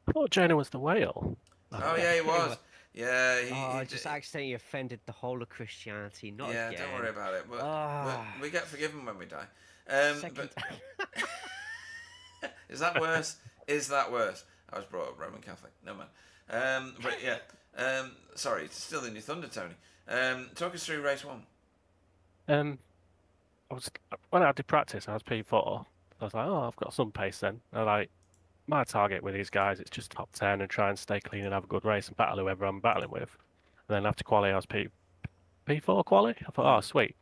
I thought Jonah was the whale. Oh yeah, he was. Yeah, I just accidentally offended the whole of Christianity. Not yeah, again. don't worry about it. We get forgiven when we die. Second. But is that worse? Is that worse? I was brought up Roman Catholic. No man. But yeah. Sorry, it's still in your thunder, Tony. Talk us through race one. When I did practice, I was P4. I was like, oh, I've got some pace then. And like, my target with these guys is just top 10 and try and stay clean and have a good race and battle whoever I'm battling with. And then after quali, I was P4 quali. I thought, oh, sweet.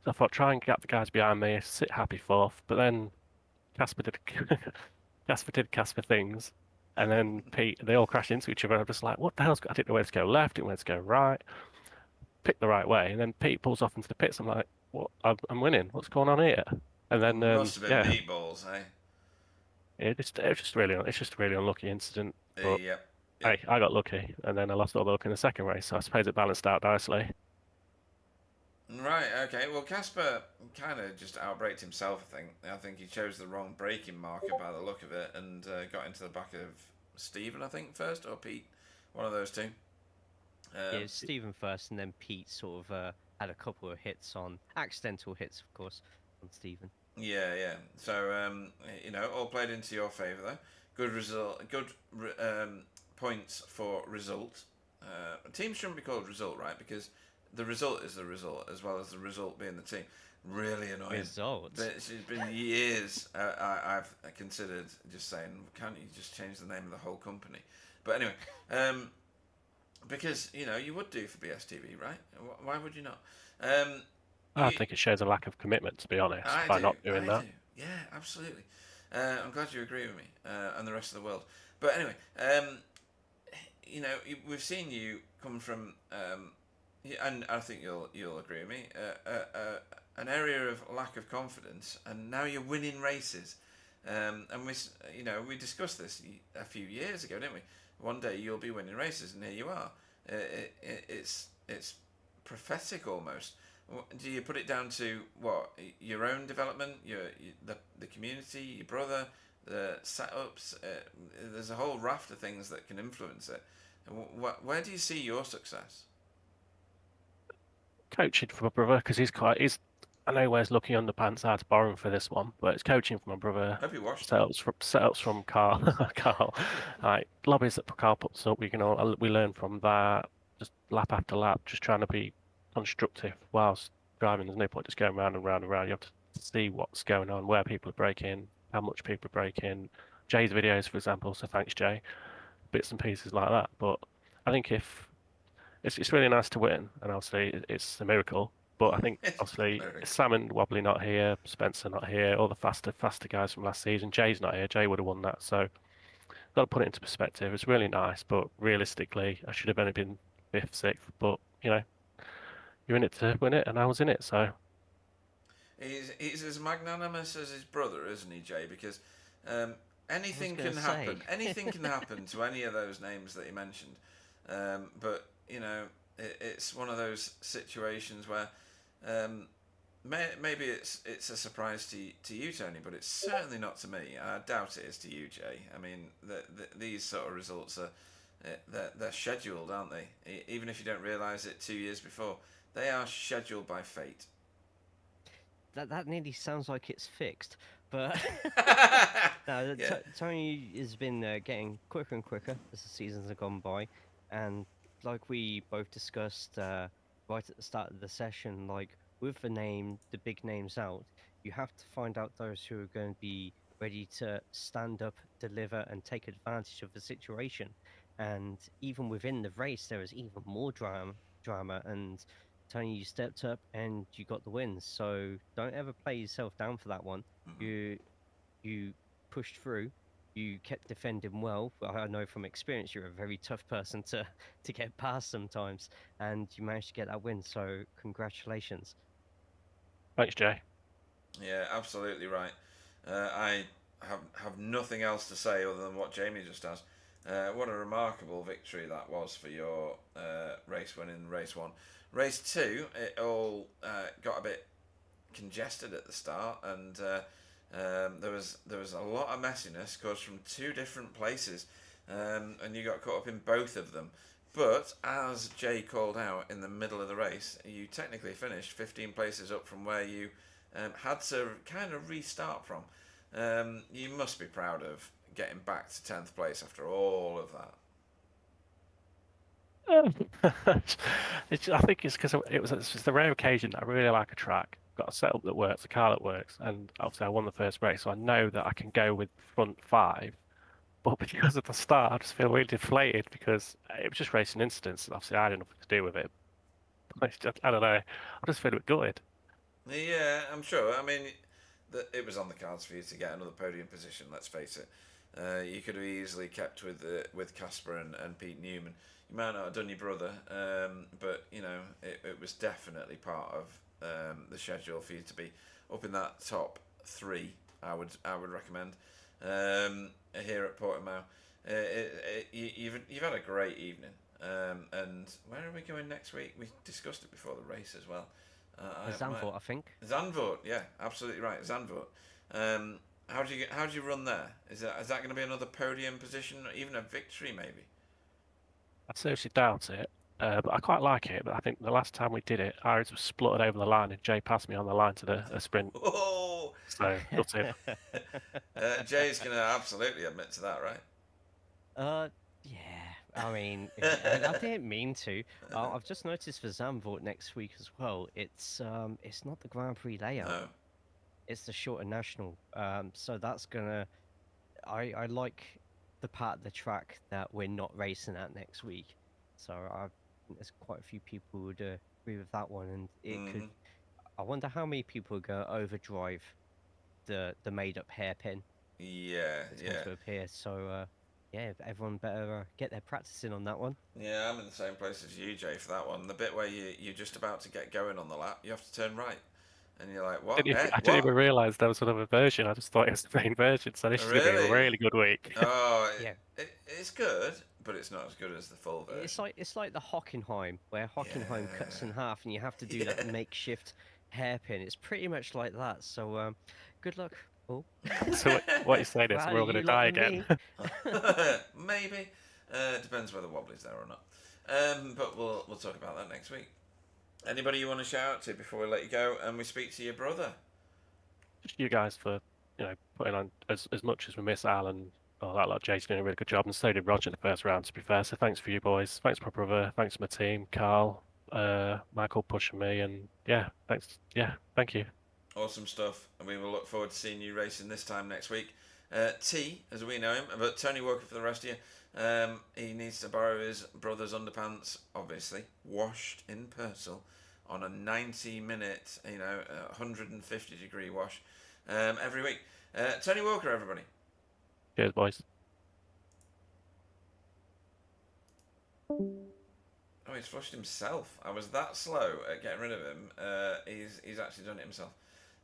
So I thought, try and get the guys behind me, sit happy fourth. But then Casper did Casper things. And then Pete, they all crashed into each other. I'm just like, what the hell's I didn't know where to go left, didn't know where to go right. Picked the right way. And then Pete pulls off into the pits. I'm like, what? I'm winning. What's going on here? And then, Must have been yeah. meatballs, eh? It's just a really unlucky incident. But Yep. hey, I got lucky, and then I lost all the luck in the second race, so I suppose it balanced out nicely. Right, okay. Well, Casper kind of just outbraked himself, I think. I think he chose the wrong braking marker by the look of it and got into the back of Stephen, I think, first, or Pete. One of those two. Yeah, Stephen first, and then Pete sort of had a couple of hits accidental hits, of course, on Stephen. Yeah, yeah. So, all played into your favour, though. Good result, good points for result. Teams shouldn't be called result, right? Because the result is the result, as well as the result being the team. Really annoying. Result. It's been years I've considered just saying, can't you just change the name of the whole company? But anyway, because, you would do for BSTV, right? Why would you not? I think it shows a lack of commitment, to be honest, by not doing that. Yeah, absolutely. I'm glad you agree with me and the rest of the world. But anyway, we've seen you come from, and I think you'll agree with me, an area of lack of confidence, and now you're winning races. And we discussed this a few years ago, didn't we? One day you'll be winning races, and here you are. It's prophetic almost. Do you put it down to what, your own development, the community, your brother, the setups? There's a whole raft of things that can influence it. Where do you see your success? Coaching for my brother, because I know where's lucky underpants I had to borrow him for this one, but it's coaching for my brother. Hope you watched. Setups from Carl, like lobbies that Carl puts up. We learn from that, just lap after lap, just trying to be constructive whilst driving. There's no point just going round and round and round. You have to see what's going on, where people are braking, how much people are braking. Jay's videos, for example, so thanks Jay, bits and pieces like that. But I think if it's really nice to win, and obviously it's a miracle. But I think obviously Sam and Wobbly not here, Spencer not here, all the faster guys from last season. Jay's not here. Jay would have won that. So got to put it into perspective. It's really nice, but realistically, I should have only been fifth, sixth. But you're in it to win it, and I was in it. So he's as magnanimous as his brother, isn't he, Jay? Because anything can happen. Anything can happen to any of those names that he mentioned. But it's one of those situations where maybe it's a surprise to you, Tony, but it's certainly not to me. I doubt it is to you, Jay. I mean, these sort of results are they're scheduled, aren't they? Even if you don't realise it 2 years before, they are scheduled by fate. That nearly sounds like it's fixed, but no, Yeah. Tony has been getting quicker and quicker as the seasons have gone by. And like we both discussed right at the start of the session, like with the big names out, you have to find out those who are going to be ready to stand up, deliver, and take advantage of the situation. And even within the race, there is even more drama. And Tony, you stepped up and you got the win. So don't ever play yourself down for that one. You pushed through. You kept defending well. I know from experience you're a very tough person to get past sometimes, and you managed to get that win. So congratulations. Thanks, Jay. Yeah, absolutely right. I have nothing else to say other than what Jamie just has. What a remarkable victory that was for your race win in race 1. Race 2, it all got a bit congested at the start, and there was a lot of messiness caused from 2 different places, and you got caught up in both of them. But as Jay called out in the middle of the race, you technically finished 15 places up from where you had to kind of restart from. You must be proud of getting back to 10th place after all of that. I think it's because it's just a rare occasion that I really like a track, got a setup that works, a car that works, and obviously I won the first race, so I know that I can go with front 5. But because of the start, I just feel really deflated because it was just racing incidents, and obviously I had nothing to do with it. I don't know. I just feel a bit gutted. Yeah, I'm sure. I mean, it was on the cards for you to get another podium position. Let's face it. You could have easily kept with Casper and Pete Newman. You might not have done your brother, but you know it was definitely part of the schedule for you to be up in that top 3. I would recommend here at Portimao. You've had a great evening. And where are we going next week? We discussed it before the race as well. Zandvoort, I think. Zandvoort, yeah, absolutely right. Zandvoort. How do you run there? Is that going to be another podium position, or even a victory maybe? I seriously doubt it, but I quite like it. But I think the last time we did it, Iris was spluttered over the line, and Jay passed me on the line to the sprint. Oh, So gutted. Jay's going to absolutely admit to that, right? Yeah. I mean, I didn't mean to. I've just noticed for Zandvoort next week as well. It's not the Grand Prix layout. No. It's the shorter national. So that's gonna. I like the part of the track that we're not racing at next week. So there's quite a few people who would agree with that one, and it could. I wonder how many people are gonna overdrive the made up hairpin. Yeah, It's yeah. going to appear. So yeah, everyone better get their practice in on that one. Yeah, I'm in the same place as you, Jay, for that one. The bit where you're just about to get going on the lap, you have to turn right. And you're like, what? I didn't even realise there was another version. I just thought it was the main version. So this is going to be a Really? really good week. Oh, Yeah. It's good, but it's not as good as the full version. It's like the Hockenheim, where Hockenheim cuts in half, and you have to do that makeshift hairpin. It's pretty much like that. So good luck. Oh. So what you're saying is Well, we're all going to die again. Maybe. Depends whether Wobbly's there or not. But we'll talk about that next week. Anybody you want to shout out to before we let you go and we speak to your brother? Just you guys for putting on as much as we miss Alan. Oh, that lot, Jason doing a really good job, and so did Roger in the first round. To be fair, so thanks for you boys. Thanks my brother. Thanks to my team, Carl, Michael pushing me, and yeah, thanks. Yeah, thank you. Awesome stuff, and we will look forward to seeing you racing this time next week. T, as we know him, but Tony Walker for the rest of you. He needs to borrow his brother's underpants, obviously, washed in Purcell on a 90-minute, 150-degree wash every week. Tony Walker, everybody. Cheers, boys. Oh, he's flushed himself. I was that slow at getting rid of him. He's actually done it himself.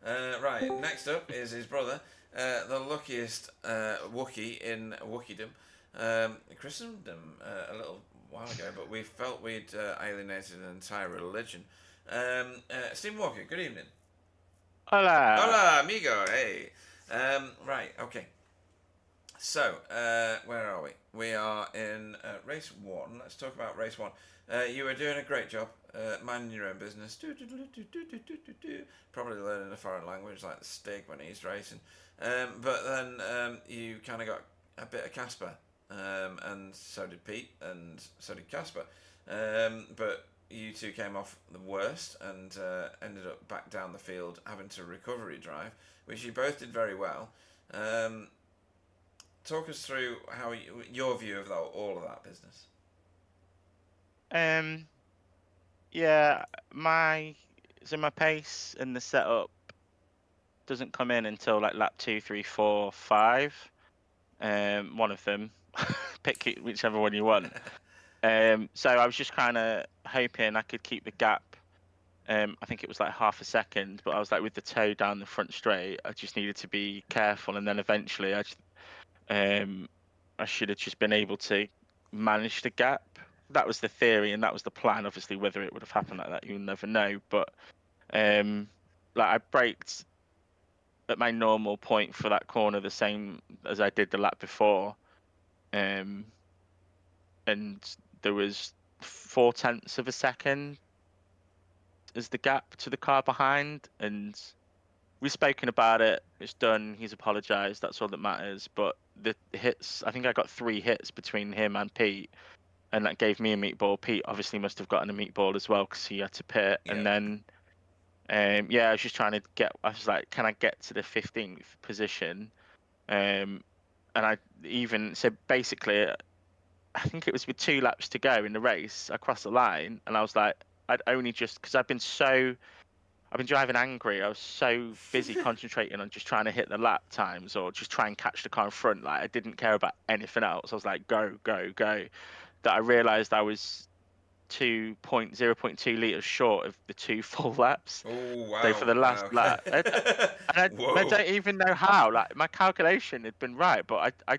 Right, next up is his brother, the luckiest Wookiee in Wookiedom. Christendom a little while ago, but we felt we'd alienated an entire religion. Stephen Walker, good evening. Hola. Hola, amigo. Hey. Right, okay. So, where are we? We are in race 1. Let's talk about race 1. You were doing a great job minding your own business. Probably learning a foreign language like the Stig when he's racing. But then you kind of got a bit of Casper and so did Pete, and so did Casper. But you two came off the worst and ended up back down the field having to recovery drive, which you both did very well. Talk us through how your view of all of that business. Yeah, my pace and the setup doesn't come in until like lap 2, 3, 4, 5. One of them, pick it, whichever one you want. So I was just kind of hoping I could keep the gap. I think it was like half a second, but I was like with the toe down the front straight. I just needed to be careful, and then eventually I should have just been able to manage the gap. That was the theory, and that was the plan. Obviously, whether it would have happened like that, you'll never know. But like I braked at my normal point for that corner, the same as I did the lap before, and there was 0.4 of a second as the gap to the car behind, and we've spoken about it. It's done. He's apologized. That's all that matters. But the hits, I think I got 3 hits between him and Pete, and that gave me a meatball. Pete obviously must have gotten a meatball as well because he had to pit. Yeah. And then, yeah, I was just trying to get. I was like, can I get to the 15th position? And I even so basically, I think it was with 2 laps to go in the race. I crossed the line, and I was like, I'd only just because I've been driving angry. I was so busy concentrating on just trying to hit the lap times or just try and catch the car in front. Like I didn't care about anything else. I was like, go, go, go. That I realised I was 0.2 litres short of the 2 full laps. Oh wow! So for the last lap, and I don't even know how. Like my calculation had been right, but I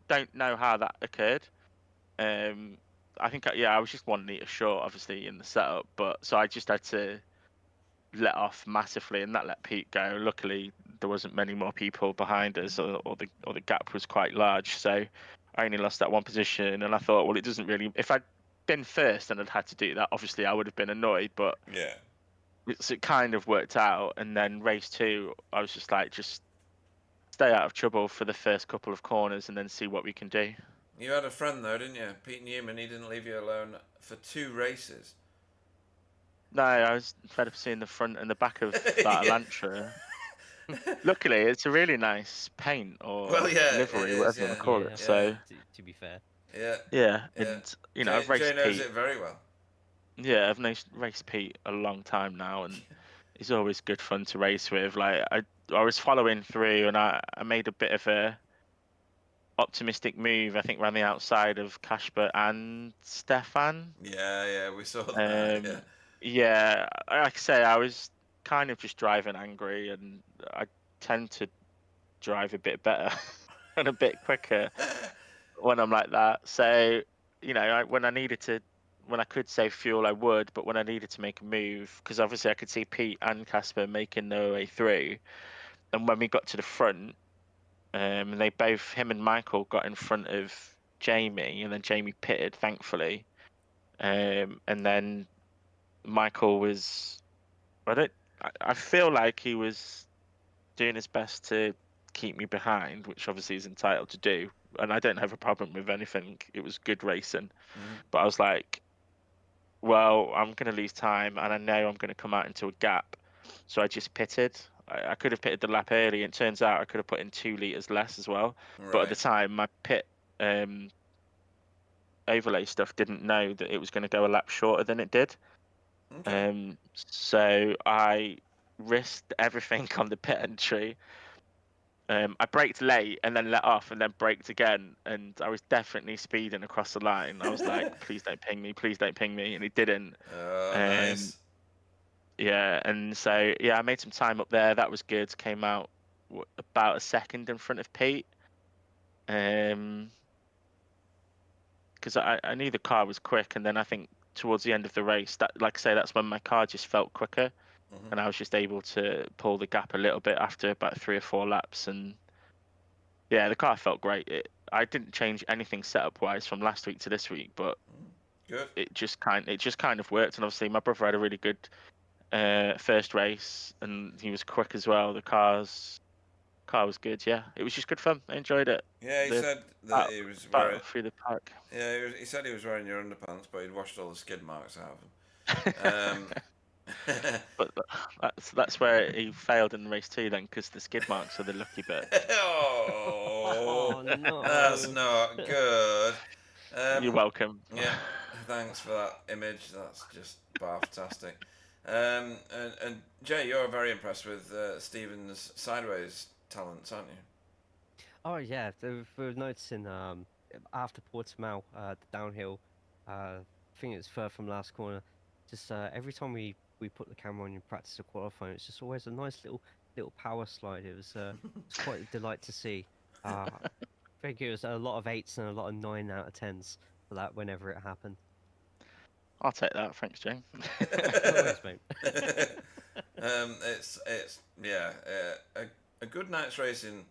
don't know how that occurred. I think I was just 1 litre short, obviously in the setup, but so I just had to let off massively, and that let Pete go. Luckily, there wasn't many more people behind us, or the gap was quite large. So I only lost that 1 position, and I thought, well, it doesn't really. If I'd been first and I'd had to do that, obviously I would have been annoyed. But yeah, it kind of worked out. And then race 2, I was just like, just stay out of trouble for the first couple of corners, and then see what we can do. You had a friend though, didn't you? Pete Newman. He didn't leave you alone for 2 races. No, I was fed up seeing the front and the back of that Yeah. Elantra. Luckily, it's a really nice paint or livery, whatever you want to call it. So, to be fair, yeah, and I've raced Jay knows Pete. it very well. Yeah, I've raced Pete a long time now, and he's always good fun to race with. Like I was following through, and I made a bit of a optimistic move. I think around the outside of Casper and Stefan. Yeah, we saw that. Yeah, like I say, I was kind of just driving angry, and I tend to drive a bit better and a bit quicker when I'm like that. So, when I could save fuel, I would, but when I needed to make a move, because obviously I could see Pete and Casper making their way through, and when we got to the front, and him and Michael got in front of Jamie, and then Jamie pitted, thankfully, and then Michael was, I feel like he was doing his best to keep me behind, which obviously he's entitled to do, and I don't have a problem with anything. It was good racing, but I was like, well, I'm going to lose time, and I know I'm going to come out into a gap, so I just pitted. I could have pitted the lap early, and it turns out I could have put in 2 litres less as well. Right. But at the time, my pit overlay stuff didn't know that it was going to go a lap shorter than it did. Okay. So I risked everything on the pit entry. I braked late and then let off and then braked again, and I was definitely speeding across the line. I was like, please don't ping me, and it didn't. Oh, nice. Yeah, and so I made some time up there. That was good. Came out about a second in front of Pete. Because I knew the car was quick, and then I think towards the end of the race, that, like I say, that's when my car just felt quicker, and I was just able to pull the gap a little bit after about 3 or 4 laps, and yeah, the car felt great. I didn't change anything setup wise from last week to this week, but good. It just kind of worked, and obviously my brother had a really good first race, and he was quick as well. The car's car was good. Yeah, it was just good fun. I enjoyed it. Yeah, he The said that battle, he was battle wearing. through the park. Yeah, he said he was wearing your underpants, but he'd washed all the skid marks out of them. But that's where he failed in race 2 then, because the skid marks are the lucky bit. Oh, Oh no. that's not good. You're welcome. Yeah, thanks for that image. That's just bar-tastic. And Jay, you're very impressed with Stephen's sideways talents, aren't you? Oh yeah, we're noticing after Portimao, the downhill, I think it's third from last corner. Just every time we put the camera on in practice or qualifying, it's just always a nice little power slide. It's quite a delight to see. I think it was a lot of 8s and a lot of 9 out of 10s for that whenever it happened. I'll take that. Thanks, Jane. No worries, mate. It's yeah, a good night's racing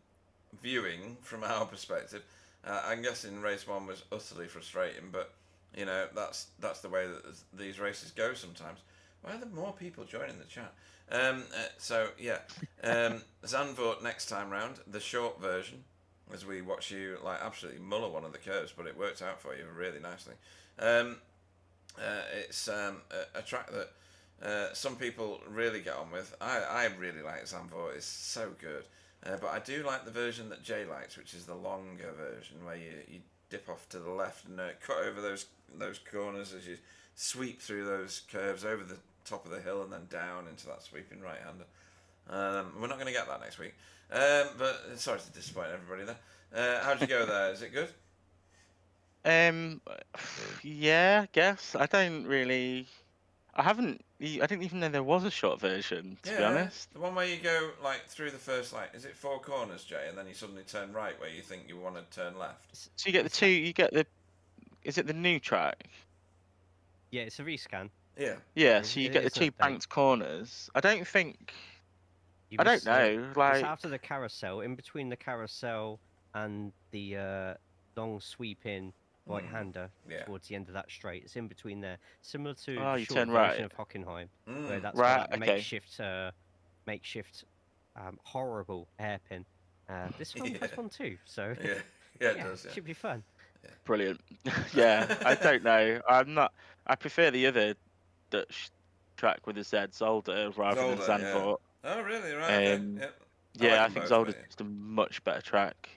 viewing from our perspective. I'm guessing race 1 was utterly frustrating, but you know that's the way that these races go sometimes. Why are there more people joining the chat? So yeah, Zandvoort next time round, the short version, as we watch you like absolutely muller one of the curves, but it worked out for you really nicely. It's a track that some people really get on with. I really like Zandvoort. It's so good. But I do like the version that Jay likes, which is the longer version, where you dip off to the left and cut over those corners as you sweep through those curves over the top of the hill and then down into that sweeping right-hander. We're not going to get that next week. But sorry to disappoint everybody there. How'd you go there? Is it good? Yeah, I guess. I didn't even know there was a short version, to be honest. The one where you go like through the first, like, is it 4 corners, Jay, and then you suddenly turn right where you think you want to turn left. So you get is it the new track? Yeah, it's a rescan. Yeah. Yeah, so you It get the is an 2 update. banked corners. I don't You miss, know, it's like, after the carousel, in between the carousel and the long sweep-in right-hander towards the end of that straight. It's in between there, similar to the you short turn version right. of Hockenheim, where that's Right, got that okay. makeshift, horrible hairpin. This one has one too, so Yeah, it does. Yeah. should be fun. Brilliant. Yeah, I don't know. I prefer the other Dutch track with the Z, Zolder, rather than Zandvoort. Yeah. Oh, really? Right. Okay. Yep. Yeah, like I think both, Zolder's just a much better track.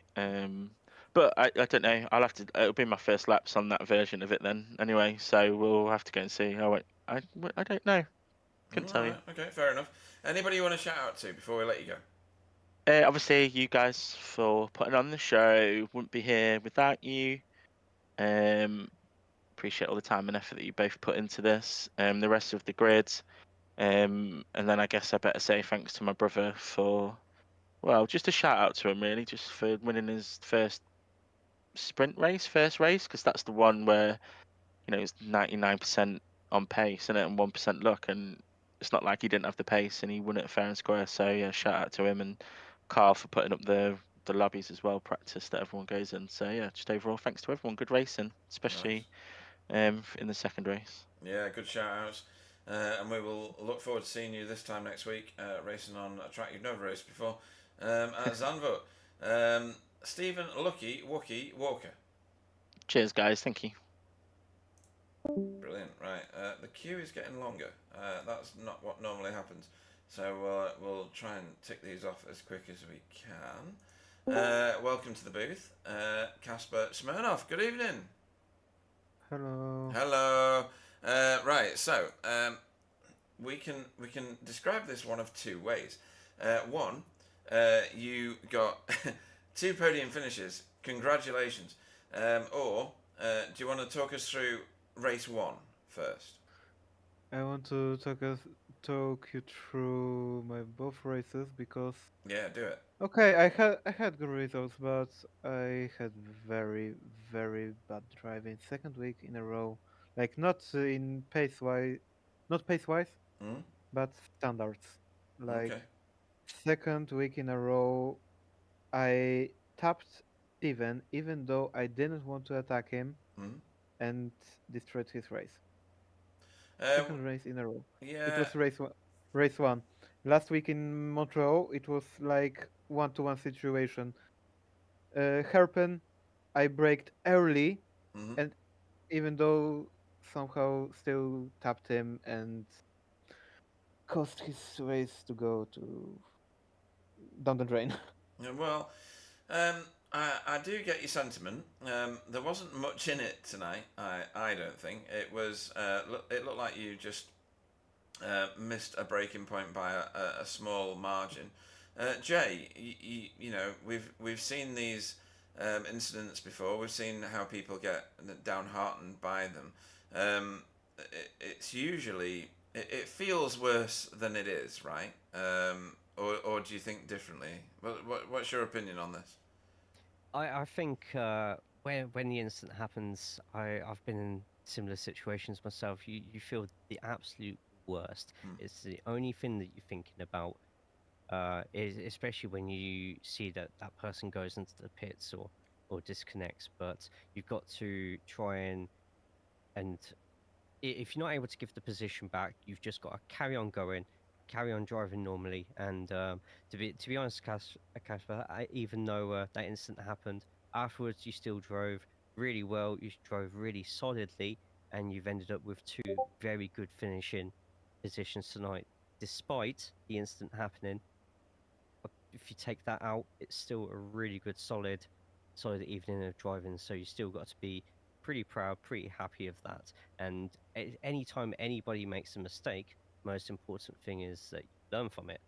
But I don't know. It'll be my first laps on that version of it then. Anyway, so we'll have to go and see. I don't know. Couldn't tell you. Okay, fair enough. Anybody you want to shout out to before we let you go? Obviously, you guys for putting on the show. Wouldn't be here without you. Appreciate all the time and effort that you both put into this. The rest of the grid. And then I guess I better say thanks to my brother for, well, just a shout out to him really, just for winning his first race, because that's the one where, you know, it's 99% on pace, isn't it, and 1% luck, and it's not like he didn't have the pace and he won it fair and square. So yeah, shout out to him, and Carl for putting up the lobbies as well, practice that everyone goes in. So yeah, just overall thanks to everyone. Good racing, especially in the second race. Yeah, good shout outs. And we will look forward to seeing you this time next week, racing on a track you've never raced before, at Zandvoort. Stephen Lucky Wookie Walker. Cheers, guys. Thank you. Brilliant. Right. The queue is getting longer. That's not what normally happens. So we'll try and tick these off as quick as we can. Welcome to the booth, Casper Smirnoff. Good evening. Hello. Hello. Right. So we can describe this one of two ways. One, you got 2 podium finishes. Congratulations. Or do you want to talk us through race 1 first? I want to talk you through my both races because Yeah, do it. okay, I had good results, but I had very bad driving second week in a row. Like not pace wise, but standards. Like Okay. second week in a row, I tapped even though I didn't want to attack him and destroyed his race. Second race in a row. Yeah. It was race one. Last week in Montreal, it was like 1-to-1 situation. Hairpin, I braked early, Hmm. and even though somehow still tapped him and caused his race to go to down the drain. Yeah, well, um, I do get your sentiment. There wasn't much in it tonight. I don't think it was. It looked like you just missed a breaking point by a small margin. Jay, you know we've seen these incidents before. We've seen how people get downhearted by them. It's usually it feels worse than it is, right? Or do you think differently? What's your opinion on this? I think when the incident happens, I've been in similar situations myself. You feel the absolute worst. Hmm. It's the only thing that you're thinking about. Is especially when you see that that person goes into the pits or disconnects. But you've got to try and if you're not able to give the position back, you've just got to carry on going, carry on driving normally. And to be honest, Casper, even though that incident happened, afterwards you still drove really well. You drove really solidly, and you've ended up with two very good finishing positions tonight, despite the incident happening. If you take that out, it's still a really good, solid evening of driving. So you still got to be pretty proud, pretty happy of that. And anytime anybody makes a mistake, most important thing is that you learn from it.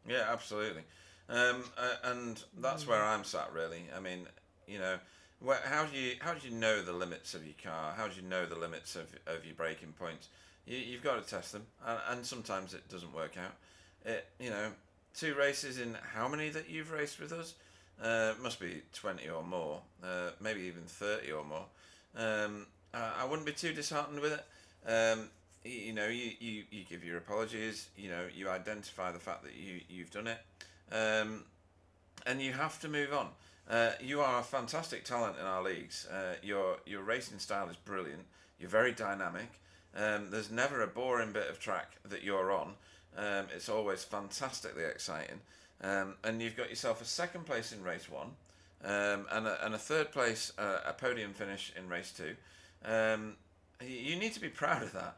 Yeah, absolutely. And that's where I'm sat really. I mean, you know, how do you know the limits of your car? How do you know the limits of your braking points? You've got to test them, and sometimes it doesn't work out. You know, 2 races in how many that you've raced with us? Must be 20 or more, maybe even 30 or more. I wouldn't be too disheartened with it. You know, you give your apologies. You know, you identify the fact that you've done it, and you have to move on. You are a fantastic talent in our leagues. Your racing style is brilliant. You're very dynamic. There's never a boring bit of track that you're on. It's always fantastically exciting. And you've got yourself a second place in race one, and a third place, a podium finish in race two. You need to be proud of that.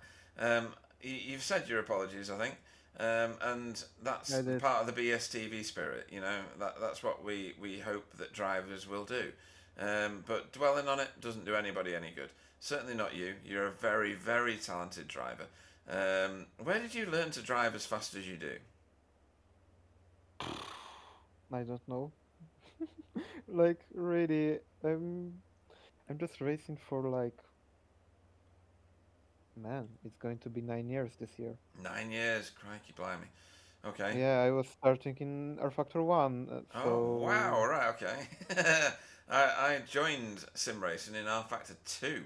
You've said your apologies, I think, and that's I did. part of the BSTV spirit. You know that's what we hope that drivers will do. But dwelling on it doesn't do anybody any good. Certainly not you. You're a very, very talented driver. Where did you learn to drive as fast as you do? I don't know. Like really, I'm just racing for like, man, it's going to be 9 years this year. 9 years, crikey, blimey. Okay. Yeah, I was starting in R Factor 1, Oh wow! so All right, okay. I joined sim racing in R Factor 2.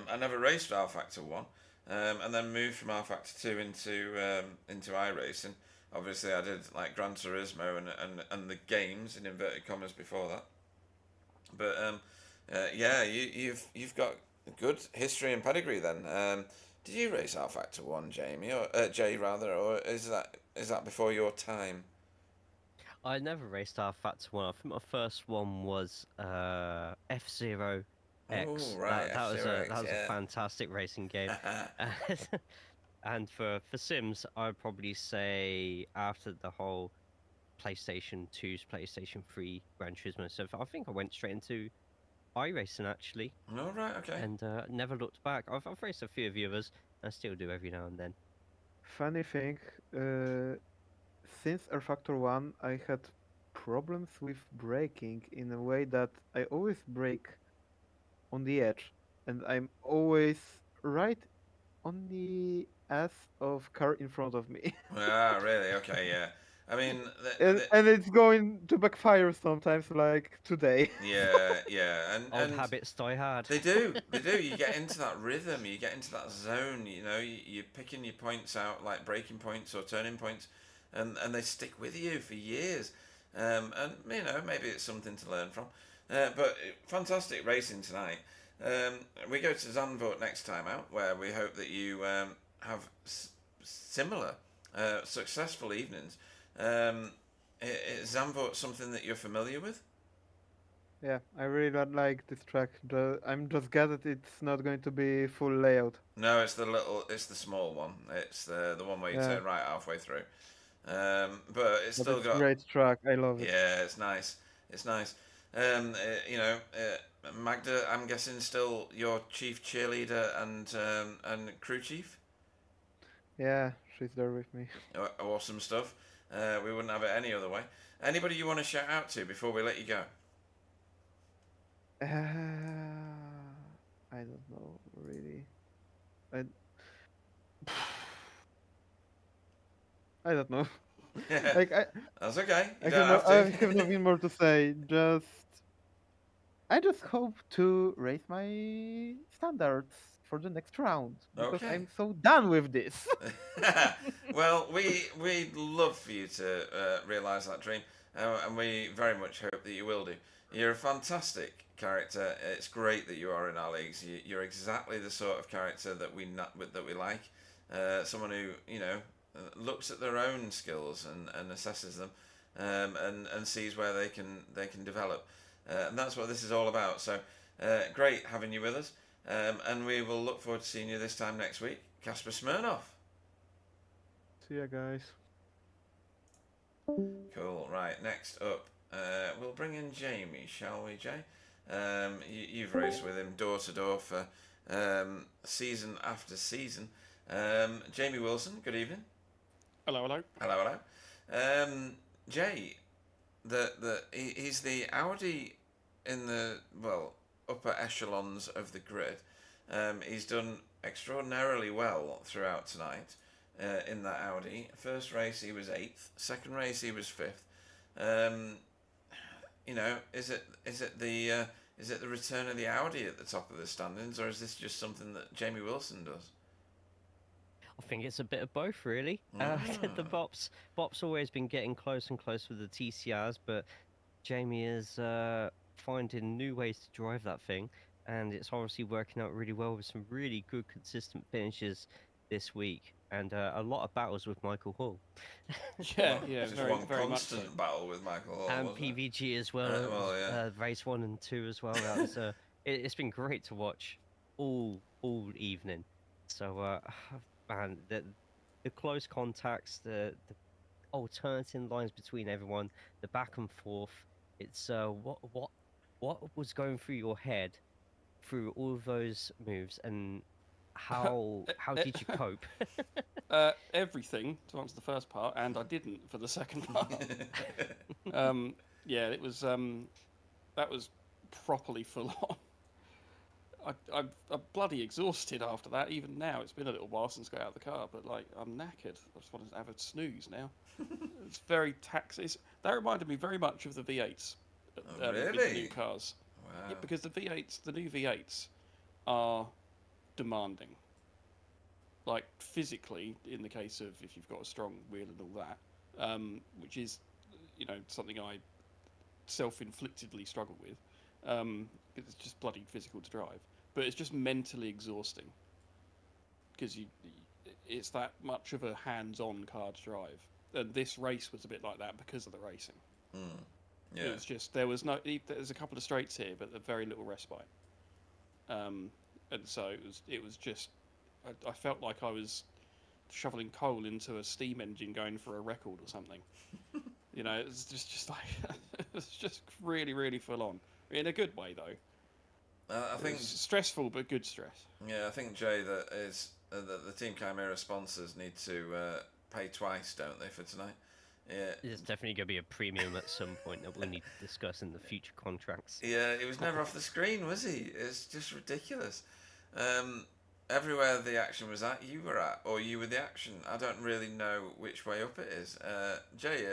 I never raced R Factor 1, and then moved from R Factor 2 into iRacing. Obviously, I did like Gran Turismo and the games in inverted commas before that. But yeah, you've got good history and pedigree then. Did you race R Factor 1, Jamie, or Jay rather, or is that before your time? I never raced R Factor 1. I think my first one was F-Zero Oh X. right, That was F-Zero that X, was a fantastic racing game. And for Sims, I'd probably say after the whole PlayStation 2's PlayStation 3 Gran Turismo stuff, I think I went straight into iRacing actually, All right, okay. and never looked back. I've raced a few of the others, and I still do every now and then. funny thing, since R Factor 1, I had problems with braking in a way that I always brake on the edge, and I'm always right on the ass of car in front of me. Ah, really? Okay, yeah. I mean, And it's going to backfire sometimes, like today. yeah, yeah, Old and habits die hard. they do, they do. You get into that rhythm, you get into that zone. You know, you're picking your points out like braking points or turning points, and they stick with you for years. And you know, maybe it's something to learn from. But fantastic racing tonight. We go to Zandvoort next time out, where we hope that you have similar successful evenings. Is Zandvoort something that you're familiar with? Yeah, I really don't like this track. I'm just glad that it's not going to be full layout. No, it's the small one. It's the one where you Yeah, turn right halfway through. But it's but still it's got. great track. I love it. Yeah, it's nice. It's nice. Magda, I'm guessing still your chief cheerleader and crew chief. Yeah, she's there with me. Awesome stuff. We wouldn't have it any other way. Anybody you want to shout out to before we let you go? I don't know really. I I don't know. Like That's okay. You I don't have have I to. have nothing more to say. I just hope to raise my standards for the next round because Okay. I'm so done with this. Well, we'd love for you to realise that dream, and we very much hope that you will do. You're a fantastic character. It's great that you are in our leagues. You're exactly the sort of character that that we like. Someone who looks at their own skills and assesses them, and sees where they can develop. And that's what this is all about. So great having you with us. And we will look forward to seeing you this time next week. Casper Smirnoff. See ya, guys. Cool. Right. Next up, we'll bring in Jamie, shall we, Jay? You've raced with him door to door for season after season. Jamie Wilson, good evening. Hello, hello. Hello, hello. Jay, he's the Audi in the upper echelons of the grid. He's done extraordinarily well throughout tonight in that Audi. First race he was 8th. Second race he was 5th. Is it the return of the Audi at the top of the standings, or is this just something that Jamie Wilson does? I think it's a bit of both, really. The Bop's always been getting close and close with the TCRs, but Jamie is finding new ways to drive that thing, and it's obviously working out really well with some really good, consistent finishes this week, and a lot of battles with Michael Hall. Yeah, Just very, one very much so. constant battle with Michael Hall, And wasn't it? PVG as well. Yeah. Race 1 and 2 as well. That was it's been great to watch all evening. So man, the close contacts, the alternating lines between everyone, the back and forth. It's what was going through your head through all of those moves, and how did you cope? Everything, to answer the first part, and I didn't for the second part. Yeah, it was that was properly full on. I'm bloody exhausted after that. Even now, it's been a little while since I got out of the car, but like I'm knackered. I just want to have a snooze now. It's very taxing. That reminded me very much of the V8s. Really? With the new cars. Wow. Yeah, because the new V8s are demanding. Like physically, in the case of if you've got a strong wheel and all that, which is, something I self-inflictedly struggle with. It's just bloody physical to drive, but it's just mentally exhausting because it's that much of a hands-on car to drive. And this race was a bit like that because of the racing. Yeah. It was just there's a couple of straights here, but very little respite. And so it was just I felt like I was shoveling coal into a steam engine going for a record or something. It's just like it's just really, really full on in a good way though. I think it's stressful, but good stress. Yeah, I think Jay, that is the Team Chimera sponsors need to pay twice, don't they, for tonight? Yeah. There's definitely going to be a premium at some point that we'll need to discuss in the future contracts. Yeah, he was never off the screen, was he? It's just ridiculous. Everywhere the action was at, you were at, or you were the action. I don't really know which way up it is. Jay,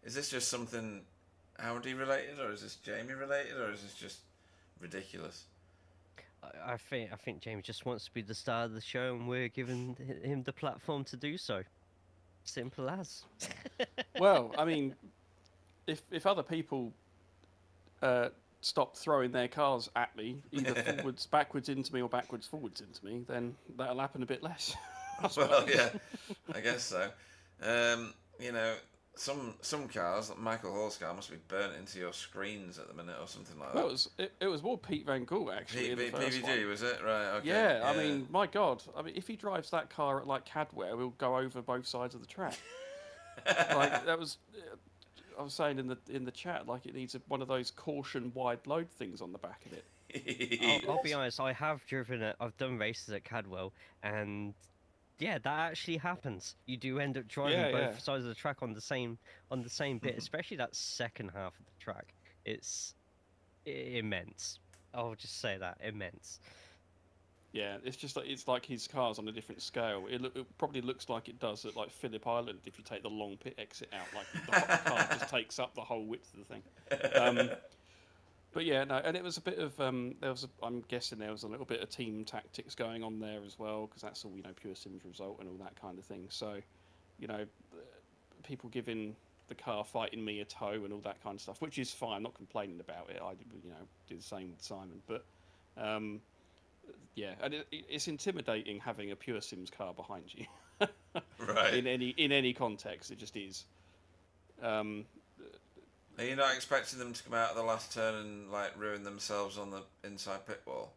is this just something Audi related, or is this Jamie related, or is this just ridiculous? I think James just wants to be the star of the show, and we're giving him the platform to do so. Simple as. Well, I mean, if other people stop throwing their cars at me, either backwards into me, or backwards forwards into me, then that'll happen a bit less. I Well, suppose. yeah, I guess so. You know, some cars, like Michael Hall's car, must be burnt into your screens at the minute or something like that. Well, it was more Pete Van Gool actually in the first PVG, one. was it? Right, okay. Yeah, I mean, my God, I mean, if he drives that car at like Cadware, we'll go over both sides of the track. Like that was, I was saying in the chat, like it needs one of those caution wide load things on the back of it. I'll be honest, I have driven it. I've done races at Cadwell, and yeah, that actually happens. You do end up driving Yeah, both yeah. sides of the track on the same bit, especially that second half of the track. It's immense. I'll just say that, immense. Yeah, it's like his car's on a different scale. It probably looks like it does at like Phillip Island if you take the long pit exit out. Like the car just takes up the whole width of the thing. But yeah, no, and it was a bit of I'm guessing there was a little bit of team tactics going on there as well, because that's all pure sims result and all that kind of thing. So, people giving the car fighting me a tow and all that kind of stuff, which is fine. I'm not complaining about it. I do the same with Simon, but yeah, and it's intimidating having a pure sims car behind you. Right. In any context, it just is. Are you not expecting them to come out of the last turn and like ruin themselves on the inside pit wall?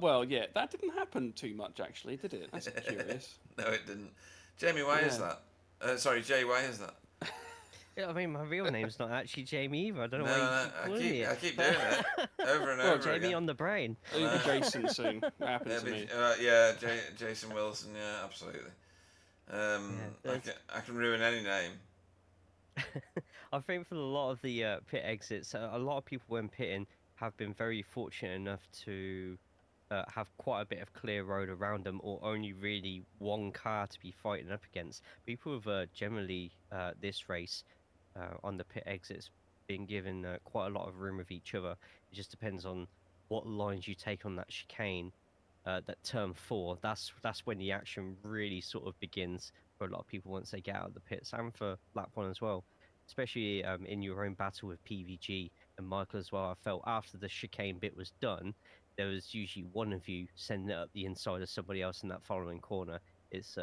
Well, yeah, that didn't happen too much actually, did it? That's curious. No, it didn't. Jamie, why is Yeah. that? Sorry, Jay, why is that? Yeah, I mean, my real name's not actually Jamie either. I don't know No, why you keep calling me I it. keep doing it over and Well, over Jamie again. on the brain. It'll be Jason soon. What happened Yeah, to me? Jason Wilson. Yeah, absolutely. Yeah, I can ruin any name. I think for a lot of the pit exits, a lot of people when pitting have been very fortunate enough to have quite a bit of clear road around them, or only really one car to be fighting up against. People have generally this race on the pit exits been given quite a lot of room with each other. It just depends on what lines you take on that chicane. That turn 4, that's when the action really sort of begins for a lot of people once they get out of the pits, and for lap 1 as well, especially in your own battle with PVG and Michael as well. I felt after the chicane bit was done, there was usually one of you sending it up the inside of somebody else in that following corner. It's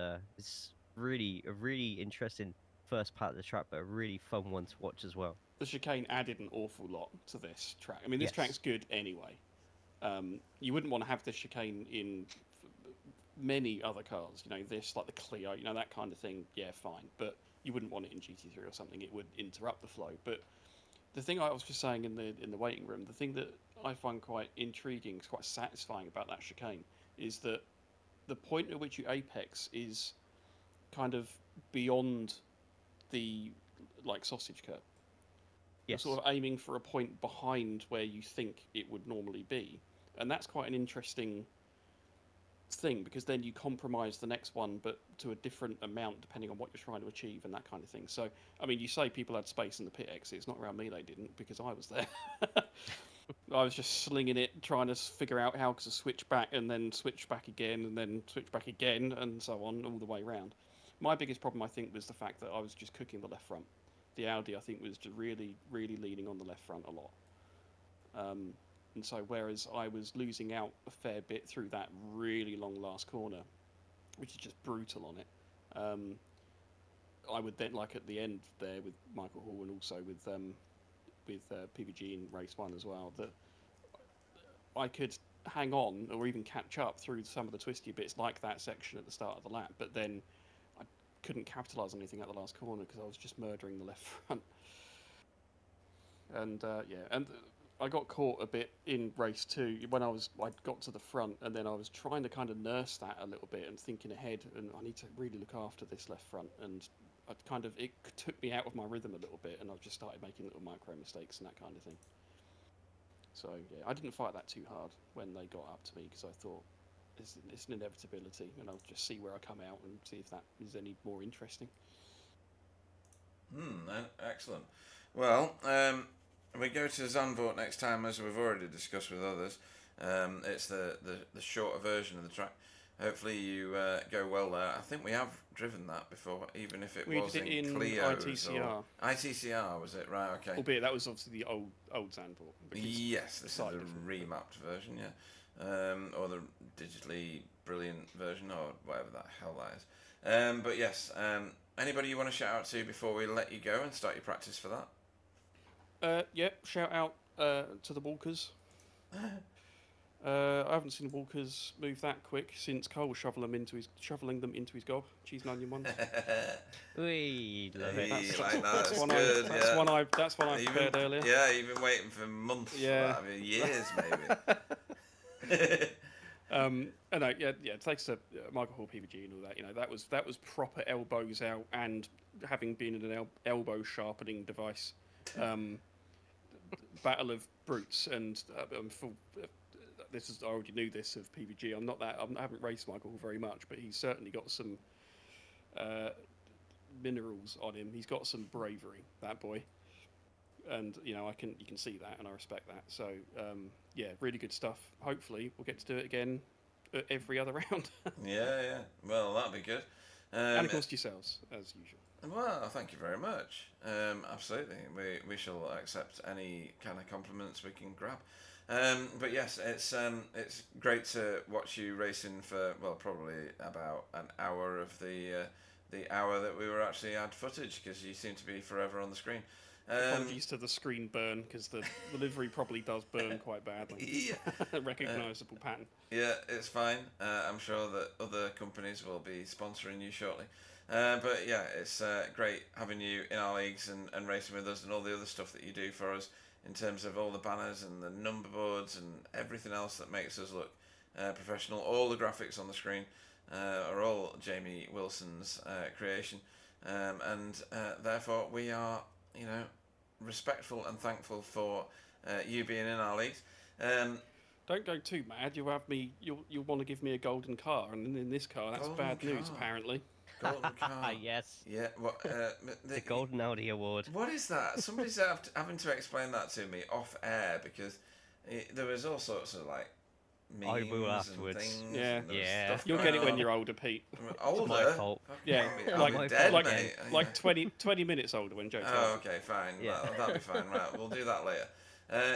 really a really interesting first part of the track, but a really fun one to watch as well. The chicane added an awful lot to this track. I mean, this Yes. track's good anyway. You wouldn't want to have this chicane in many other cars. This, like the Clio, that kind of thing. Yeah, fine. But you wouldn't want it in GT3 or something. It would interrupt the flow. But the thing I was just saying in the waiting room, the thing that I find quite intriguing, quite satisfying about that chicane, is that the point at which you apex is kind of beyond the sausage curve. You're Yes. sort of aiming for a point behind where you think it would normally be, and that's quite an interesting thing, because then you compromise the next one, but to a different amount depending on what you're trying to achieve and that kind of thing. So, I mean, you say people had space in the pit exit. It's not around me they didn't, because I was there. I was just slinging it, trying to figure out how to switch back and then switch back again and then switch back again and so on all the way around. My biggest problem, I think, was the fact that I was just cooking the left front. The Audi, I think, was just really, really leaning on the left front a lot. And so, whereas I was losing out a fair bit through that really long last corner, which is just brutal on it, I would then, like at the end there with Michael Hall and also with PVG in race 1 as well, that I could hang on or even catch up through some of the twisty bits like that section at the start of the lap, but then I couldn't capitalise on anything at the last corner because I was just murdering the left front. And and I got caught a bit in race 2 when I got to the front, and then I was trying to kind of nurse that a little bit and thinking ahead, and I need to really look after this left front, and it took me out of my rhythm a little bit, and I just started making little micro mistakes and that kind of thing. So yeah, I didn't fight that too hard when they got up to me, because I thought it's an inevitability, and I'll just see where I come out and see if that is any more interesting. Excellent. Well, we go to Zandvoort next time, as we've already discussed with others. It's the shorter version of the track. Hopefully you go well there. I think we have driven that before, even if it We was did it in Clio's ITCR. or ITCR, was it? Right, okay. Albeit that was obviously the old Zandvoort. Yes, this slightly is the different, remapped version, yeah. or the digitally brilliant version, or whatever the hell that is. But yes, anybody you want to shout out to before we let you go and start your practice for that? Yep. Shout out to the walkers. I haven't seen the walkers move that quick since Cole was shoveling them into his gob. Cheese and onion ones. We love it. Hey, That's- like that, that's that's one good. That's yeah. one I You've prepared been, earlier. Yeah, you've been waiting for months Yeah. for that. I mean, years maybe. And thanks to Michael Hall, PVG, and all that. That was proper elbows out, and having been in an elbow sharpening device, battle of brutes. And I'm full. I already knew this of PVG. I haven't raced Michael Hall very much, but he's certainly got some minerals on him. He's got some bravery, that boy. And you can see that, and I respect that. So really good stuff. Hopefully we'll get to do it again every other round. Yeah. Well, that'd be good. And of course yourselves, as usual. Well, thank you very much. Absolutely, we shall accept any kind of compliments we can grab. But yes, it's great to watch you racing for probably about an hour of the hour that we were actually had footage, because you seem to be forever on the screen. Apologies to the screen burn, because the livery probably does burn quite badly. Yeah. Recognisable pattern. Yeah, it's fine. I'm sure that other companies will be sponsoring you shortly. But yeah, it's great having you in our leagues and racing with us, and all the other stuff that you do for us in terms of all the banners and the number boards and everything else that makes us look professional. All the graphics on the screen are all Jamie Wilson's creation, and therefore we are, respectful and thankful for you being in our leagues. Don't go too mad. You'll want to give me a golden car, and in this car, that's Golden bad news car. apparently. Golden car. Yes. Yeah. What? The Golden Audi Award. What is that? Somebody's having to explain that to me off air, because there was all sorts of like memes will and afterwards. things. Yeah. and there was Yeah. stuff You'll going get it when on. you're older, Pete. Older. my fault. Fucking Yeah, hell, like- I'm dead, like- mate. Like 20 minutes older when Joe tells Oh, me. okay, fine. Yeah. That'll be fine. Right, we'll do that later.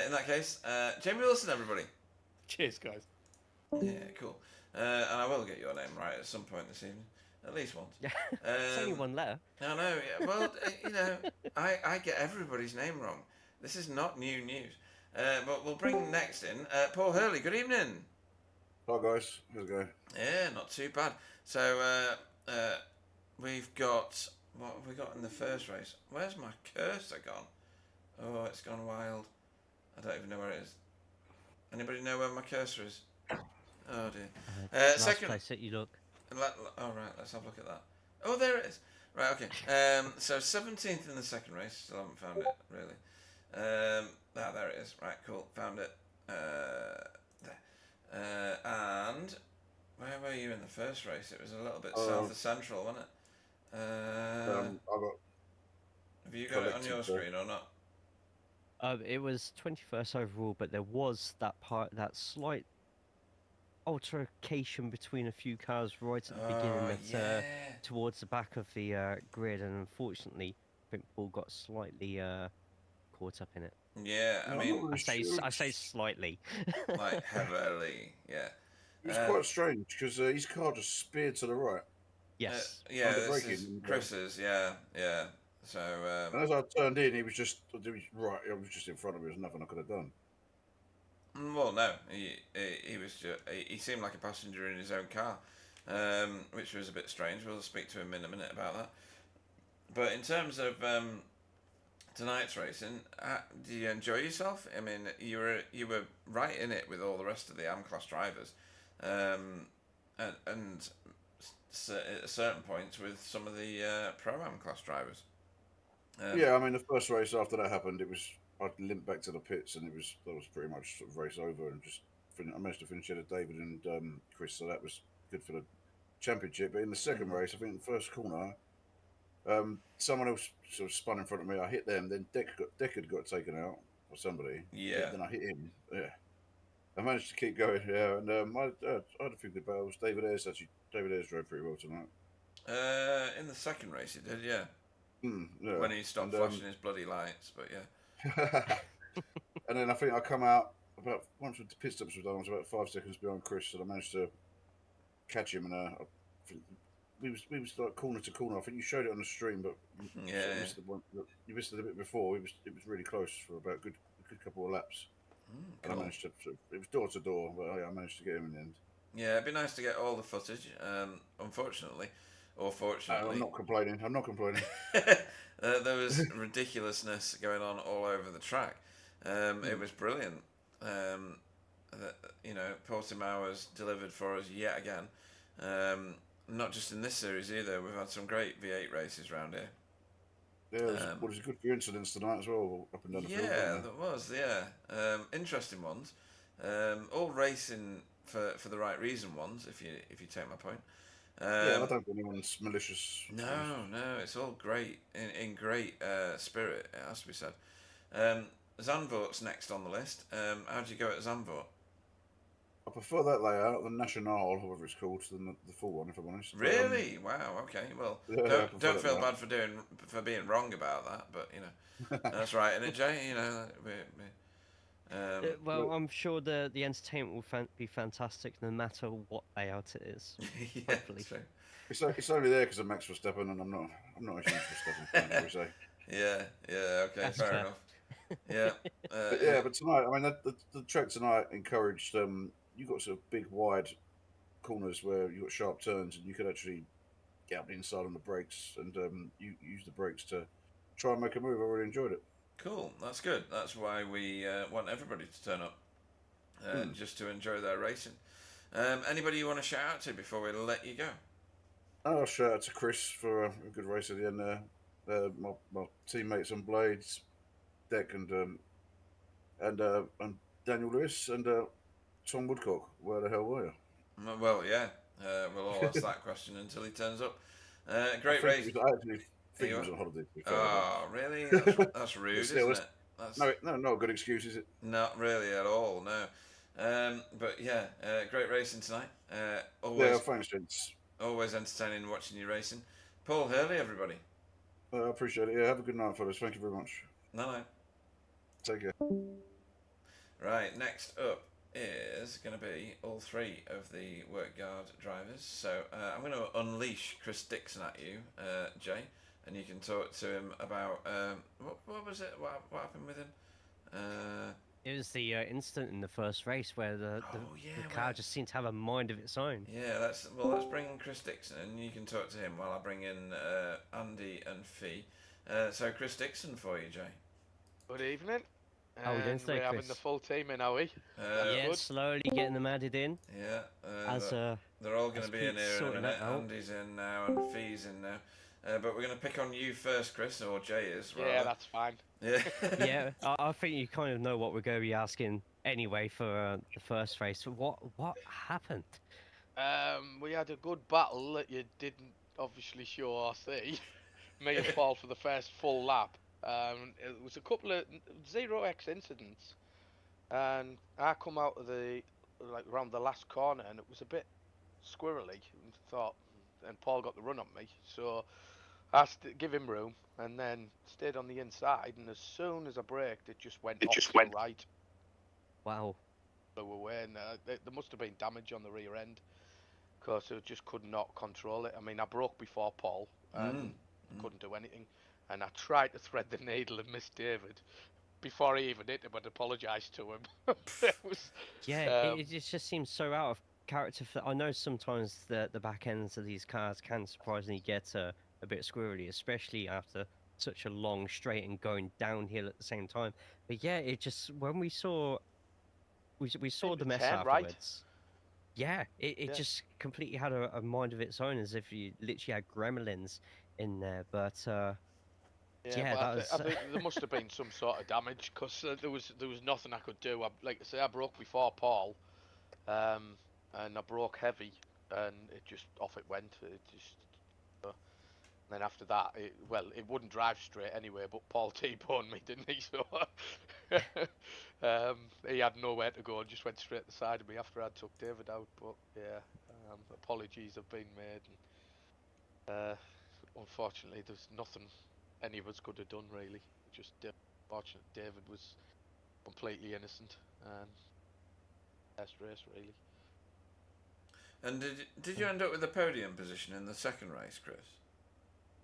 In that case, Jamie Wilson, everybody. Cheers, guys. Yeah, cool. And I will get your name right at some point this evening, at least once. Yeah. It's only one letter. I know. Yeah. Well, I get everybody's name wrong. This is not new news. But we'll bring next in Paul Hurley. Good evening. Hi guys, how's it going? Yeah, not too bad. So we've got what have we got in the first race? Where's my cursor gone? Oh, it's gone wild. I don't even know where it is. Anybody know where my cursor is? Oh dear. Last Second. place that you look. Oh right, let's have a look at that. Oh, there it is. Right, okay. So 17th in the second race. Still haven't found it really. There it is. Right, cool. Found it. There. And where were you in the first race? It was a little bit south of Central, wasn't it? I got Have you got it on your collected, screen or not? It was 21st overall, but there was that slight altercation between a few cars right at the beginning, yeah. towards the back of the grid, and unfortunately, I think Paul got slightly caught up in it. Yeah, I I'm mean, not really I say sure. slightly. like heavily, yeah. It was quite strange because his car just speared to the right. Yes. Yeah, Under this braking is and, Chris's, yeah. So, And as I turned in, he was just right. I was just in front of me. There's nothing I could have done. well, no, he was he seemed like a passenger in his own car, which was a bit strange. We'll speak to him in a minute about that. But in terms of tonight's racing, do you enjoy yourself? I mean, you were right in it with all the rest of the AM class drivers, and at certain points with some of the Pro Am class drivers. Yeah, I mean, the first race after that happened, I limped back to the pits, and that was pretty much sort of race over, and I managed to finish ahead of David and Chris, so that was good for the championship. But in the second race, I think in the first corner, someone else sort of spun in front of me. I hit them, then Deckard got taken out or somebody. Yeah. Then I hit him. Yeah. I managed to keep going. Yeah, and I had a few good battles. David Ayres drove pretty well tonight. In the second race, he did, yeah. Yeah. When he stopped And, flashing his bloody lights, but yeah. And then I think I come out once the pit stops were done, I was about 5 seconds behind Chris, and I managed to catch him. And we was like corner to corner. I think you showed it on the stream, but you sort of missed the one. You missed it a bit before. It was really close for about a good couple of laps. And I managed to. It was door to door, but I managed to get him in the end. Yeah, it'd be nice to get all the footage. Unfortunately, or fortunately, I'm not complaining. there was ridiculousness going on all over the track. It was brilliant. Portimao has delivered for us yet again. Not just in this series either. We've had some great V8 races around here. Yeah, it was a good few incidents tonight as well, up and down the field. Yeah, there was. Yeah, interesting ones. All racing for the right reason ones. If you take my point. Yeah, I don't think anyone's malicious. No, it's all great in great spirit. It has to be said. Zandvoort's next on the list. How do you go at Zandvoort? I prefer that layout, the National, whatever it's called, than the full one, if I'm honest. Really? Wow. Okay. Well, yeah, don't feel bad for being wrong about that, but that's right. And Jay, well, I'm sure the entertainment will be fantastic no matter what layout it is. Hopefully. True. It's only there because of Max Verstappen, and I'm not a huge Verstappen fan, as we say. Yeah. Okay. That's fair fair. enough. Yeah. But tonight, I mean, the track tonight encouraged. You got sort of big, wide corners where you got sharp turns, and you could actually get up the inside on the brakes, and you use the brakes to try and make a move. I really enjoyed it. Cool. That's good. That's why we want everybody to turn up, just to enjoy their racing. Anybody you want to shout out to before we let you go? I'll shout out to Chris for a good race at the end there. My teammates on Blades, Deck, and Daniel Lewis, and Tom Woodcock. Where the hell were you? Well, yeah. We'll all ask that question until he turns up. Great race. I actually think he was on holiday. Oh, really? That's rude, isn't it? That's... No, not a good excuse, is it? Not really at all, no. But yeah, great racing tonight. Yeah, thanks, gents. Always entertaining watching you racing. Paul Hurley, everybody. I appreciate it. Yeah, have a good night, fellas. Thank you very much. No. Take care. Right, next up is going to be all three of the work yard drivers. So I'm going to unleash Chris Dixon at you, Jay, and you can talk to him about what was it? What happened with him? It was the incident in the first race where the car just seemed to have a mind of its own. Yeah, let's bring in Chris Dixon, and you can talk to him while I bring in Andy and Fee. So Chris Dixon for you, Jay. Good evening. How are we doing today, We're having Chris? the full team in, are we? Yeah, good. slowly getting them added in. Yeah. They're all going to as be in Pete's here in a sorting minute. that out. Andy's in now, and Fee's in now. But we're going to pick on you first, Chris, or Jay is. Rather. Yeah, that's fine. Yeah. Yeah, I think you kind of know what we're going to be asking anyway for the first race. What happened? We had a good battle that you didn't obviously show or see. Me and Paul for the first full lap. It was a couple of 0x incidents, and I come out of around the last corner, and it was a bit squirrely. And Paul got the run on me, so I give him room, and then stayed on the inside. And as soon as I braked, it just went off to the right. Wow. Flew away, and there must have been damage on the rear end, because I just could not control it. I mean, I broke before Paul, and couldn't do anything. And I tried to thread the needle and miss David before he even hit him. I'd apologised to him. It just seems so out of character. I know sometimes the back ends of these cars can surprisingly get a bit squirrely, especially after such a long straight and going downhill at the same time. But yeah, it just when we saw the mess afterwards. Right? Yeah, it just completely had a mind of its own, as if you literally had gremlins in there. But I think there must have been some sort of damage, because there was nothing I could do. Like I say, I broke before Paul, and I broke heavy, and it just off it went. It just. Then after that, it wouldn't drive straight anyway. But Paul T-boned me, didn't he? So he had nowhere to go and just went straight to the side of me after I took David out. But yeah, apologies have been made. And, unfortunately, there's nothing any of us could have done really. Just fortunate David was completely innocent, and best race really. And did you end up with the podium position in the second race, Chris?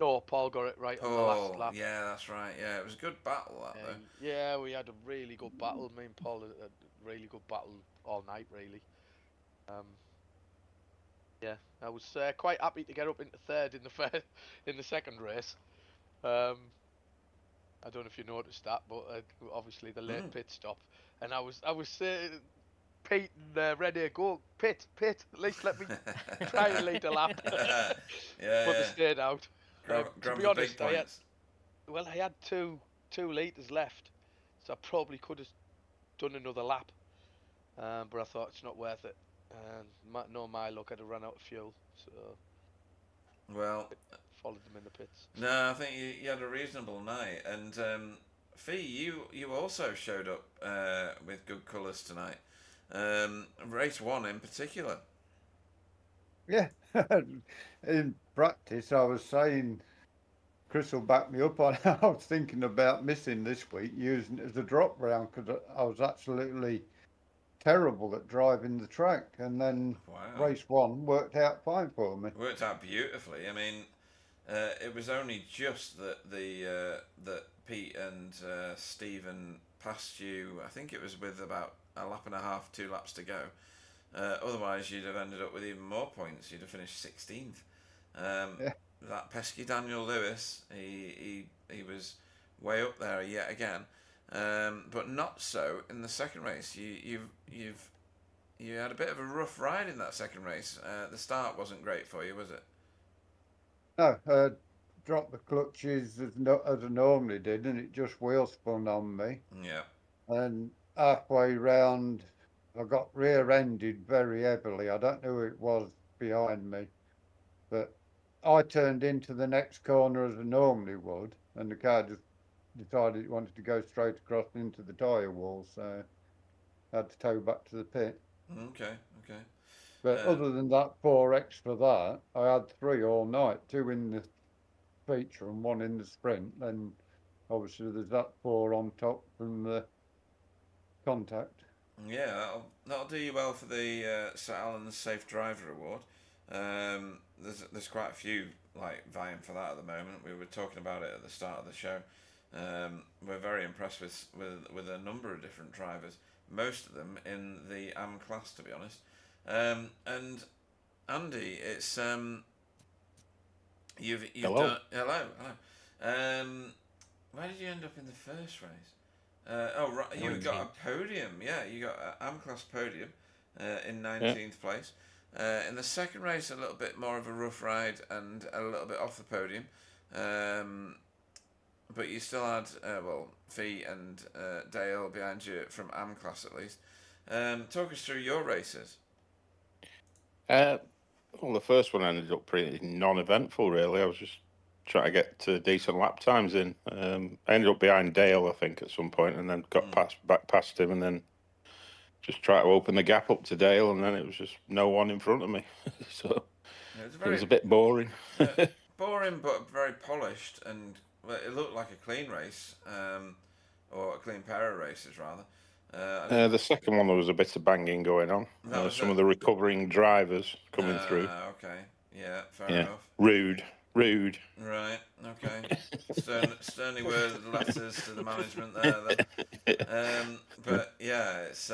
No, Paul got it right on the last lap. Yeah, that's right. Yeah, it was a good battle that though. Yeah, we had a really good battle. Me and Paul had a really good battle all night, really. Yeah, I was quite happy to get up into third in the in the second race. I don't know if you noticed that, but obviously the late pit stop, and I was Pete and ready to go pit. At least let me try and lead a lap. Yeah, But they stayed out. Grab To be the honest, big points. I had 2 litres left, so I probably could have done another lap. But I thought it's not worth it. My luck, I'd have run out of fuel, so Well, followed them in the pits. no, I think you had a reasonable night, and Fee, you also showed up with good colours tonight. Race 1 in particular. Yeah, in practice, I was saying, Chris will back me up on. I was thinking about missing this week, using it as a drop round because I was absolutely terrible at driving the track, and then race 1 worked out fine for me. Worked out beautifully. I mean, it was only just that that Pete and Stephen passed you. I think it was with about a lap and a half, 2 laps to go. Otherwise, you'd have ended up with even more points. You'd have finished 16th. That pesky Daniel Lewis, he was way up there yet again. But not so in the second race. You had a bit of a rough ride in that second race. The start wasn't great for you, was it? No, dropped the clutches as I normally did, and it just wheel spun on me. Yeah. And halfway round, I got rear-ended very heavily. I don't know who it was behind me, but I turned into the next corner as I normally would, and the car just decided it wanted to go straight across into the tyre wall, so I had to tow back to the pit. Okay. But other than that 4X for that, I had 3 all night, 2 in the feature and 1 in the sprint. Then obviously there's that 4 on top from the contact. Yeah, that'll do you well for the Sir Alan's Safe Driver Award. There's quite a few like vying for that at the moment. We were talking about it at the start of the show. We're very impressed with a number of different drivers, most of them in the AM class, to be honest. And Andy, it's you've Hello. done hello. Where did you end up in the first race? You got a podium. Yeah, you got an AM class podium in 19th place. In the second race, a little bit more of a rough ride and a little bit off the podium. But you still had, Fee and Dale behind you from AM class at least. Talk us through your races. Well, the first one ended up pretty non-eventful, really. I was just trying to get decent lap times in. I ended up behind Dale, I think, at some point, and then got back past him, and then just tried to open the gap up to Dale, and then it was just no one in front of me. So it was a bit boring. Boring, but very polished, and it looked like a clean race, or a clean pair of races, rather. The second one, there was a bit of banging going on. Some of the recovering drivers coming through. Okay, yeah, fair enough. Rude. Right, okay. Sternly worded letters to the management there, then. But yeah, it's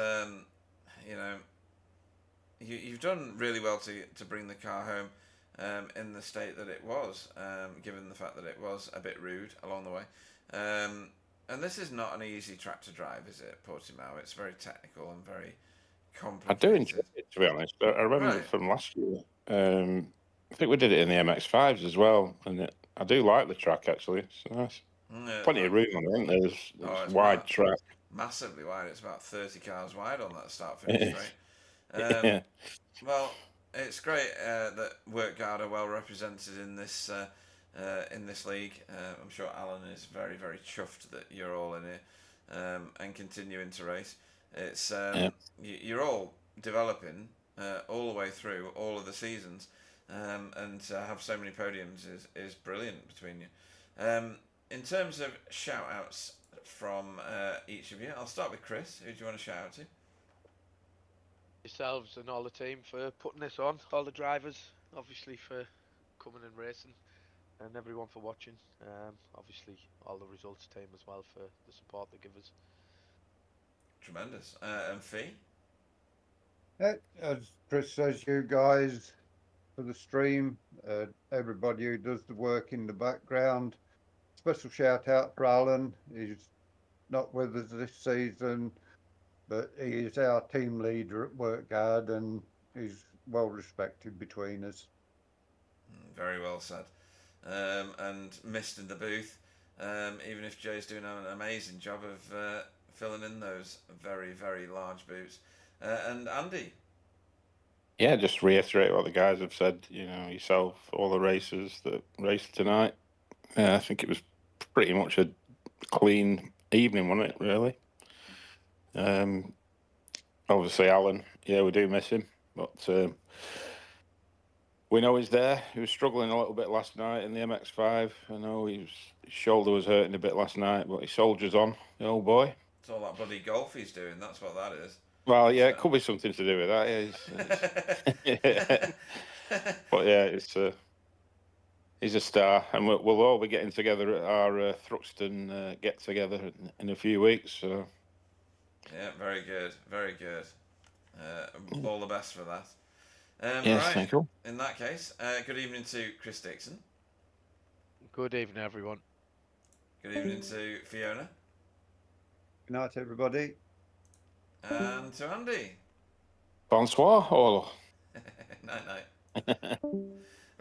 you've done really well to bring the car home in the state that it was, given the fact that it was a bit rude along the way. And this is not an easy track to drive, is it, Portimao? It's very technical and very complicated. I do enjoy it, to be honest. But I remember it from last year. I think we did it in the MX-5s as well, and I do like the track, actually. It's nice. Plenty of room on it, isn't there? It's wide track. Massively wide. It's about 30 cars wide on that start-finish straight. Well, it's great that Workguard are well represented in this league. I'm sure Alan is very, very chuffed that you're all in here and continuing to race. It's you're all developing all the way through all of the seasons, and to have so many podiums is brilliant between you. In terms of shout-outs from each of you, I'll start with Chris. Who do you want to shout out to? yourselves and all the team for putting this on. All the drivers, obviously, for coming and racing, and everyone for watching. Obviously, all the results team as well for the support they give us. Tremendous. And Fee? As Chris says, you guys for the stream, everybody who does the work in the background. Special shout out for Alan. He's not with us this season, but he is our team leader at Workguard and he's well respected between us. Very well said. And missed in the booth, even if Jay's doing an amazing job of filling in those very, very large boots. And Andy? Yeah, just reiterate what the guys have said. You know, yourself, all the racers that raced tonight. I think it was pretty much a clean evening, wasn't it? Really. Obviously, Alan. Yeah, we do miss him, but we know he's there. He was struggling a little bit last night in the MX-5. I know his shoulder was hurting a bit last night, but he soldiers on, the old boy. It's all that bloody golf he's doing. That's what that is. Well, yeah, it could be something to do with that. Yeah, but yeah, he's a star, and we'll all be getting together at our Thruxton get together in a few weeks. So yeah, very good, very good. All the best for that. Yes, right. thank you. In that case, good evening to Chris Dixon. Good evening, everyone. Good evening to Fiona. Good night, everybody. And to Andy. Bonsoir, all. Night, night.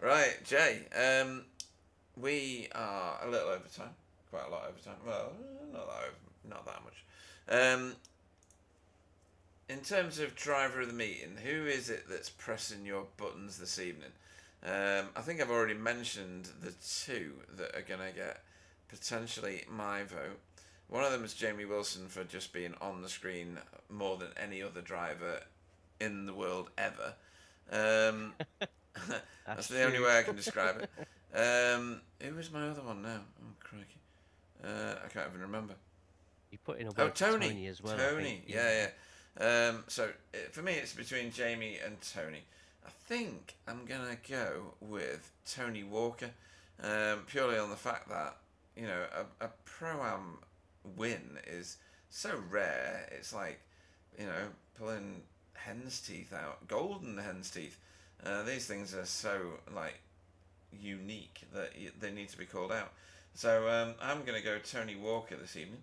Right, Jay. We are a little over time. Quite a lot over time. Well, not that much. In terms of driver of the meeting, who is it that's pressing your buttons this evening? I think I've already mentioned the two that are going to get potentially my vote. One of them is Jamie Wilson for just being on the screen more than any other driver in the world ever. That's the only way I can describe it. Who was my other one now? Oh, crikey. I can't even remember. You put in a word for Tony as well. Tony, yeah. So for me, it's between Jamie and Tony. I think I'm gonna go with Tony Walker, purely on the fact that a pro-am win is so rare. It's like pulling hen's teeth out, golden hen's teeth. These things are so like unique that they need to be called out. So I'm gonna go Tony Walker this evening.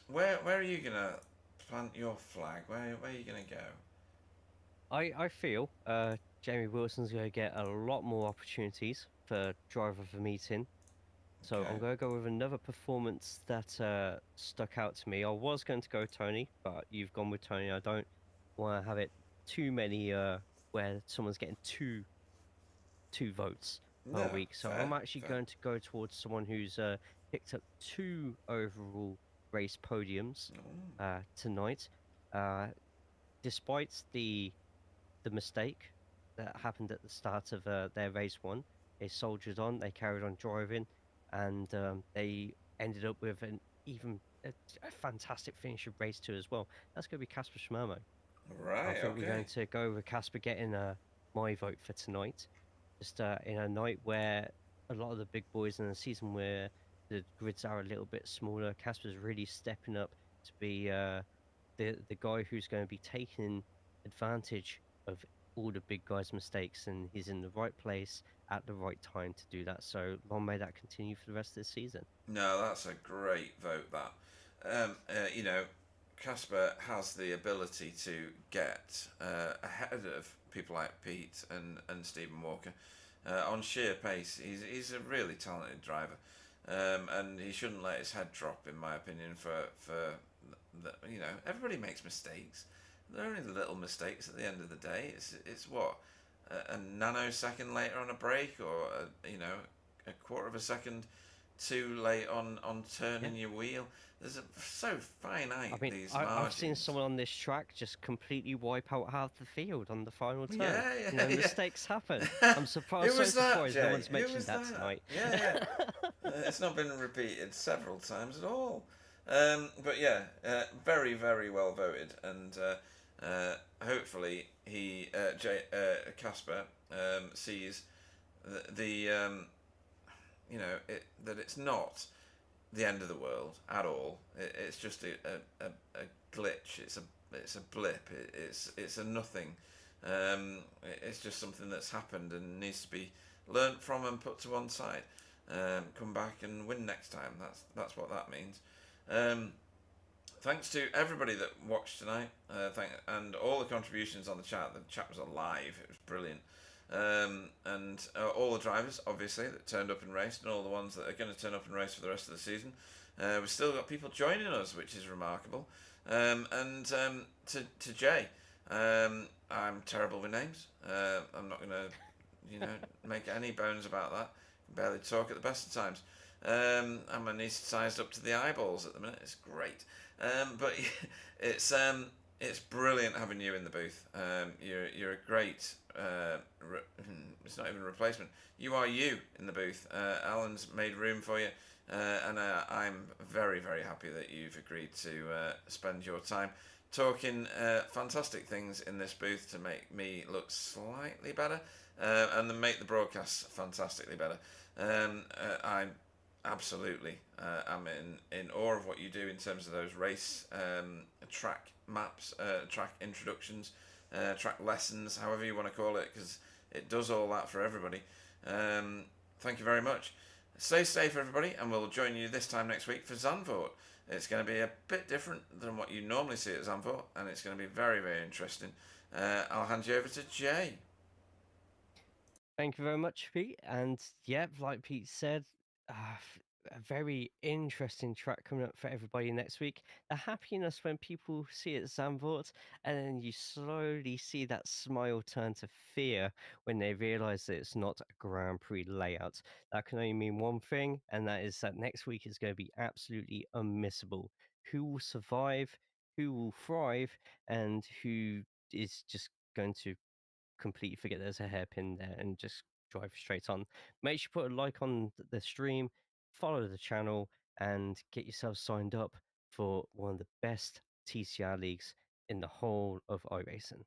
Where are you gonna plant your flag? Where are you gonna go? I feel Jamie Wilson's going to get a lot more opportunities for driver of the meeting. So Okay. I'm going to go with another performance that stuck out to me. I was going to go Tony, but you've gone with Tony. I don't want to have it too many where someone's getting two votes per week. So fair, I'm actually fair. going to go towards someone who's picked up 2 overall race podiums tonight. Despite the mistake that happened at the start of their race 1, they soldiered on, they carried on driving, and they ended up with a fantastic finish of race 2 as well. That's going to be Casper Schmermo. Right. I think Okay. we're going to go with Casper getting my vote for tonight. Just in a night where a lot of the big boys in a season where the grids are a little bit smaller, Casper's really stepping up to be the guy who's going to be taking advantage of all the big guys' mistakes, and he's in the right place at the right time to do that. So long may that continue for the rest of the season. No, that's a great vote. That Casper has the ability to get ahead of people like Pete and Stephen Walker on sheer pace. He's a really talented driver, and he shouldn't let his head drop, in my opinion. Everybody makes mistakes. They're only little mistakes at the end of the day. It's what a nanosecond later on a brake, or a quarter of a second too late on turning your wheel. There's so finite. I mean, these I've seen margins. someone on this track just completely wipe out half the field on the final turn. Yeah, Mistakes happen. I'm surprised. Who was that, surprised Jay? no one's Who mentioned was that tonight. Yeah. It's not been repeated several times at all. But yeah, very, very well voted. And Hopefully, Casper sees the that it's not the end of the world at all. It's just a glitch. It's a blip. It's a nothing. It's just something that's happened and needs to be learnt from and put to one side. Come back and win next time. That's what that means. Thanks to everybody that watched tonight, and all the contributions on the chat. The chat was alive. It was brilliant. And all the drivers, obviously, that turned up and raced, and all the ones that are going to turn up and race for the rest of the season. We've still got people joining us, which is remarkable. To Jay, I'm terrible with names. I'm not going to, make any bones about that. I can barely talk at the best of times. And my niece sized up to the eyeballs at the minute. It's great. But it's brilliant having you in the booth. You're a great. It's not even a replacement. You are you in the booth. Alan's made room for you, and I'm very, very happy that you've agreed to spend your time talking fantastic things in this booth to make me look slightly better, and then make the broadcasts fantastically better. I'm absolutely am in awe of what you do in terms of those race track maps, track introductions, track lessons, however you want to call it, because it does all that for everybody. Thank you very much. Stay safe, everybody, and we'll join you this time next week for Zandvoort. It's going to be a bit different than what you normally see at Zandvoort, and it's going to be very, very interesting. I'll hand you over to Jay. Thank you very much, Pete. And yeah, like Pete said, a very interesting track coming up for everybody next week. The happiness when people see it Zandvoort, and then you slowly see that smile turn to fear when they realise that it's not a Grand Prix layout. That can only mean one thing, and that is that next week is going to be absolutely unmissable. Who will survive, who will thrive, and who is just going to completely forget there's a hairpin there and just drive straight on. Make sure you put a like on the stream, follow the channel, and get yourself signed up for one of the best TCR leagues in the whole of iRacing.